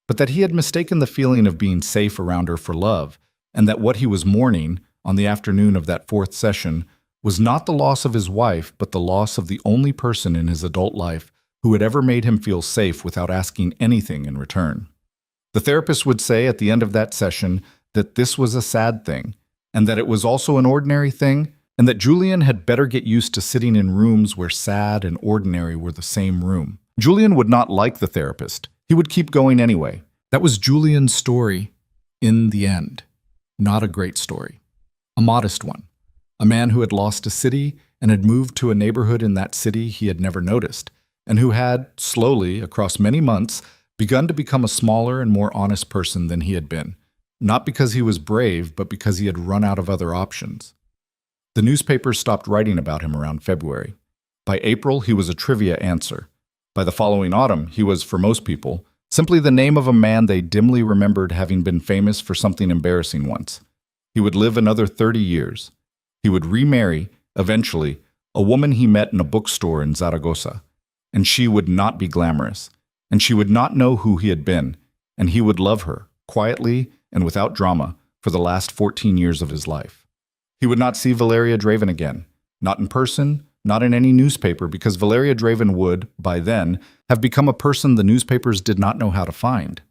but that he had mistaken the feeling of being safe around her for love, and that what he was mourning, on the afternoon of that 4th session, was not the loss of his wife, but the loss of the only person in his adult life who had ever made him feel safe without asking anything in return. The therapist would say at the end of that session that this was a sad thing, and that it was also an ordinary thing, and that Julian had better get used to sitting in rooms where sad and ordinary were the same room. Julian would not like the therapist. He would keep going anyway. That was Julian's story in the end. Not a great story. A modest one. A man who had lost a city and had moved to a neighborhood in that city he had never noticed, and who had, slowly, across many months, begun to become a smaller and more honest person than he had been, not because he was brave, but because he had run out of other options. The newspapers stopped writing about him around February. By April, he was a trivia answer. By the following autumn, he was, for most people, simply the name of a man they dimly remembered having been famous for something embarrassing once. He would live another 30 years. He would remarry, eventually, a woman he met in a bookstore in Zaragoza, and she would not be glamorous, and she would not know who he had been, and he would love her, quietly and without drama, for the last 14 years of his life. He would not see Valeria Draven again, not in person, not in any newspaper, because Valeria Draven would, by then, have become a person the newspapers did not know how to find.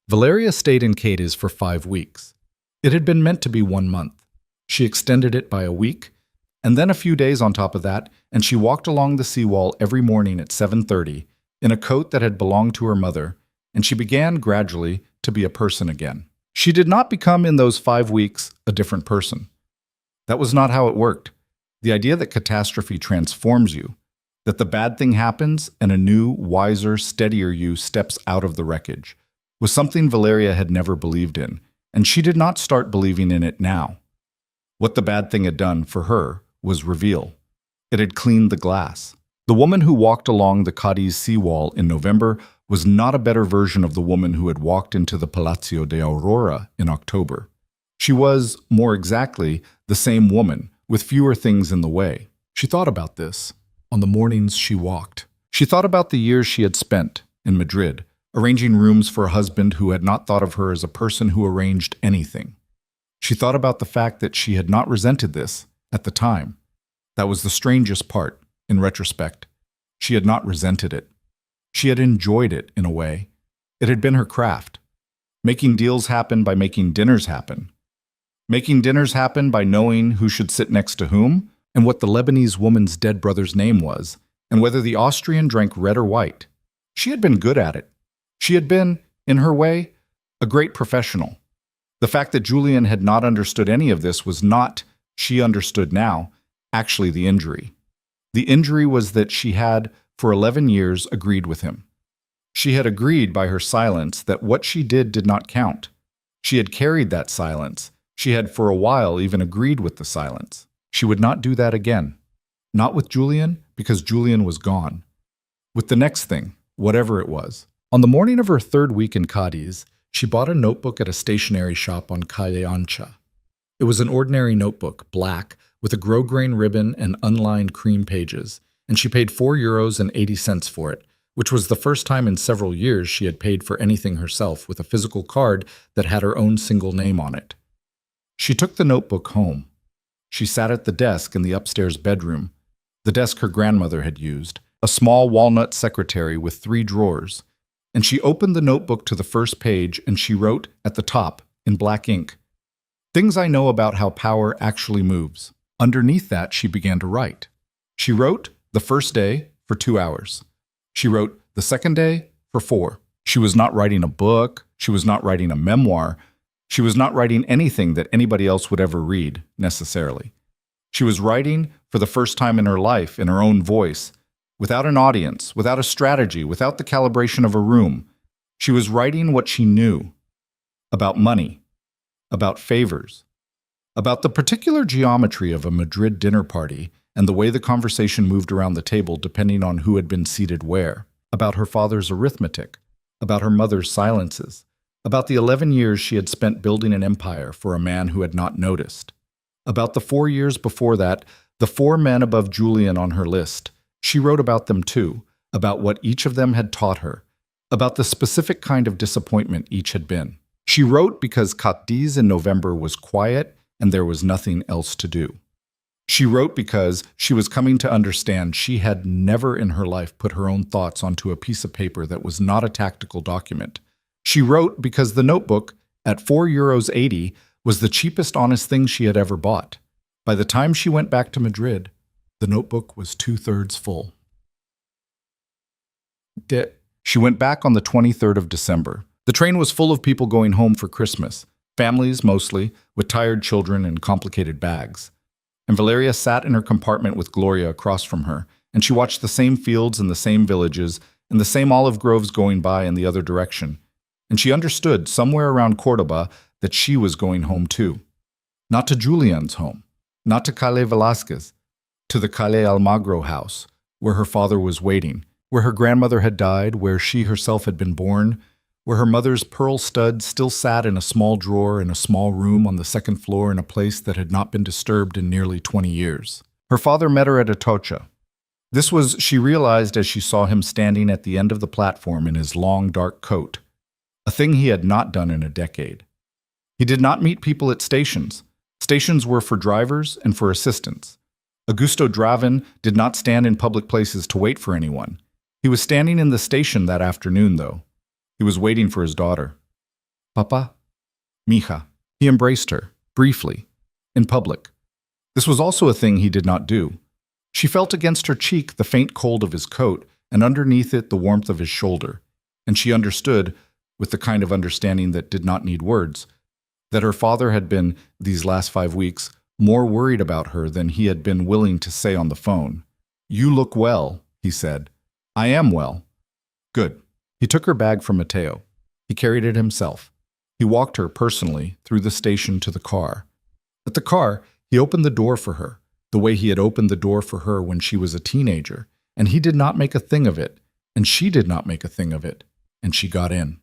Valeria stayed in Cadiz for 5 weeks. It had been meant to be 1 month. She extended it by a week, and then a few days on top of that, and she walked along the seawall every morning at 7:30, in a coat that had belonged to her mother, and she began gradually to be a person again. She did not become in those 5 weeks a different person. That was not how it worked. The idea that catastrophe transforms you, that the bad thing happens and a new, wiser, steadier you steps out of the wreckage, was something Valeria had never believed in, and she did not start believing in it now. What the bad thing had done for her was reveal. It had cleaned the glass. The woman who walked along the Cadiz seawall in November was not a better version of the woman who had walked into the Palacio de Aurora in October. She was, more exactly, the same woman, with fewer things in the way. She thought about this on the mornings she walked. She thought about the years she had spent in Madrid, arranging rooms for a husband who had not thought of her as a person who arranged anything. She thought about the fact that she had not resented this at the time. That was the strangest part, in retrospect. She had not resented it. She had enjoyed it, in a way. It had been her craft. Making deals happen by making dinners happen. Making dinners happen by knowing who should sit next to whom, and what the Lebanese woman's dead brother's name was, and whether the Austrian drank red or white. She had been good at it. She had been, in her way, a great professional. The fact that Julian had not understood any of this was not, she understood now, actually the injury. The injury was that she had, for 11 years, agreed with him. She had agreed by her silence that what she did not count. She had carried that silence. She had for a while even agreed with the silence. She would not do that again. Not with Julian, because Julian was gone. With the next thing, whatever it was. On the morning of her 3rd week in Cadiz, she bought a notebook at a stationery shop on Calle Ancha. It was an ordinary notebook, black, with a grosgrain ribbon and unlined cream pages, and she paid €4.80 for it, which was the first time in several years she had paid for anything herself with a physical card that had her own single name on it. She took the notebook home. She sat at the desk in the upstairs bedroom, the desk her grandmother had used, a small walnut secretary with 3 drawers, and she opened the notebook to the first page and she wrote at the top, in black ink, "Things I know about how power actually moves." Underneath that, she began to write. She wrote the first day for 2 hours. She wrote the second day for 4. She was not writing a book. She was not writing a memoir. She was not writing anything that anybody else would ever read, necessarily. She was writing for the first time in her life in her own voice, without an audience, without a strategy, without the calibration of a room. She was writing what she knew about money, about favors, about the particular geometry of a Madrid dinner party and the way the conversation moved around the table depending on who had been seated where, about her father's arithmetic, about her mother's silences, about the 11 years she had spent building an empire for a man who had not noticed, about the 4 years before that, the 4 men above Julian on her list. She wrote about them too, about what each of them had taught her, about the specific kind of disappointment each had been. She wrote because Cadiz in November was quiet and there was nothing else to do. She wrote because she was coming to understand she had never in her life put her own thoughts onto a piece of paper that was not a tactical document. She wrote because the notebook, at €4.80, was the cheapest honest thing she had ever bought. By the time she went back to Madrid, the notebook was 2/3 full. She went back on the 23rd of December. The train was full of people going home for Christmas, families mostly, with tired children and complicated bags. And Valeria sat in her compartment with Gloria across from her, and she watched the same fields and the same villages and the same olive groves going by in the other direction. And she understood, somewhere around Córdoba, that she was going home too. Not to Julian's home, not to Calle Velázquez, to the Calle Almagro house, where her father was waiting, where her grandmother had died, where she herself had been born, where her mother's pearl stud still sat in a small drawer in a small room on the 2nd floor in a place that had not been disturbed in nearly 20 years. Her father met her at Atocha. This was, she realized as she saw him standing at the end of the platform in his long, dark coat, a thing he had not done in a decade. He did not meet people at stations. Stations were for drivers and for assistants. Augusto Draven did not stand in public places to wait for anyone. He was standing in the station that afternoon, though. He was waiting for his daughter. Papa? Mija. He embraced her, briefly, in public. This was also a thing he did not do. She felt against her cheek the faint cold of his coat, and underneath it the warmth of his shoulder. And she understood, with the kind of understanding that did not need words, that her father had been, these last 5 weeks, more worried about her than he had been willing to say on the phone. "You look well," he said. "I am well." "Good." He took her bag from Mateo. He carried it himself. He walked her personally through the station to the car. At the car, he opened the door for her, the way he had opened the door for her when she was a teenager, and he did not make a thing of it, and she did not make a thing of it, and she got in.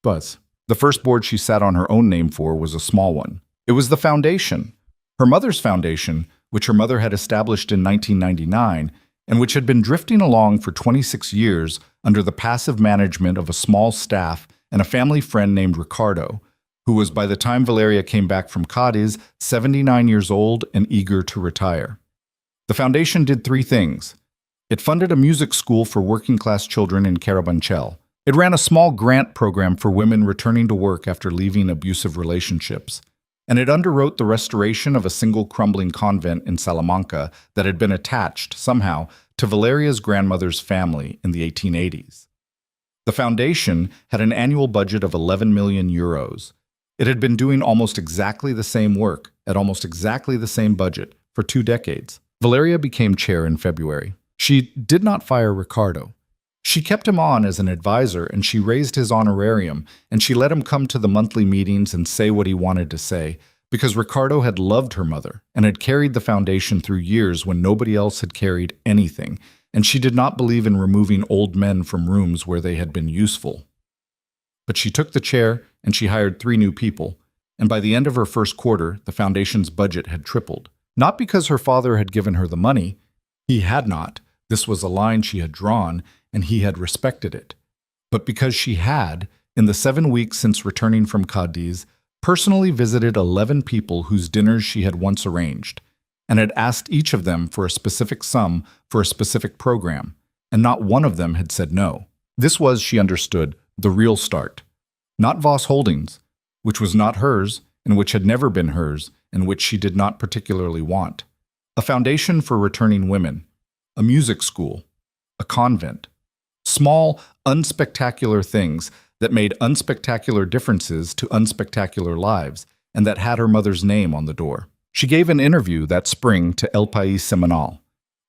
Buzz. The first board she sat on her own name for was a small one. It was the foundation. Her mother's foundation, which her mother had established in 1999, and which had been drifting along for 26 years under the passive management of a small staff and a family friend named Ricardo, who was, by the time Valeria came back from Cadiz, 79 years old and eager to retire. The foundation did 3 things. It funded a music school for working-class children in Carabanchel. It ran a small grant program for women returning to work after leaving abusive relationships. And it underwrote the restoration of a single crumbling convent in Salamanca that had been attached, somehow, to Valeria's grandmother's family in the 1880s. The foundation had an annual budget of 11 million euros. It had been doing almost exactly the same work, at almost exactly the same budget, for 2 decades. Valeria became chair in February. She did not fire Ricardo. She kept him on as an advisor, and she raised his honorarium, and she let him come to the monthly meetings and say what he wanted to say, because Ricardo had loved her mother and had carried the foundation through years when nobody else had carried anything, and she did not believe in removing old men from rooms where they had been useful. But she took the chair, and she hired 3 new people, and by the end of her first quarter, the foundation's budget had tripled. Not because her father had given her the money. He had not. This was a line she had drawn, and he had respected it. But because she had, in the 7 weeks since returning from Cadiz, personally visited 11 people whose dinners she had once arranged, and had asked each of them for a specific sum for a specific program, and not one of them had said no. This was, she understood, the real start. Not Voss Holdings, which was not hers, and which had never been hers, and which she did not particularly want. A foundation for returning women, a music school, a convent. Small, unspectacular things that made unspectacular differences to unspectacular lives, and that had her mother's name on the door. She gave an interview that spring to El País Semanal.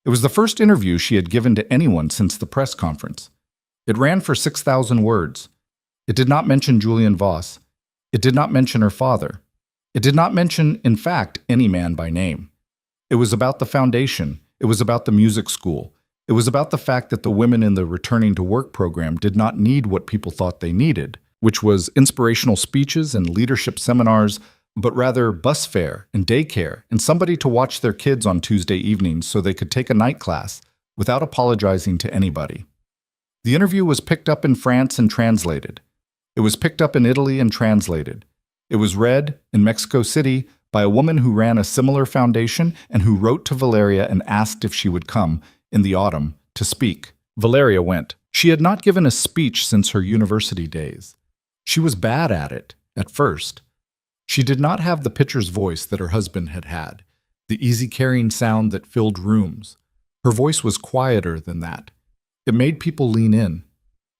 It was the first interview she had given to anyone since the press conference. It ran for 6,000 words. It did not mention Julian Voss. It did not mention her father. It did not mention, in fact, any man by name. It was about the foundation. It was about the music school. It was about the fact that the women in the Returning to Work program did not need what people thought they needed, which was inspirational speeches and leadership seminars, but rather bus fare and daycare and somebody to watch their kids on Tuesday evenings so they could take a night class without apologizing to anybody. The interview was picked up in France and translated. It was picked up in Italy and translated. It was read in Mexico City by a woman who ran a similar foundation and who wrote to Valeria and asked if she would come, in the autumn, to speak. Valeria went. She had not given a speech since her university days. She was bad at it, at first. She did not have the pitcher's voice that her husband had had, the easy-carrying sound that filled rooms. Her voice was quieter than that. It made people lean in.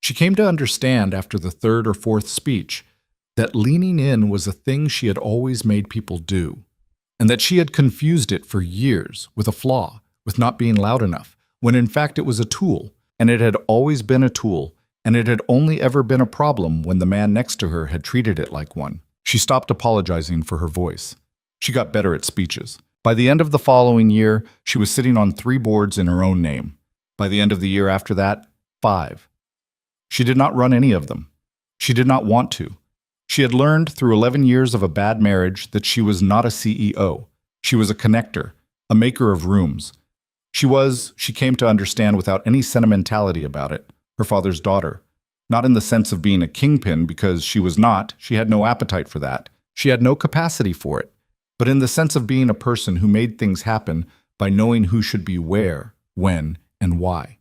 She came to understand after the 3rd or 4th speech that leaning in was a thing she had always made people do, and that she had confused it for years with a flaw, with not being loud enough, when in fact it was a tool, and it had always been a tool, and it had only ever been a problem when the man next to her had treated it like one. She stopped apologizing for her voice. She got better at speeches. By the end of the following year, she was sitting on 3 boards in her own name. By the end of the year after that, 5. She did not run any of them. She did not want to. She had learned through 11 years of a bad marriage that she was not a CEO. She was a connector, a maker of rooms. She came to understand without any sentimentality about it, her father's daughter. Not in the sense of being a kingpin, because she was not. She had no appetite for that. She had no capacity for it. But in the sense of being a person who made things happen by knowing who should be where, when, and why.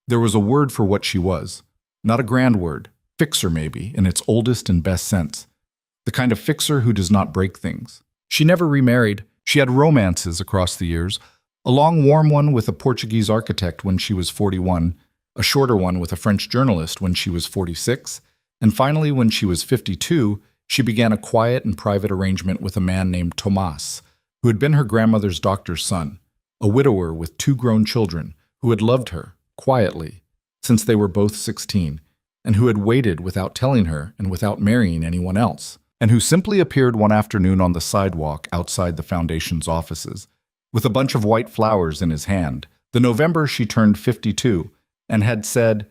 There was a word for what she was. Not a grand word. Fixer, maybe, in its oldest and best sense. The kind of fixer who does not break things. She never remarried. She had romances across the years, A long, warm one with a Portuguese architect when she was 41, a shorter one with a French journalist when she was 46, and finally, when she was 52, she began a quiet and private arrangement with a man named Tomás, who had been her grandmother's doctor's son, a widower with 2 grown children, who had loved her, quietly, since they were both 16, and who had waited without telling her and without marrying anyone else, and who simply appeared one afternoon on the sidewalk outside the foundation's offices, with a bunch of white flowers in his hand, the November she turned 52, and had said,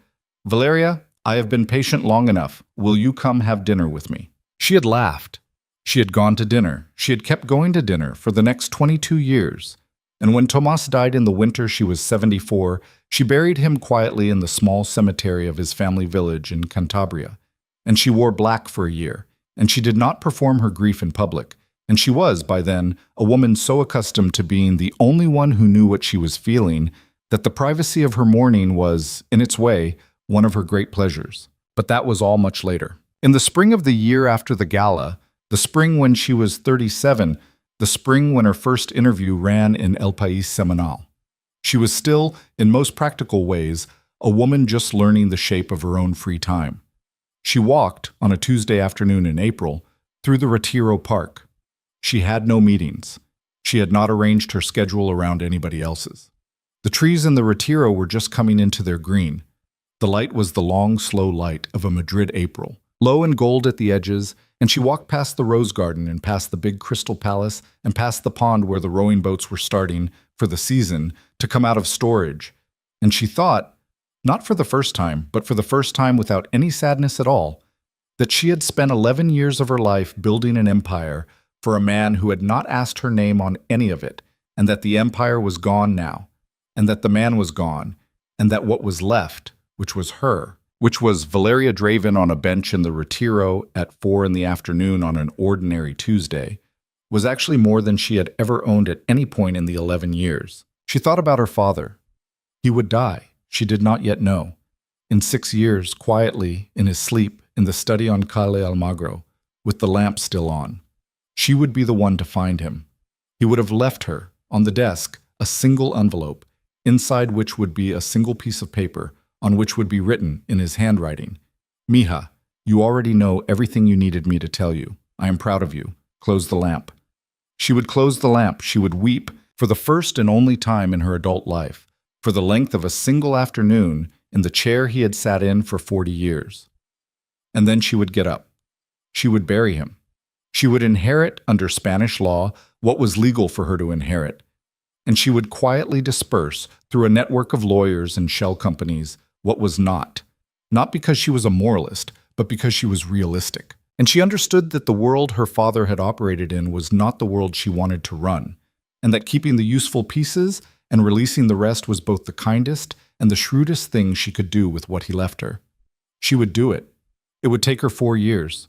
"Valeria, I have been patient long enough. Will you come have dinner with me?" She had laughed. She had gone to dinner. She had kept going to dinner for the next 22 years. And when Tomás died in the winter she was 74, she buried him quietly in the small cemetery of his family village in Cantabria. And she wore black for a year, and she did not perform her grief in public. And she was, by then, a woman so accustomed to being the only one who knew what she was feeling that the privacy of her mourning was, in its way, one of her great pleasures. But that was all much later. In the spring of the year after the gala, the spring when she was 37, the spring when her first interview ran in El País Semanal, she was still, in most practical ways, a woman just learning the shape of her own free time. She walked, on a Tuesday afternoon in April, through the Retiro Park. She had no meetings. She had not arranged her schedule around anybody else's. The trees in the Retiro were just coming into their green. The light was the long, slow light of a Madrid April, low and gold at the edges, and she walked past the rose garden and past the big crystal palace and past the pond where the rowing boats were starting, for the season, to come out of storage. And she thought, not for the first time, but for the first time without any sadness at all, that she had spent 11 years of her life building an empire for a man who had not asked her name on any of it, and that the empire was gone now, and that the man was gone, and that what was left, which was her, which was Valeria Draven on a bench in the Retiro at 4 in the afternoon on an ordinary Tuesday, was actually more than she had ever owned at any point in the 11 years. She thought about her father. He would die, she did not yet know. In 6 years, quietly, in his sleep, in the study on Calle Almagro, with the lamp still on. She would be the one to find him. He would have left her, on the desk, a single envelope, inside which would be a single piece of paper, on which would be written, in his handwriting, "Mija, you already know everything you needed me to tell you. I am proud of you. Close the lamp." She would close the lamp. She would weep, for the first and only time in her adult life, for the length of a single afternoon in the chair he had sat in for 40 years. And then she would get up. She would bury him. She would inherit, under Spanish law, what was legal for her to inherit. And she would quietly disperse, through a network of lawyers and shell companies, what was not. Not because she was a moralist, but because she was realistic. And she understood that the world her father had operated in was not the world she wanted to run, and that keeping the useful pieces and releasing the rest was both the kindest and the shrewdest thing she could do with what he left her. She would do it. It would take her 4 years.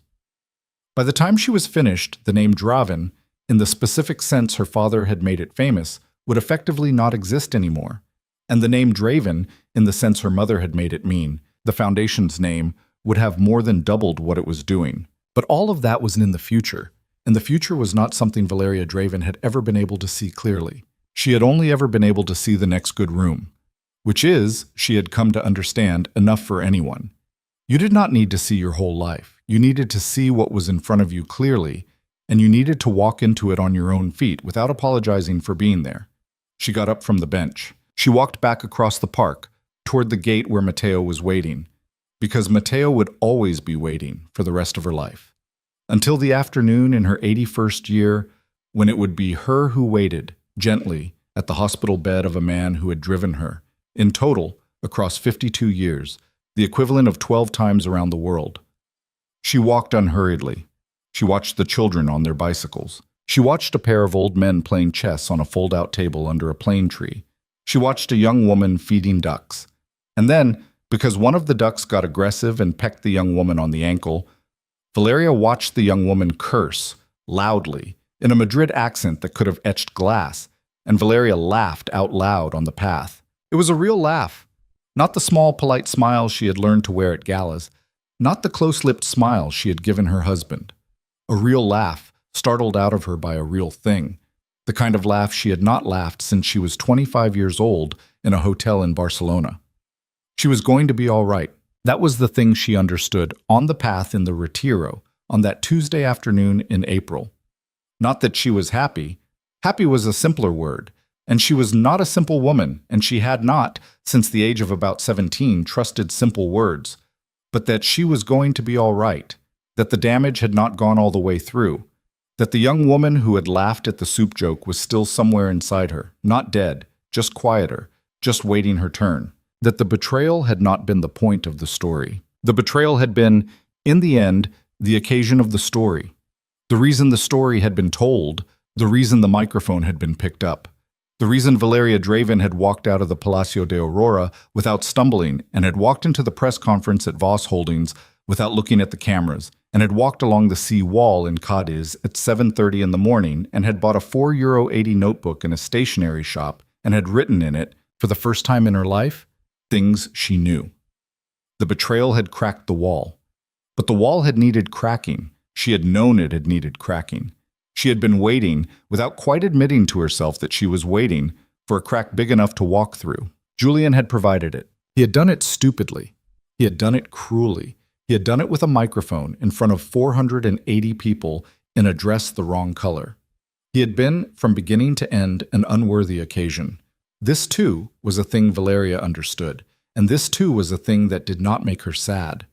By the time she was finished, the name Draven, in the specific sense her father had made it famous, would effectively not exist anymore. And the name Draven, in the sense her mother had made it mean, the foundation's name, would have more than doubled what it was doing. But all of that was in the future, and the future was not something Valeria Draven had ever been able to see clearly. She had only ever been able to see the next good room, which is, she had come to understand, enough for anyone. You did not need to see your whole life. You needed to see what was in front of you clearly, and you needed to walk into it on your own feet without apologizing for being there. She got up from the bench. She walked back across the park, toward the gate where Mateo was waiting, because Mateo would always be waiting for the rest of her life. Until the afternoon in her 81st year, when it would be her who waited, gently, at the hospital bed of a man who had driven her, in total, across 52 years, the equivalent of 12 times around the world. She walked unhurriedly. She watched the children on their bicycles. She watched a pair of old men playing chess on a fold-out table under a plane tree. She watched a young woman feeding ducks. And then, because one of the ducks got aggressive and pecked the young woman on the ankle, Valeria watched the young woman curse, loudly, in a Madrid accent that could have etched glass, and Valeria laughed out loud on the path. It was a real laugh. Not the small, polite smile she had learned to wear at galas, not the close-lipped smile she had given her husband. A real laugh, startled out of her by a real thing, the kind of laugh she had not laughed since she was 25 years old in a hotel in Barcelona. She was going to be all right. That was the thing she understood on the path in the Retiro on that Tuesday afternoon in April. Not that she was happy. Happy was a simpler word, and she was not a simple woman, and she had not, since the age of about 17, trusted simple words, but that she was going to be all right, that the damage had not gone all the way through, that the young woman who had laughed at the soup joke was still somewhere inside her, not dead, just quieter, just waiting her turn, that the betrayal had not been the point of the story. The betrayal had been, in the end, the occasion of the story, the reason the story had been told, the reason the microphone had been picked up, the reason Valeria Draven had walked out of the Palacio de Aurora without stumbling and had walked into the press conference at Voss Holdings without looking at the cameras, and had walked along the sea wall in Cadiz at 7:30 in the morning and had bought a €4.80 notebook in a stationery shop and had written in it, for the first time in her life, things she knew. The betrayal had cracked the wall. But the wall had needed cracking. She had known it had needed cracking. She had been waiting, without quite admitting to herself that she was waiting, for a crack big enough to walk through. Julian had provided it. He had done it stupidly. He had done it cruelly. He had done it with a microphone in front of 480 people in a dress the wrong color. He had been, from beginning to end, an unworthy occasion. This, too, was a thing Valeria understood, and this, too, was a thing that did not make her sad.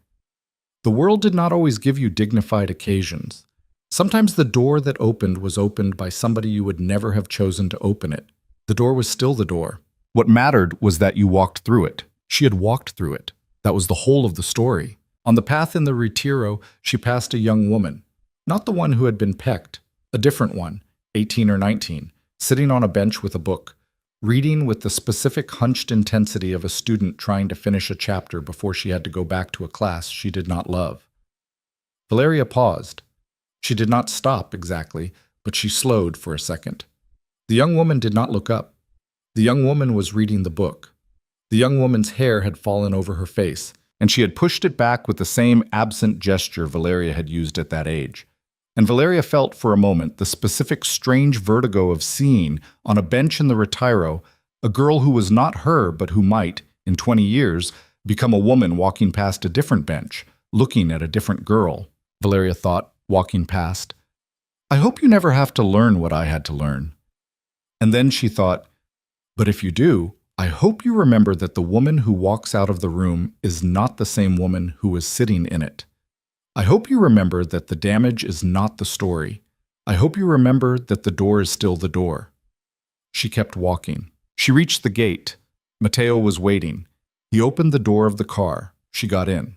The world did not always give you dignified occasions. Sometimes the door that opened was opened by somebody you would never have chosen to open it. The door was still the door. What mattered was that you walked through it. She had walked through it. That was the whole of the story. On the path in the Retiro, she passed a young woman, not the one who had been pecked, a different one, 18 or 19, sitting on a bench with a book, reading with the specific hunched intensity of a student trying to finish a chapter before she had to go back to a class she did not love. Valeria paused. She did not stop exactly, but she slowed for a second. The young woman did not look up. The young woman was reading the book. The young woman's hair had fallen over her face, and she had pushed it back with the same absent gesture Valeria had used at that age. And Valeria felt for a moment the specific strange vertigo of seeing, on a bench in the Retiro, a girl who was not her but who might, in 20 years, become a woman walking past a different bench, looking at a different girl. Valeria thought, walking past, I hope you never have to learn what I had to learn. And then she thought, but if you do, I hope you remember that the woman who walks out of the room is not the same woman who was sitting in it. I hope you remember that the damage is not the story. I hope you remember that the door is still the door. She kept walking. She reached the gate. Mateo was waiting. He opened the door of the car. She got in.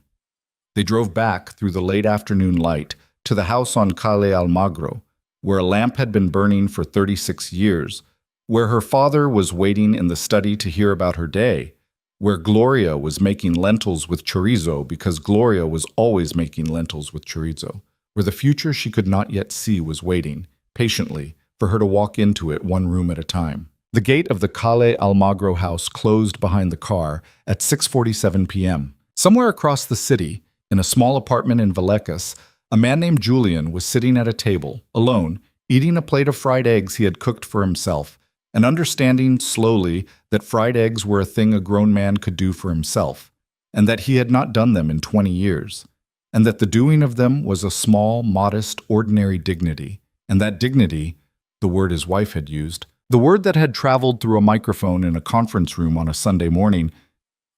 They drove back through the late afternoon light to the house on Calle Almagro, where a lamp had been burning for 36 years, where her father was waiting in the study to hear about her day, where Gloria was making lentils with chorizo because Gloria was always making lentils with chorizo, where the future she could not yet see was waiting, patiently, for her to walk into it one room at a time. The gate of the Calle Almagro house closed behind the car at 6:47 p.m. Somewhere across the city, in a small apartment in Vallecas, a man named Julian was sitting at a table, alone, eating a plate of fried eggs he had cooked for himself, and understanding slowly that fried eggs were a thing a grown man could do for himself, and that he had not done them in 20 years, and that the doing of them was a small, modest, ordinary dignity, and that dignity, the word his wife had used, the word that had traveled through a microphone in a conference room on a Sunday morning,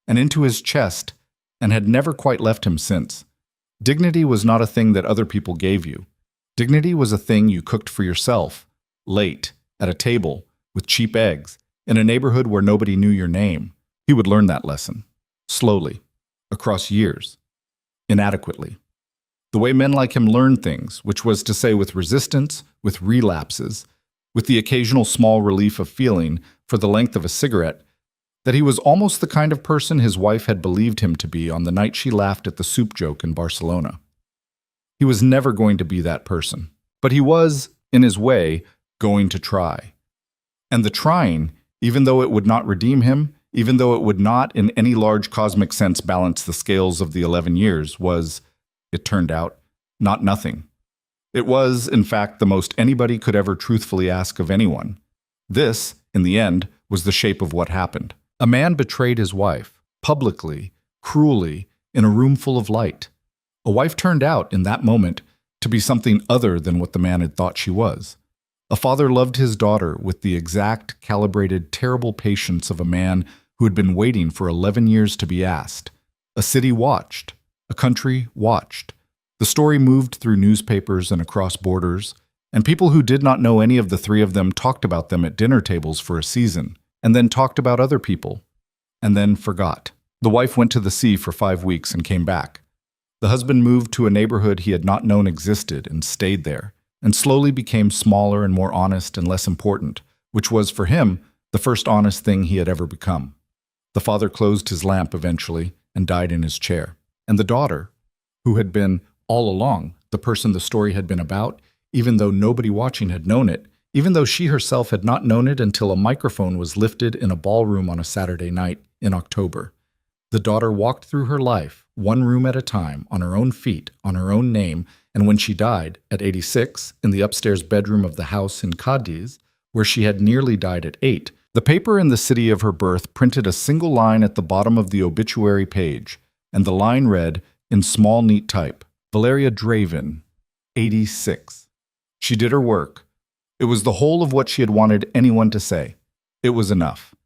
and into his chest, and had never quite left him since. Dignity was not a thing that other people gave you. Dignity was a thing you cooked for yourself, late, at a table, with cheap eggs, in a neighborhood where nobody knew your name. He would learn that lesson, slowly, across years, inadequately. The way men like him learned things, which was to say with resistance, with relapses, with the occasional small relief of feeling, for the length of a cigarette, that he was almost the kind of person his wife had believed him to be on the night she laughed at the soup joke in Barcelona. He was never going to be that person, but he was, in his way, going to try. And the trying, even though it would not redeem him, even though it would not in any large cosmic sense balance the scales of the 11 years, was, it turned out, not nothing. It was, in fact, the most anybody could ever truthfully ask of anyone. This, in the end, was the shape of what happened. A man betrayed his wife, publicly, cruelly, in a room full of light. A wife turned out, in that moment, to be something other than what the man had thought she was. A father loved his daughter with the exact, calibrated, terrible patience of a man who had been waiting for 11 years to be asked. A city watched. A country watched. The story moved through newspapers and across borders, and people who did not know any of the three of them talked about them at dinner tables for a season, and then talked about other people, and then forgot. The wife went to the sea for 5 weeks and came back. The husband moved to a neighborhood he had not known existed and stayed there, and slowly became smaller and more honest and less important, which was, for him, the first honest thing he had ever become. The father closed his lamp eventually and died in his chair. And the daughter, who had been, all along, the person the story had been about, even though nobody watching had known it, even though she herself had not known it until a microphone was lifted in a ballroom on a Saturday night in October. The daughter walked through her life, one room at a time, on her own feet, on her own name, and when she died, at 86, in the upstairs bedroom of the house in Cadiz, where she had nearly died at 8, the paper in the city of her birth printed a single line at the bottom of the obituary page, and the line read, in small, neat type, Valeria Draven, 86. She did her work. It was the whole of what she had wanted anyone to say. It was enough.